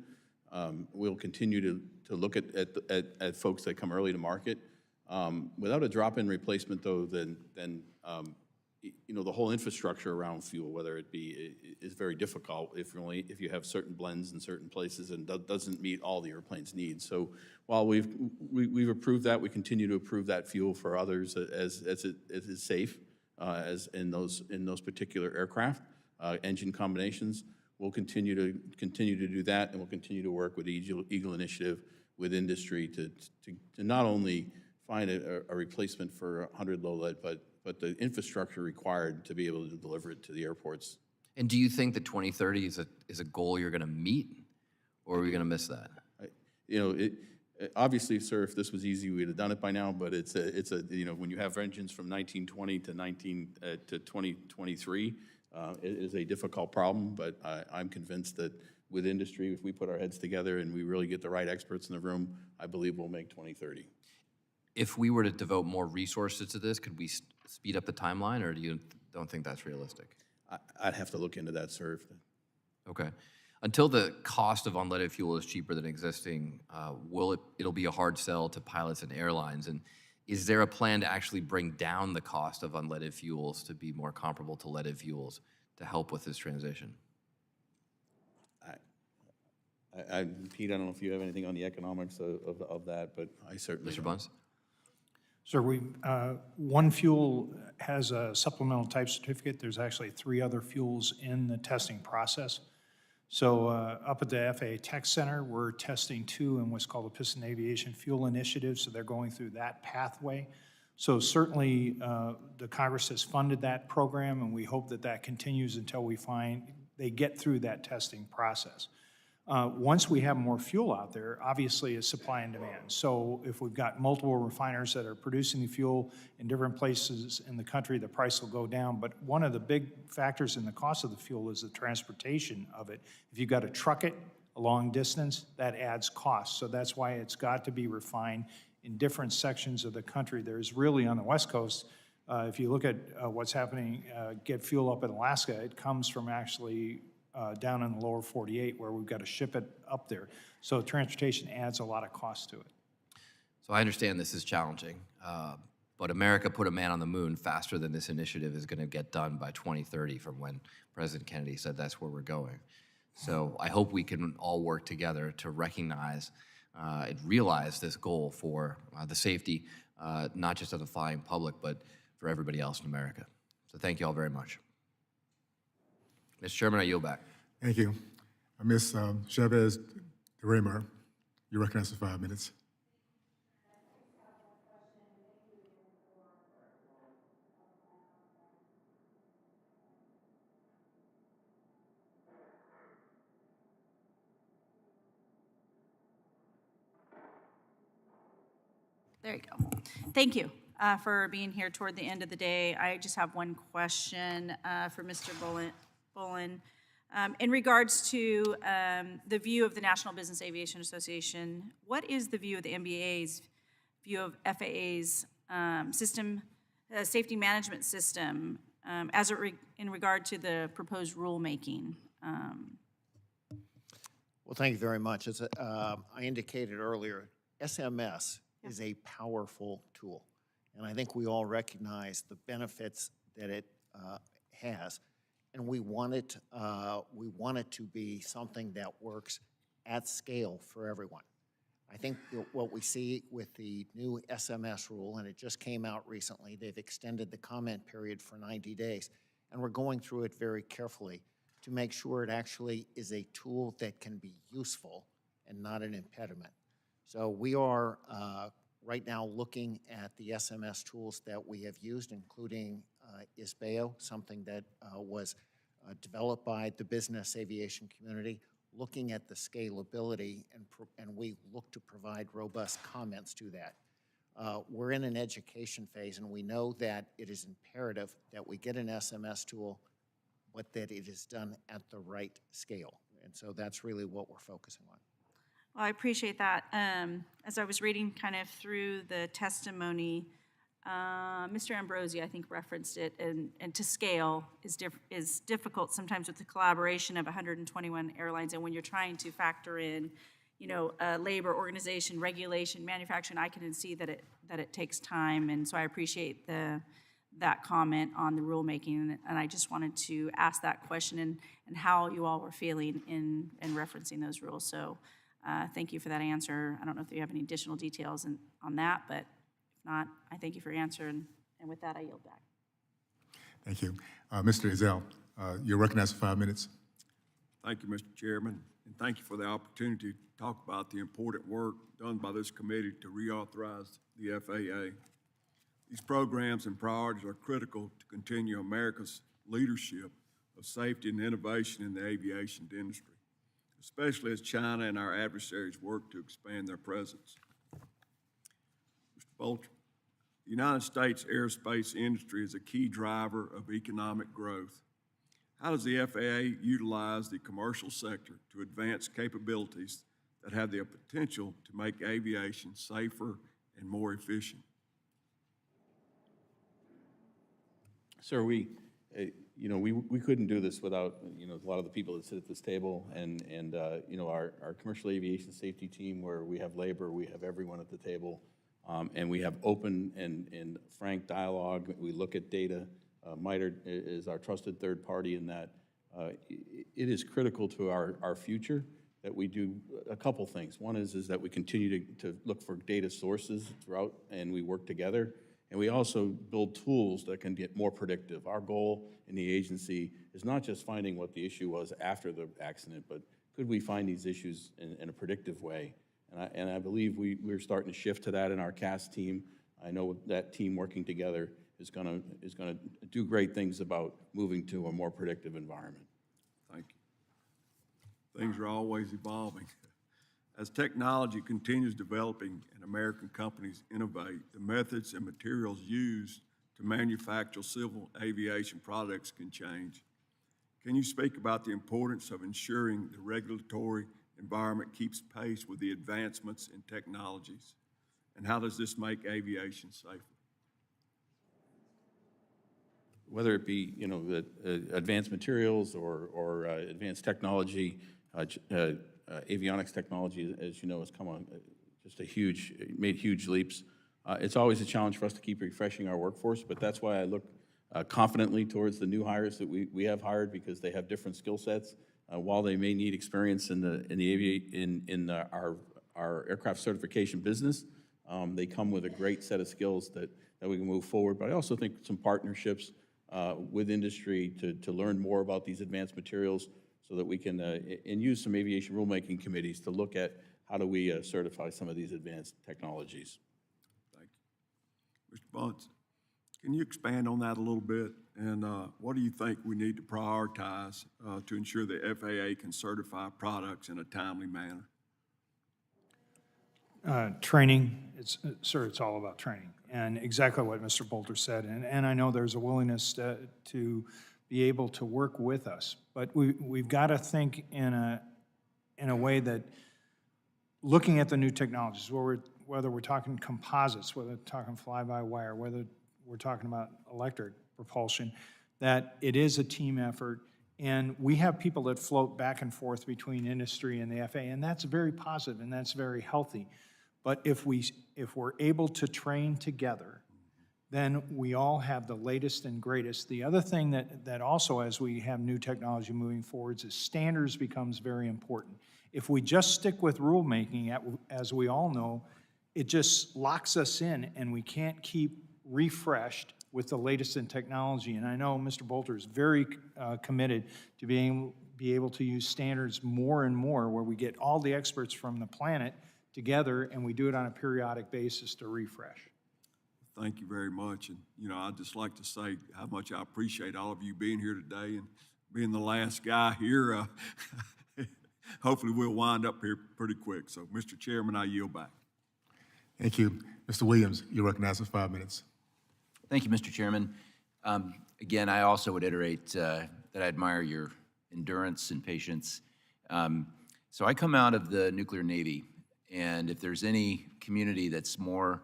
We'll continue to look at folks that come early to market. Without a drop-in replacement, though, then the whole infrastructure around fuel, whether it be, is very difficult if you have certain blends in certain places and doesn't meet all the airplane's needs. So while we've approved that, we continue to approve that fuel for others as it is safe as in those particular aircraft engine combinations. We'll continue to do that, and we'll continue to work with the EAGLE initiative with industry to not only find a replacement for 100 low lead, but the infrastructure required to be able to deliver it to the airports. And do you think that 2030 is a goal you're going to meet, or are we going to miss that? Obviously, sir, if this was easy, we'd have done it by now. But it's when you have engines from 1920 to 2023, it is a difficult problem. But I'm convinced that with industry, if we put our heads together and we really get the right experts in the room, I believe we'll make 2030. If we were to devote more resources to this, could we speed up the timeline, or don't think that's realistic? I'd have to look into that, sir. Okay. Until the cost of unleaded fuel is cheaper than existing, it'll be a hard sell to pilots and airlines. And is there a plan to actually bring down the cost of unleaded fuels to be more comparable to leaded fuels to help with this transition? Pete, I don't know if you have anything on the economics of that, but I certainly Mr. Bunce? Sir, one fuel has a supplemental type certificate. There's actually 3 other fuels in the testing process. So up at the FAA Tech Center, we're testing 2 in what's called the Piston Aviation Fuel Initiative, so they're going through that pathway. So certainly, the Congress has funded that program, and we hope that that continues until they get through that testing process. Once we have more fuel out there, obviously it's supply and demand. So if we've got multiple refiners that are producing the fuel in different places in the country, the price will go down. But one of the big factors in the cost of the fuel is the transportation of it. If you've got to truck it a long distance, that adds cost. So that's why it's got to be refined in different sections of the country. There's really, on the West Coast, if you look at what's happening, get fuel up in Alaska, it comes from actually down in the lower 48 where we've got to ship it up there. So transportation adds a lot of cost to it. So I understand this is challenging, but America put a man on the moon faster than this initiative is going to get done by 2030 from when President Kennedy said that's where we're going. So I hope we can all work together to recognize and realize this goal for the safety, not just of the flying public, but for everybody else in America. So thank you all very much. Mr. Chairman, I yield back. Thank you. Ms. Chavez de Reymar, you're recognized for 5 minutes. There you go. Thank you for being here toward the end of the day. I just have one question for Mr. Bullen. In regards to the view of the National Business Aviation Association, what is the view of the NBA's view of FAA's safety management system in regard to the proposed rulemaking? Well, thank you very much. As I indicated earlier, SMS is a powerful tool, and I think we all recognize the benefits that it has, and we want it to be something that works at scale for everyone. I think what we see with the new SMS rule, and it just came out recently, they've extended the comment period for 90 days, and we're going through it very carefully to make sure it actually is a tool that can be useful and not an impediment. So we are right now looking at the SMS tools that we have used, including ISBEO, something that was developed by the business aviation community, looking at the scalability, and we look to provide robust comments to that. We're in an education phase, and we know that it is imperative that we get an SMS tool, but that it is done at the right scale. And so that's really what we're focusing on. Well, I appreciate that. As I was reading kind of through the testimony, Mr. Ambrosi, I think, referenced it, and to scale is difficult sometimes with the collaboration of 121 airlines, and when you're trying to factor in, labor, organization, regulation, manufacturing, I can see that it takes time, and so I appreciate that comment on the rulemaking, and I just wanted to ask that question and how you all were feeling in referencing those rules. So thank you for that answer. I don't know if you have any additional details on that, but if not, I thank you for your answer, and with that, I yield back. Thank you. Mr. Ezell, you're recognized for 5 minutes. Thank you, Mr. Chairman, and thank you for the opportunity to talk about the important work done by this committee to reauthorize the FAA. These programs and priorities are critical to continue America's leadership of safety and innovation in the aviation industry, especially as China and our adversaries work to expand their presence. Mr. Bolter, the United States aerospace industry is a key driver of economic growth. How does the FAA utilize the commercial sector to advance capabilities that have the potential to make aviation safer and more efficient? Sir, we couldn't do this without, a lot of the people that sit at this table and our commercial aviation safety team, where we have labor, we have everyone at the table, and we have open and frank dialogue. We look at data. MITRE is our trusted third party in that. It is critical to our future that we do a couple things. One is that we continue to look for data sources throughout, and we work together. And we also build tools that can get more predictive. Our goal in the agency is not just finding what the issue was after the accident, but could we find these issues in a predictive way? And I believe we're starting to shift to that in our CAS team. I know that team working together is going to do great things about moving to a more predictive environment. Thank you. Things are always evolving. As technology continues developing and American companies innovate, the methods and materials used to manufacture civil aviation products can change. Can you speak about the importance of ensuring the regulatory environment keeps pace with the advancements in technologies? And how does this make aviation safer? Whether it be, you know, the advanced materials or advanced technology, avionics technology, as you know, has come on just made huge leaps. It's always a challenge for us to keep refreshing our workforce, but that's why I look confidently towards the new hires that we have hired, because they have different skill sets. While they may need experience in our aircraft certification business, they come with a great set of skills that we can move forward. But I also think some partnerships with industry to learn more about these advanced materials, so that we can and use some aviation rulemaking committees to look at how do we certify some of these advanced technologies. Thank you. Mr. Bunce, can you expand on that a little bit? And what do you think we need to prioritize to ensure the FAA can certify products in a timely manner? Training, sir, it's all about training, and exactly what Mr. Bolter said. And I know there's a willingness to be able to work with us, but we've got to think in a way that, looking at the new technologies, whether we're talking composites, whether we're talking fly-by-wire, whether we're talking about electric propulsion, that it is a team effort. And we have people that float back and forth between industry and the FAA, and that's very positive and that's very healthy. But if we're able to train together, then we all have the latest and greatest. The other thing that also, as we have new technology moving forwards, is standards becomes very important. If we just stick with rulemaking, as we all know, it just locks us in, and we can't keep refreshed with the latest in technology. And I know Mr. Bolter is very committed to be able to use standards more and more, where we get all the experts from the planet together, and we do it on a periodic basis to refresh. Thank you very much. And, you know, I'd just like to say how much I appreciate all of you being here today and being the last guy here. Hopefully we'll wind up here pretty quick. So, Mr. Chairman, I yield back. Thank you. Mr. Williams, you're recognized for 5 minutes. Thank you, Mr. Chairman. Again, I also would iterate that I admire your endurance and patience. So I come out of the nuclear Navy, and if there's any community that's more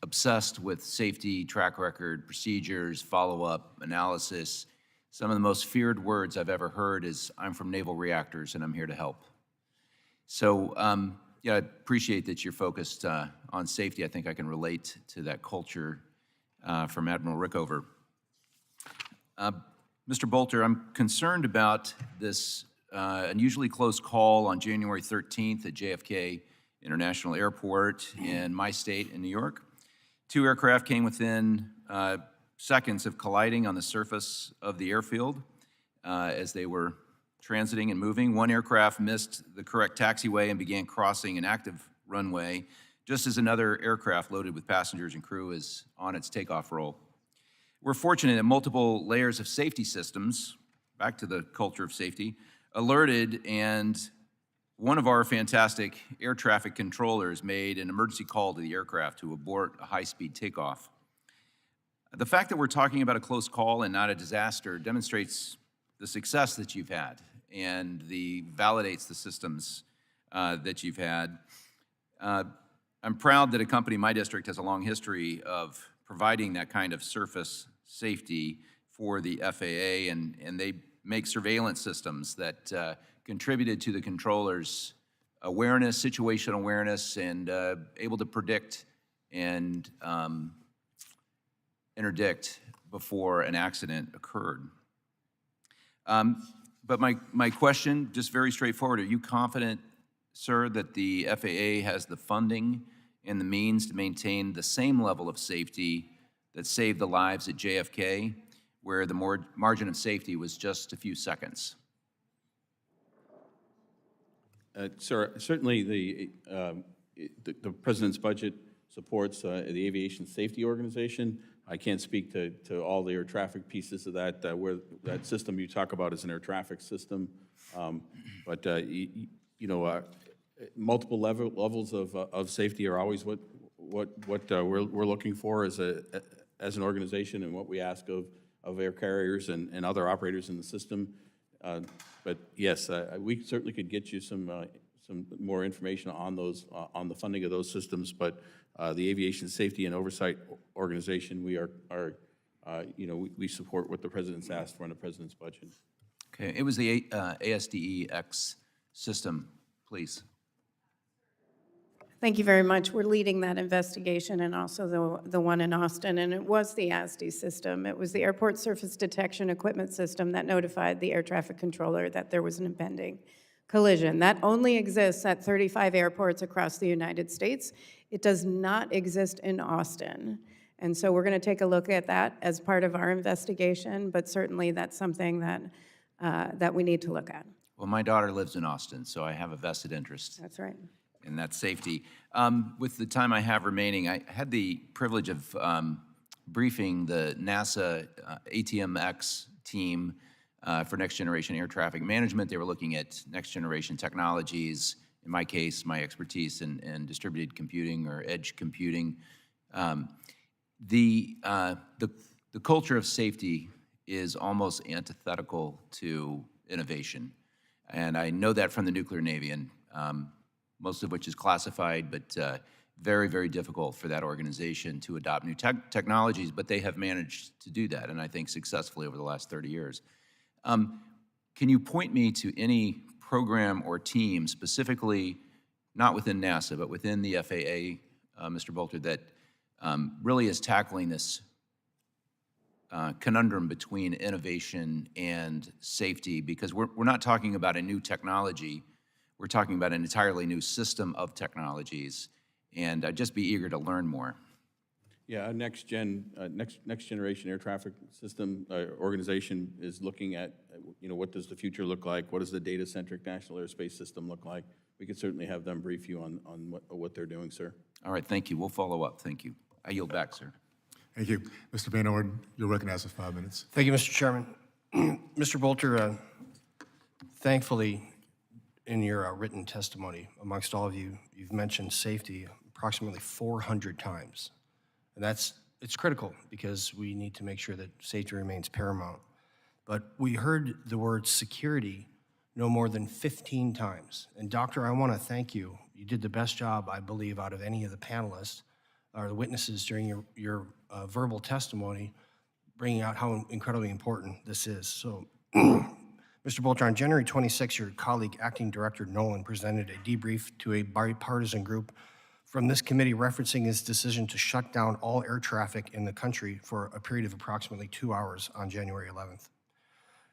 obsessed with safety, track record, procedures, follow-up, analysis, some of the most feared words I've ever heard is, "I'm from naval reactors and I'm here to help." So yeah, I appreciate that you're focused on safety. I think I can relate to that culture from Admiral Rickover. Mr. Bolter, I'm concerned about this unusually close call on January 13th at JFK International Airport in my state in New York. 2 aircraft came within seconds of colliding on the surface of the airfield as they were transiting and moving. 1 aircraft missed the correct taxiway and began crossing an active runway, just as another aircraft loaded with passengers and crew is on its takeoff roll. We're fortunate that multiple layers of safety systems, back to the culture of safety, alerted, and one of our fantastic air traffic controllers made an emergency call to the aircraft to abort a high-speed takeoff. The fact that we're talking about a close call and not a disaster demonstrates the success that you've had and validates the systems that you've had. I'm proud that a company in my district has a long history of providing that kind of surface safety for the FAA, and they make surveillance systems that contributed to the controllers' awareness, situational awareness, and able to predict and interdict before an accident occurred. But my question, just very straightforward, are you confident, sir, that the FAA has the funding and the means to maintain the same level of safety that saved the lives at JFK, where the margin of safety was just a few seconds? Sir, certainly the President's budget supports the Aviation Safety Organization. I can't speak to all the air traffic pieces of that, where that system you talk about is an air traffic system. But, multiple levels of safety are always what we're looking for as an organization, and what we ask of air carriers and other operators in the system. But yes, we certainly could get you some more information on those, on the funding of those systems. But the Aviation Safety and Oversight Organization, we we support what the President's asked for in the President's budget. Okay, it was the ASDEX system, please. Thank you very much. We're leading that investigation and also the one in Austin, and it was the ASDE system. It was the Airport Surface Detection Equipment System that notified the air traffic controller that there was an impending collision. That only exists at 35 airports across the United States. It does not exist in Austin. And so we're going to take a look at that as part of our investigation, but certainly that's something that we need to look at. Well, my daughter lives in Austin, so I have a vested interest That's right. in that safety. With the time I have remaining, I had the privilege of briefing the NASA ATMX team for next generation air traffic management. They were looking at next generation technologies. In my case, my expertise in distributed computing or edge computing. The culture of safety is almost antithetical to innovation. And I know that from the nuclear Navy, and most of which is classified, but very, very difficult for that organization to adopt new technologies, but they have managed to do that, and I think successfully over the last 30 years. Can you point me to any program or team, specifically not within NASA, but within the FAA, Mr. Bolter, that really is tackling this conundrum between innovation and safety? Because we're not talking about a new technology, we're talking about an entirely new system of technologies, and I'd just be eager to learn more. Yeah, our next generation air traffic system organization is looking at, what does the future look like? What does the data-centric national airspace system look like? We could certainly have them brief you on what they're doing, sir. All right, thank you. We'll follow up. Thank you. I yield back, sir. Thank you. Mr. Van Orden, you're recognized for 5 minutes. Thank you, Mr. Chairman. Mr. Bolter, thankfully, in your written testimony, amongst all of you, you've mentioned safety approximately 400 times. And it's critical because we need to make sure that safety remains paramount. But we heard the word security no more than 15 times. And Doctor, I want to thank you. You did the best job, I believe, out of any of the panelists or the witnesses during your verbal testimony, bringing out how incredibly important this is. So, Mr. Bolter, on January 26, your colleague, Acting Director Nolan, presented a debrief to a bipartisan group from this committee referencing his decision to shut down all air traffic in the country for a period of approximately 2 hours on January 11th.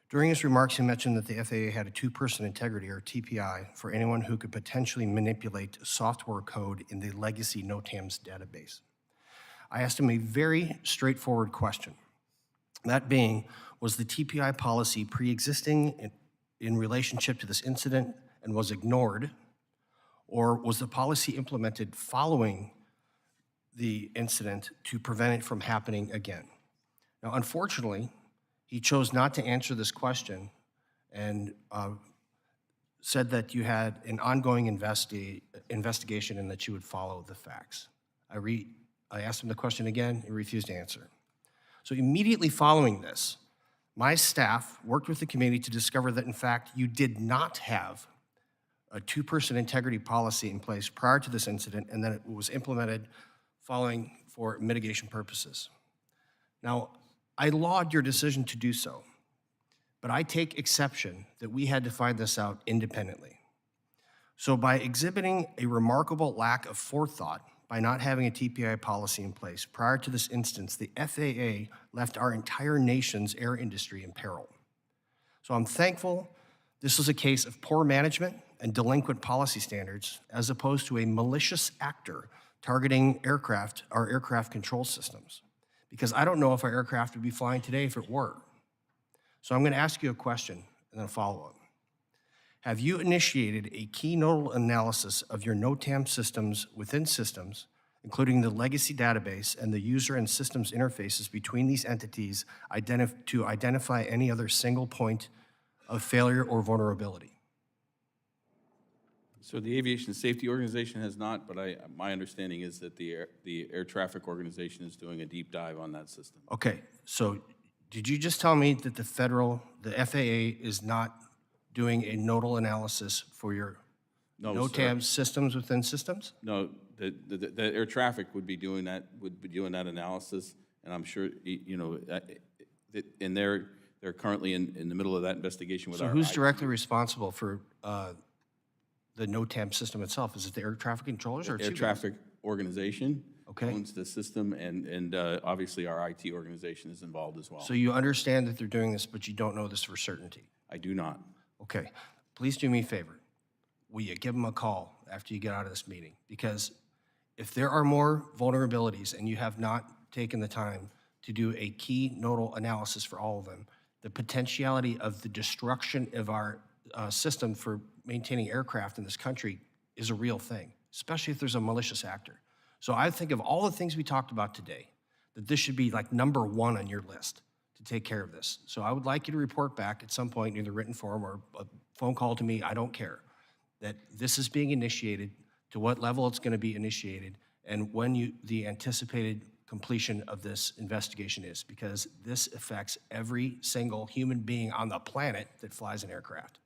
During his remarks, he mentioned that the FAA had a two-person integrity, or TPI, for anyone who could potentially manipulate software code in the legacy NOTAMs database. I asked him a very straightforward question. That being, was the TPI policy pre-existing in relationship to this incident and was ignored, or was the policy implemented following the incident to prevent it from happening again? Now, unfortunately, he chose not to answer this question and said that you had an ongoing investigation and that you would follow the facts. I asked him the question again, he refused to answer. So immediately following this, my staff worked with the committee to discover that, in fact, you did not have a two-person integrity policy in place prior to this incident, and that it was implemented following for mitigation purposes. Now, I laud your decision to do so, but I take exception that we had to find this out independently. So by exhibiting a remarkable lack of forethought by not having a TPI policy in place prior to this instance, the FAA left our entire nation's air industry in peril. So I'm thankful this was a case of poor management and delinquent policy standards as opposed to a malicious actor targeting aircraft, our aircraft control systems. Because I don't know if our aircraft would be flying today if it were. So I'm going to ask you a question and then a follow-up. Have you initiated a key nodal analysis of your NOTAM systems within systems, including the legacy database and the user and systems interfaces between these entities to identify any other single point of failure or vulnerability? So the Aviation Safety Organization has not, but my understanding is that the Air Traffic Organization is doing a deep dive on that system. Okay, so did you just tell me that the FAA is not doing a nodal analysis for your No, NOTAM sir. systems within systems? No, the Air Traffic would be doing that analysis, and I'm sure, and they're currently in the middle of that investigation with So our who's IT. directly responsible for the NOTAM system itself? Is it the air traffic controllers or it's Air you guys? Traffic Organization Okay. owns the system, and obviously our IT organization is involved as well. So you understand that they're doing this, but you don't know this for certainty? I do not. Okay, please do me a favor. Will you give them a call after you get out of this meeting? Because if there are more vulnerabilities and you have not taken the time to do a key nodal analysis for all of them, the potentiality of the destruction of our system for maintaining aircraft in this country is a real thing, especially if there's a malicious actor. So I think of all the things we talked about today, that this should be like number one on your list to take care of this. So I would like you to report back at some point in either written form or a phone call to me, I don't care, that this is being initiated, to what level it's going to be initiated, and when the anticipated completion of this investigation is, because this affects every single human being on the planet that flies an aircraft.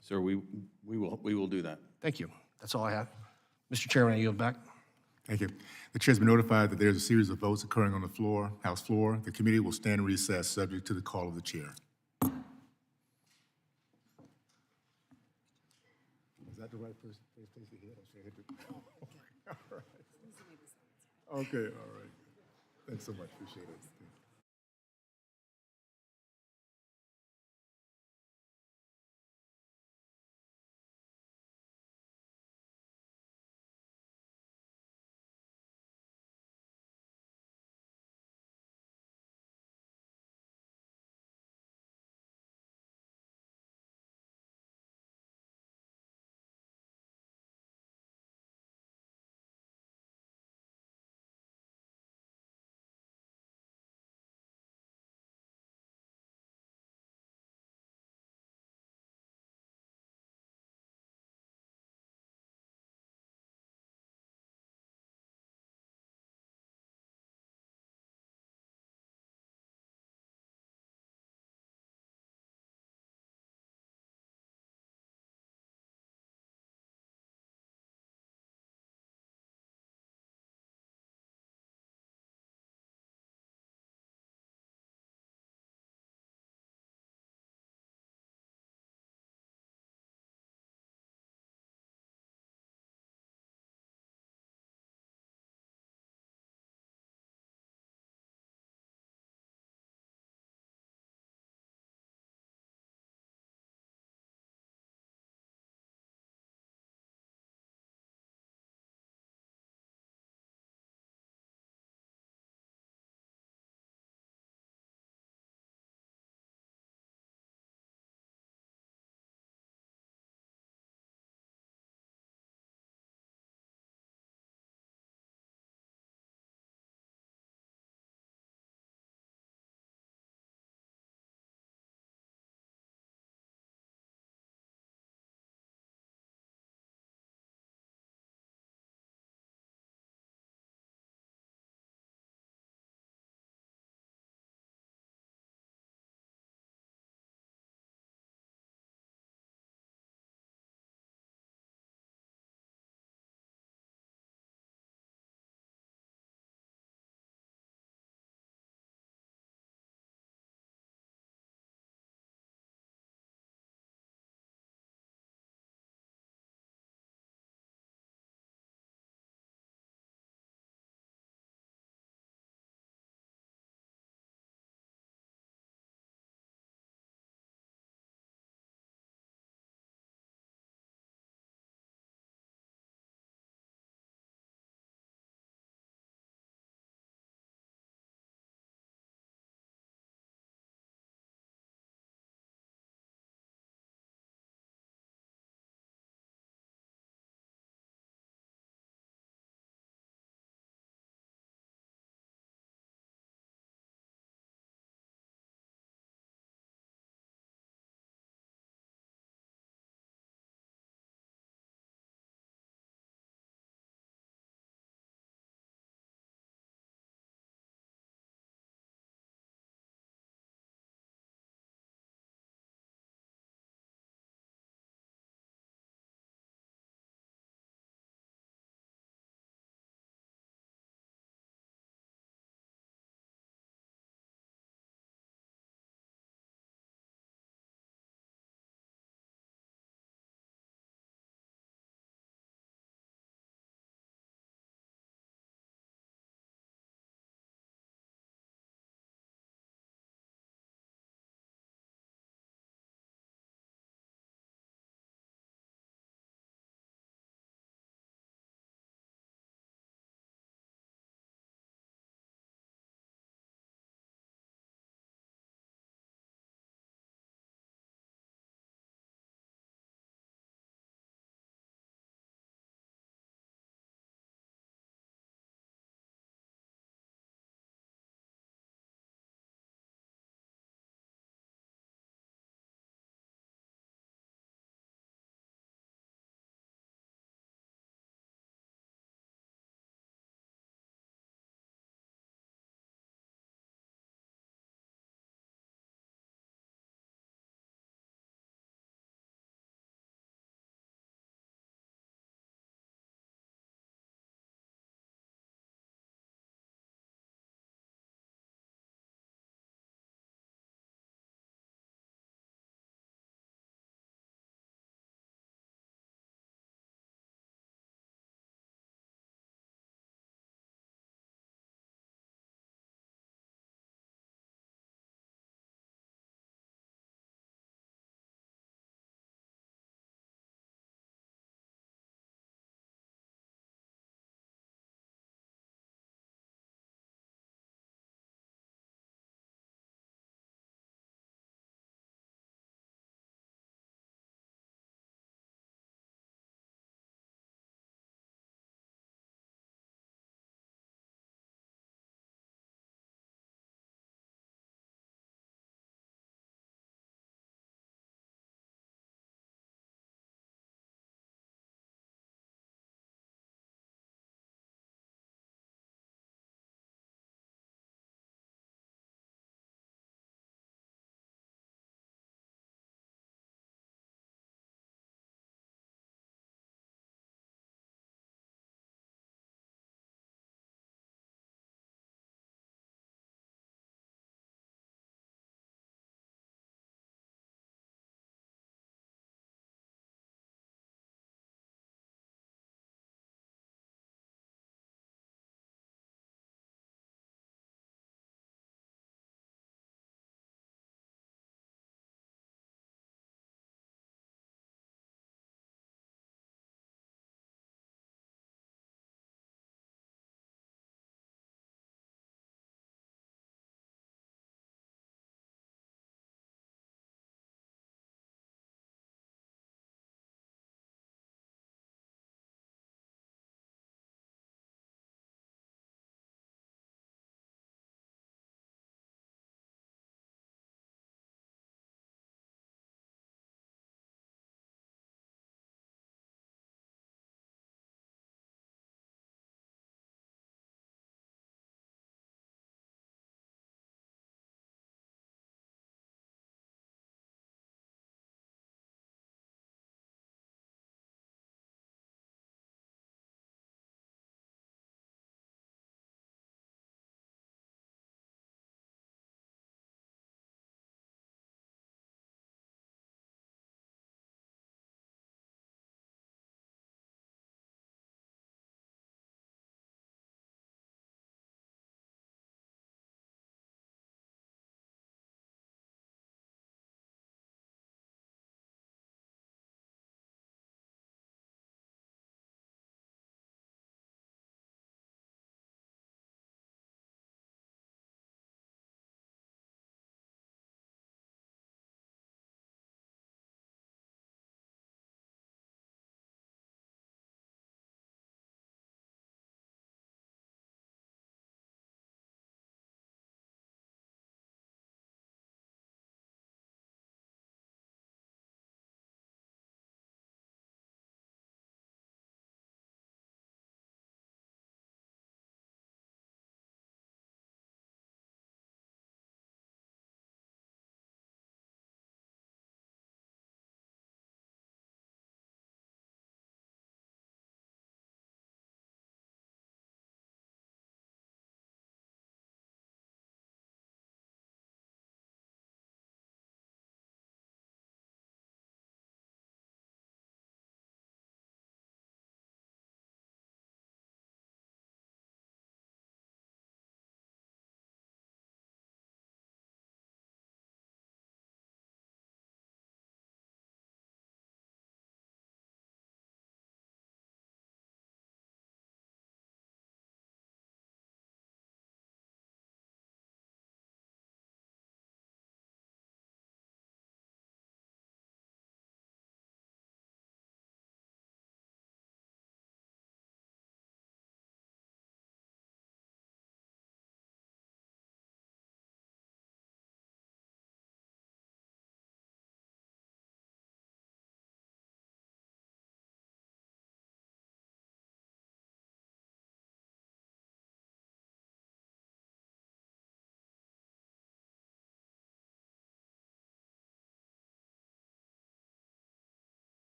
Sir, we will do that. Thank you. That's all I have. Mr. Chairman, I yield back. Thank you. The chair's been notified that there's a series of votes occurring on the floor, House floor. The committee will stand in recess subject to the call of the chair. Is that the right place to hit? Okay, all right. Thanks so much. Appreciate it.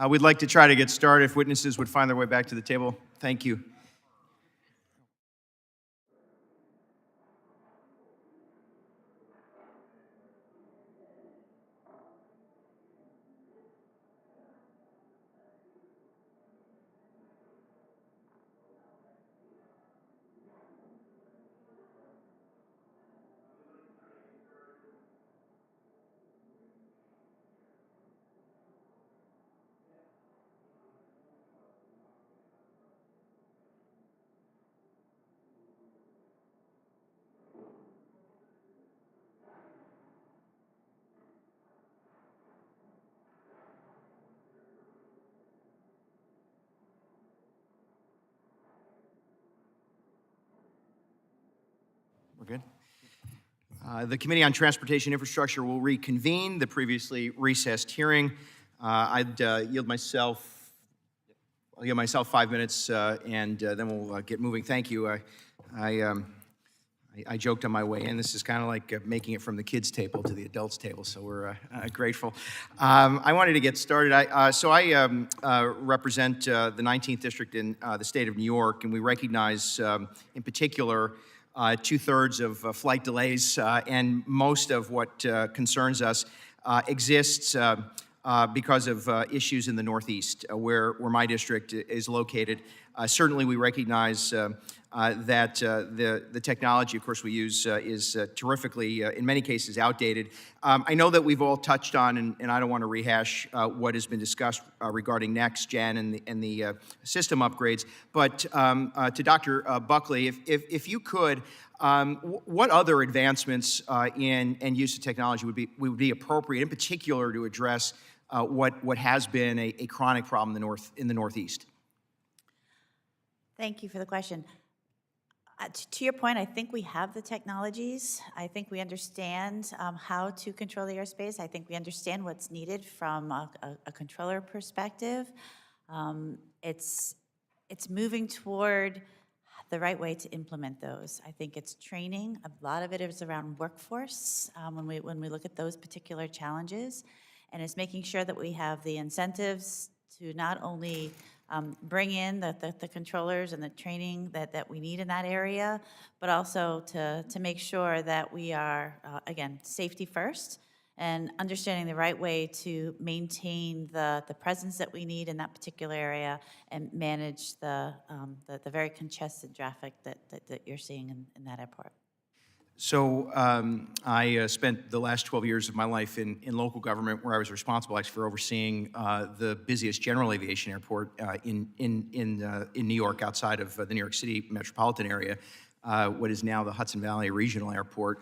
We'd like to try to get started if witnesses would find their way back to the table. Thank you. We're good. The Committee on Transportation Infrastructure will reconvene the previously recessed hearing. I'd yield myself 5 minutes, and then we'll get moving. Thank you. I joked on my way in. This is kind of like making it from the kids' table to the adults' table, so we're grateful. I wanted to get started. I represent the 19th District in the state of New York, and we recognize, in particular, 2/3 of flight delays, and most of what concerns us exists because of issues in the Northeast, where my district is located. Certainly, we recognize that the technology, of course, we use is terrifically, in many cases, outdated. I know that we've all touched on, and I don't want to rehash what has been discussed regarding Next Gen and the system upgrades, but to Dr. Buckley, if you could, what other advancements in use of technology would be appropriate, in particular, to address what has been a chronic problem in the Northeast? Thank you for the question. To your point, I think we have the technologies. I think we understand how to control the airspace. I think we understand what's needed from a controller perspective. It's moving toward the right way to implement those. I think it's training. A lot of it is around workforce when we look at those particular challenges. And it's making sure that we have the incentives to not only bring in the controllers and the training that we need in that area, but also to make sure that we are, again, safety first and understanding the right way to maintain the presence that we need in that particular area and manage the very congested traffic that you're seeing in that airport. So I spent the last 12 years of my life in local government, where I was responsible actually for overseeing the busiest general aviation airport in New York, outside of the New York City metropolitan area, what is now the Hudson Valley Regional Airport.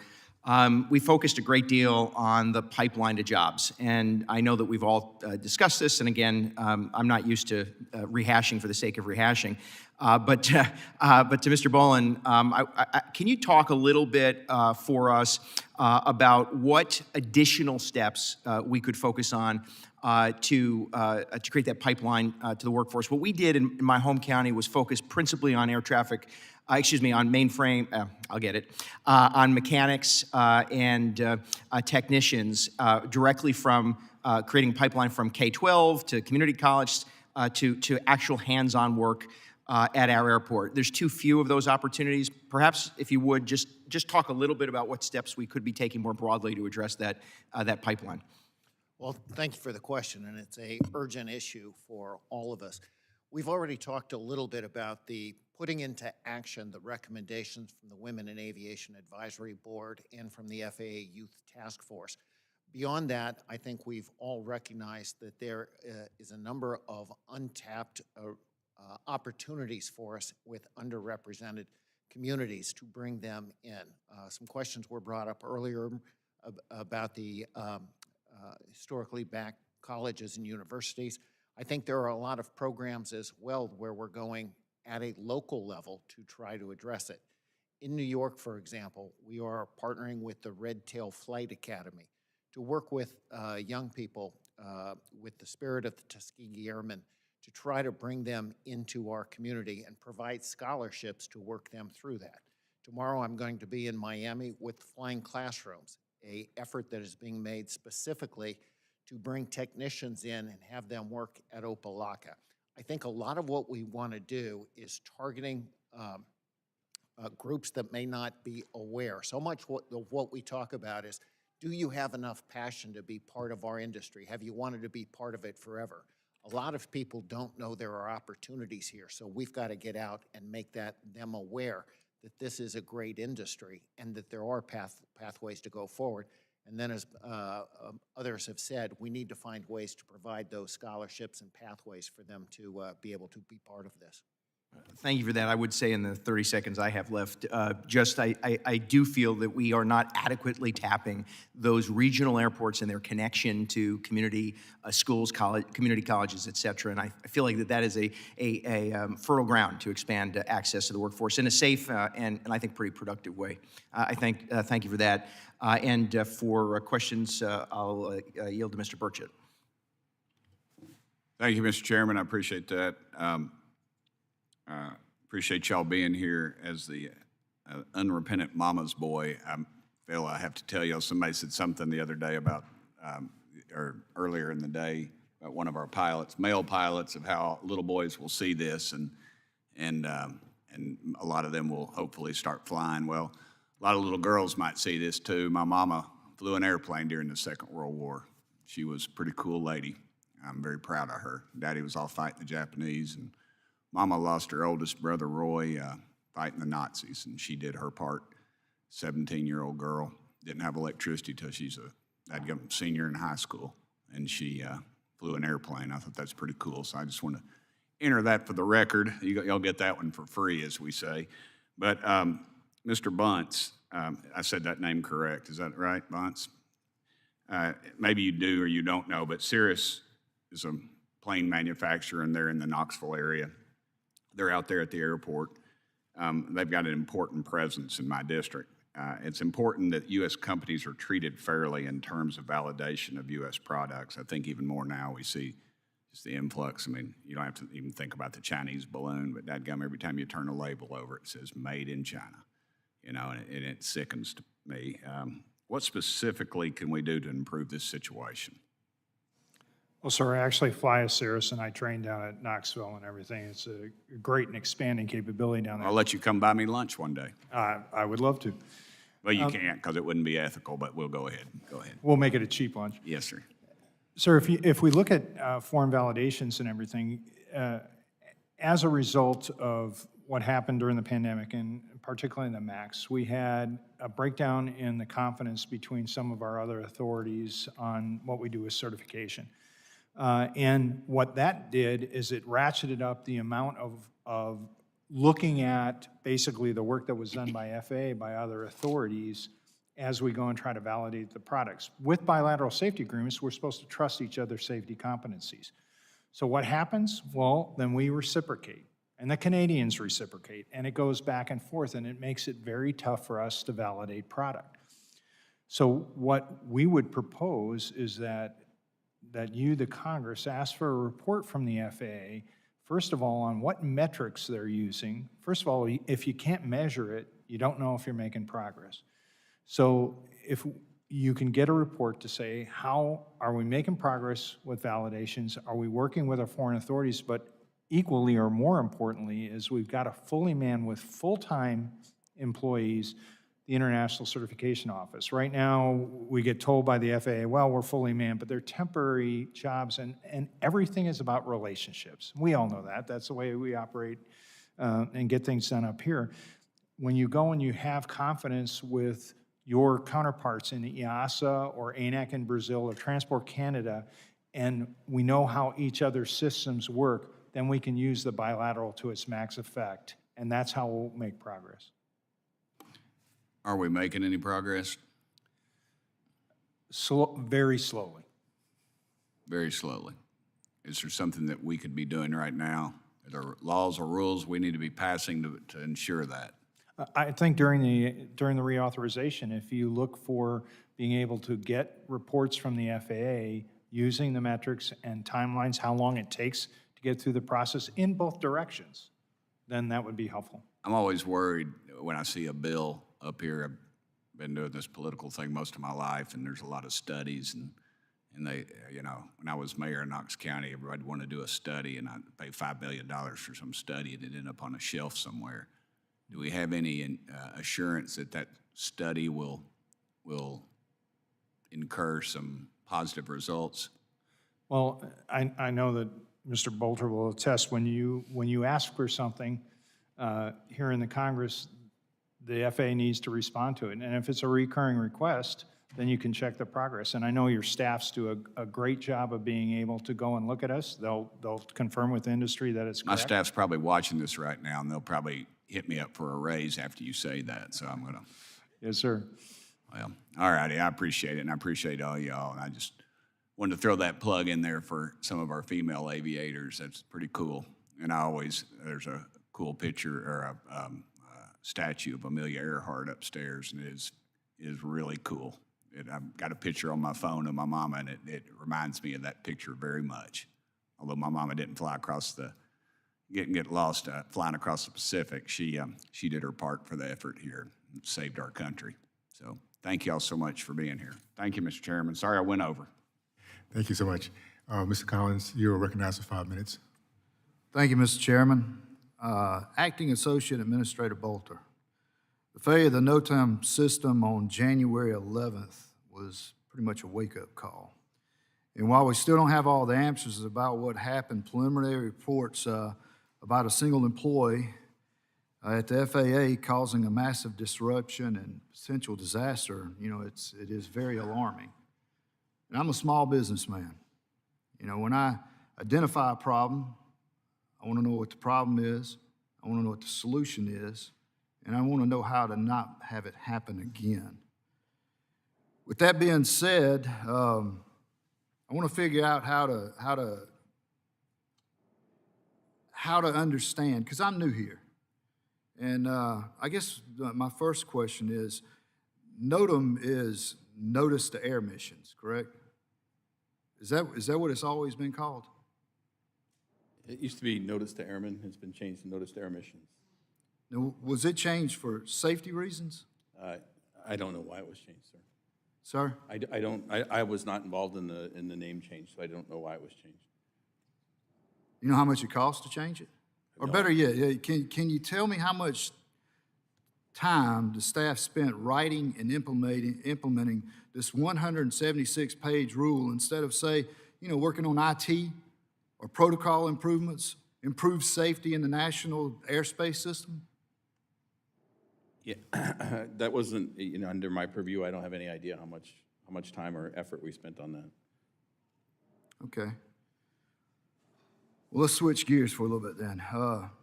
We focused a great deal on the pipeline to jobs, and I know that we've all discussed this, and again, I'm not used to rehashing for the sake of rehashing, but to Mr. Bolin, can you talk a little bit for us about what additional steps we could focus on to create that pipeline to the workforce? What we did in my home county was focus principally on air traffic, on mainframe, on mechanics and technicians, directly from creating pipeline from K-12 to community college to actual hands-on work at our airport. There's too few of those opportunities. Perhaps, if you would, just talk a little bit about what steps we could be taking more broadly to address that pipeline. Well, thank you for the question, and it's an urgent issue for all of us. We've already talked a little bit about the putting into action the recommendations from the Women in Aviation Advisory Board and from the FAA Youth Task Force. Beyond that, I think we've all recognized that there is a number of untapped opportunities for us with underrepresented communities to bring them in. Some questions were brought up earlier about the historically black colleges and universities. I think there are a lot of programs as well where we're going at a local level to try to address it. In New York, for example, we are partnering with the Red Tail Flight Academy to work with young people with the spirit of the Tuskegee Airmen to try to bring them into our community and provide scholarships to work them through that. Tomorrow I'm going to be in Miami with Flying Classrooms, an effort that is being made specifically to bring technicians in and have them work at Opelika. I think a lot of what we want to do is targeting groups that may not be aware. So much of what we talk about is, do you have enough passion to be part of our industry? Have you wanted to be part of it forever? A lot of people don't know there are opportunities here, so we've got to get out and make them aware that this is a great industry and that there are pathways to go forward. And then, as others have said, we need to find ways to provide those scholarships and pathways for them to be able to be part of this. Thank you for that. I would say in the 30 seconds I have left, I do feel that we are not adequately tapping those regional airports and their connection to community schools, community colleges, et cetera. And I feel like that is a fertile ground to expand access to the workforce in a safe and I think pretty productive way. Thank you for that. And for questions, I'll yield to Mr. Burchett. Thank you, Mr. Chairman. I appreciate that. Appreciate y'all being here. As the unrepentant mama's boy, I feel I have to tell y'all, somebody said something the other day about, or earlier in the day, about one of our pilots, male pilots, of how little boys will see this and a lot of them will hopefully start flying. Well, a lot of little girls might see this too. My mama flew an airplane during the Second World War. She was a pretty cool lady. I'm very proud of her. Daddy was off fighting the Japanese, and Mama lost her oldest brother, Roy, fighting the Nazis, and she did her part. 17-year-old girl, didn't have electricity till she's a senior in high school, and she flew an airplane. I thought that's pretty cool, so I just want to enter that for the record. Y'all get that one for free, as we say. But Mr. Bunce, I said that name correct. Is that right, Bunce? Maybe you do or you don't know, but Cirrus is a plane manufacturer, and they're in the Knoxville area. They're out there at the airport. They've got an important presence in my district. It's important that U.S. companies are treated fairly in terms of validation of U.S. products. I think even more now we see just the influx. I mean, you don't have to even think about the Chinese balloon, but dadgum, every time you turn a label over, it says "Made in China," you know, and it sickens to me. What specifically can we do to improve this situation? Well, sir, I actually fly a Cirrus, and I train down at Knoxville and everything. It's a great and expanding capability down there. I'll let you come buy me lunch one day. I would love to. Well, you can't because it wouldn't be ethical, but we'll go ahead. Go ahead. We'll make it a cheap lunch. Yes, sir. Sir, if we look at foreign validations and everything, as a result of what happened during the pandemic, and particularly in the MAX, we had a breakdown in the confidence between some of our other authorities on what we do with certification. And what that did is it ratcheted up the amount of looking at basically the work that was done by FAA, by other authorities, as we go and try to validate the products. With bilateral safety agreements, we're supposed to trust each other's safety competencies. So what happens? Well, then we reciprocate, and the Canadians reciprocate, and it goes back and forth, and it makes it very tough for us to validate product. So what we would propose is that you, the Congress, ask for a report from the FAA, first of all, on what metrics they're using. First of all, if you can't measure it, you don't know if you're making progress. So if you can get a report to say, how are we making progress with validations? Are we working with our foreign authorities? But equally or more importantly is we've got to fully man with full-time employees the International Certification Office. Right now, we get told by the FAA, well, we're fully manned, but they're temporary jobs, and everything is about relationships. We all know that. That's the way we operate and get things done up here. When you go and you have confidence with your counterparts in EASA or ANAC in Brazil or Transport Canada, and we know how each other's systems work, then we can use the bilateral to its max effect, and that's how we'll make progress. Are we making any progress? Very slowly. Very slowly. Is there something that we could be doing right now? Are there laws or rules we need to be passing to ensure that? I think during the reauthorization, if you look for being able to get reports from the FAA using the metrics and timelines, how long it takes to get through the process in both directions, then that would be helpful. I'm always worried when I see a bill up here. I've been doing this political thing most of my life, and there's a lot of studies And they, when I was mayor in Knox County, everybody wanted to do a study, and I paid $5 million for some study, and it ended up on a shelf somewhere. Do we have any assurance that that study will incur some positive results? Well, I know that Mr. Bolter will attest, when you ask for something here in the Congress, the FAA needs to respond to it. And if it's a recurring request, then you can check the progress. And I know your staffs do a great job of being able to go and look at us. They'll confirm with industry that it's My correct. staff's probably watching this right now, and they'll probably hit me up for a raise after you say that, so I'm gonna, Yes, sir. well, all righty, I appreciate it, and I appreciate all y'all, and I just wanted to throw that plug in there for some of our female aviators. That's pretty cool. And there's a cool picture or a statue of Amelia Earhart upstairs, and it is really cool. I've got a picture on my phone of my mama, and it reminds me of that picture very much. Although my mama didn't fly across get lost flying across the Pacific, she did her part for the effort here, and saved our country. So thank you all so much for being here. Thank you, Mr. Chairman. Sorry I went over. Thank you so much. Mr. Collins, you're recognized for 5 minutes. Thank you, Mr. Chairman. Acting Associate Administrator Bolter. The failure of the NOTAM system on January 11th was pretty much a wake-up call. And while we still don't have all the answers about what happened, preliminary reports about a single employee at the FAA causing a massive disruption and potential disaster, it is very alarming. And I'm a small businessman. When I identify a problem, I want to know what the problem is, I want to know what the solution is, and I want to know how to not have it happen again. With that being said, I want to figure out how to understand, because I'm new here. And I guess my first question is, NOTAM is Notice to Air Missions, correct? Is that what it's always been called? It used to be Notice to Airmen. It's been changed to Notice to Air Missions. Now, was it changed for safety reasons? I don't know why it was changed, sir. Sir? I was not involved in the name change, so I don't know why it was changed. You know how much it costs to change it? Or better yet, can you tell me how much time the staff spent writing and implementing this 176-page rule instead of, say, working on IT or protocol improvements, improve safety in the national airspace system? Yeah, that wasn't under my purview. I don't have any idea how much time or effort we spent on that. Okay. Well, let's switch gears for a little bit then.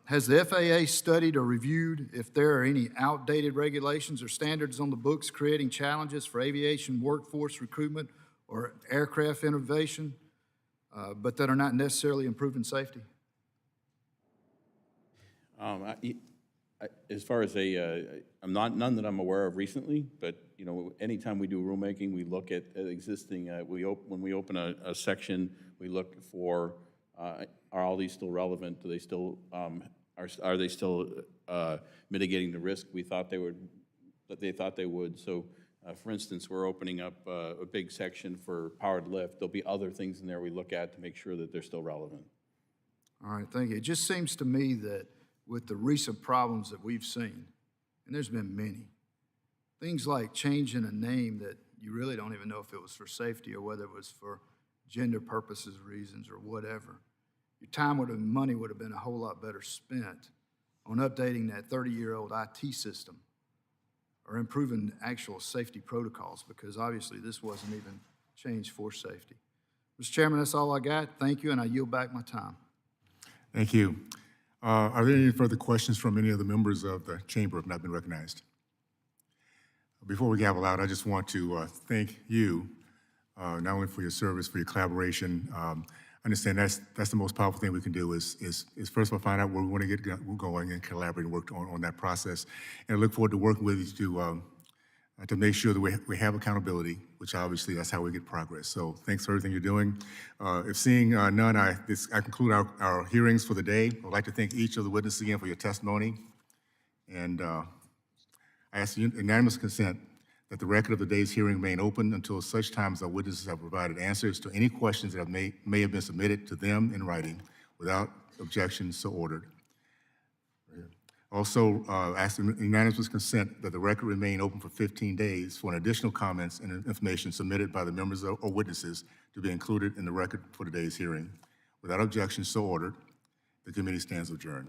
Has the FAA studied or reviewed if there are any outdated regulations or standards on the books creating challenges for aviation workforce recruitment or aircraft innovation, but that are not necessarily improving safety? As far as none that I'm aware of recently, but anytime we do rulemaking, we look at existing. When we open a section, we look for are all these still relevant? Do they still are they still mitigating the risk we thought they would? That they thought they would. So, for instance, we're opening up a big section for powered lift. There'll be other things in there we look at to make sure that they're still relevant. All right, thank you. It just seems to me that with the recent problems that we've seen, and there's been many, things like changing a name that you really don't even know if it was for safety or whether it was for gender purposes reasons or whatever. Your time and money would have been a whole lot better spent on updating that 30-year-old IT system or improving actual safety protocols, because obviously this wasn't even changed for safety. Mr. Chairman, that's all I got. Thank you, and I yield back my time. Thank you. Are there any further questions from any of the members of the chamber who have not been recognized? Before we gavel out, I just want to thank you, not only for your service, for your collaboration. I understand that's the most powerful thing we can do is first of all find out where we want to get going and collaborate and work on that process. And I look forward to working with you to make sure that we have accountability, which obviously that's how we get progress. So thanks for everything you're doing. If seeing none, I conclude our hearings for the day. I'd like to thank each of the witnesses again for your testimony. And I ask unanimous consent that the record of the day's hearing remain open until such time as our witnesses have provided answers to any questions that may have been submitted to them in writing. Without objection, so ordered. Also, ask the unanimous consent that the record remain open for 15 days for an additional comments and information submitted by the members or witnesses to be included in the record for today's hearing. Without objection, so ordered. The committee stands adjourned.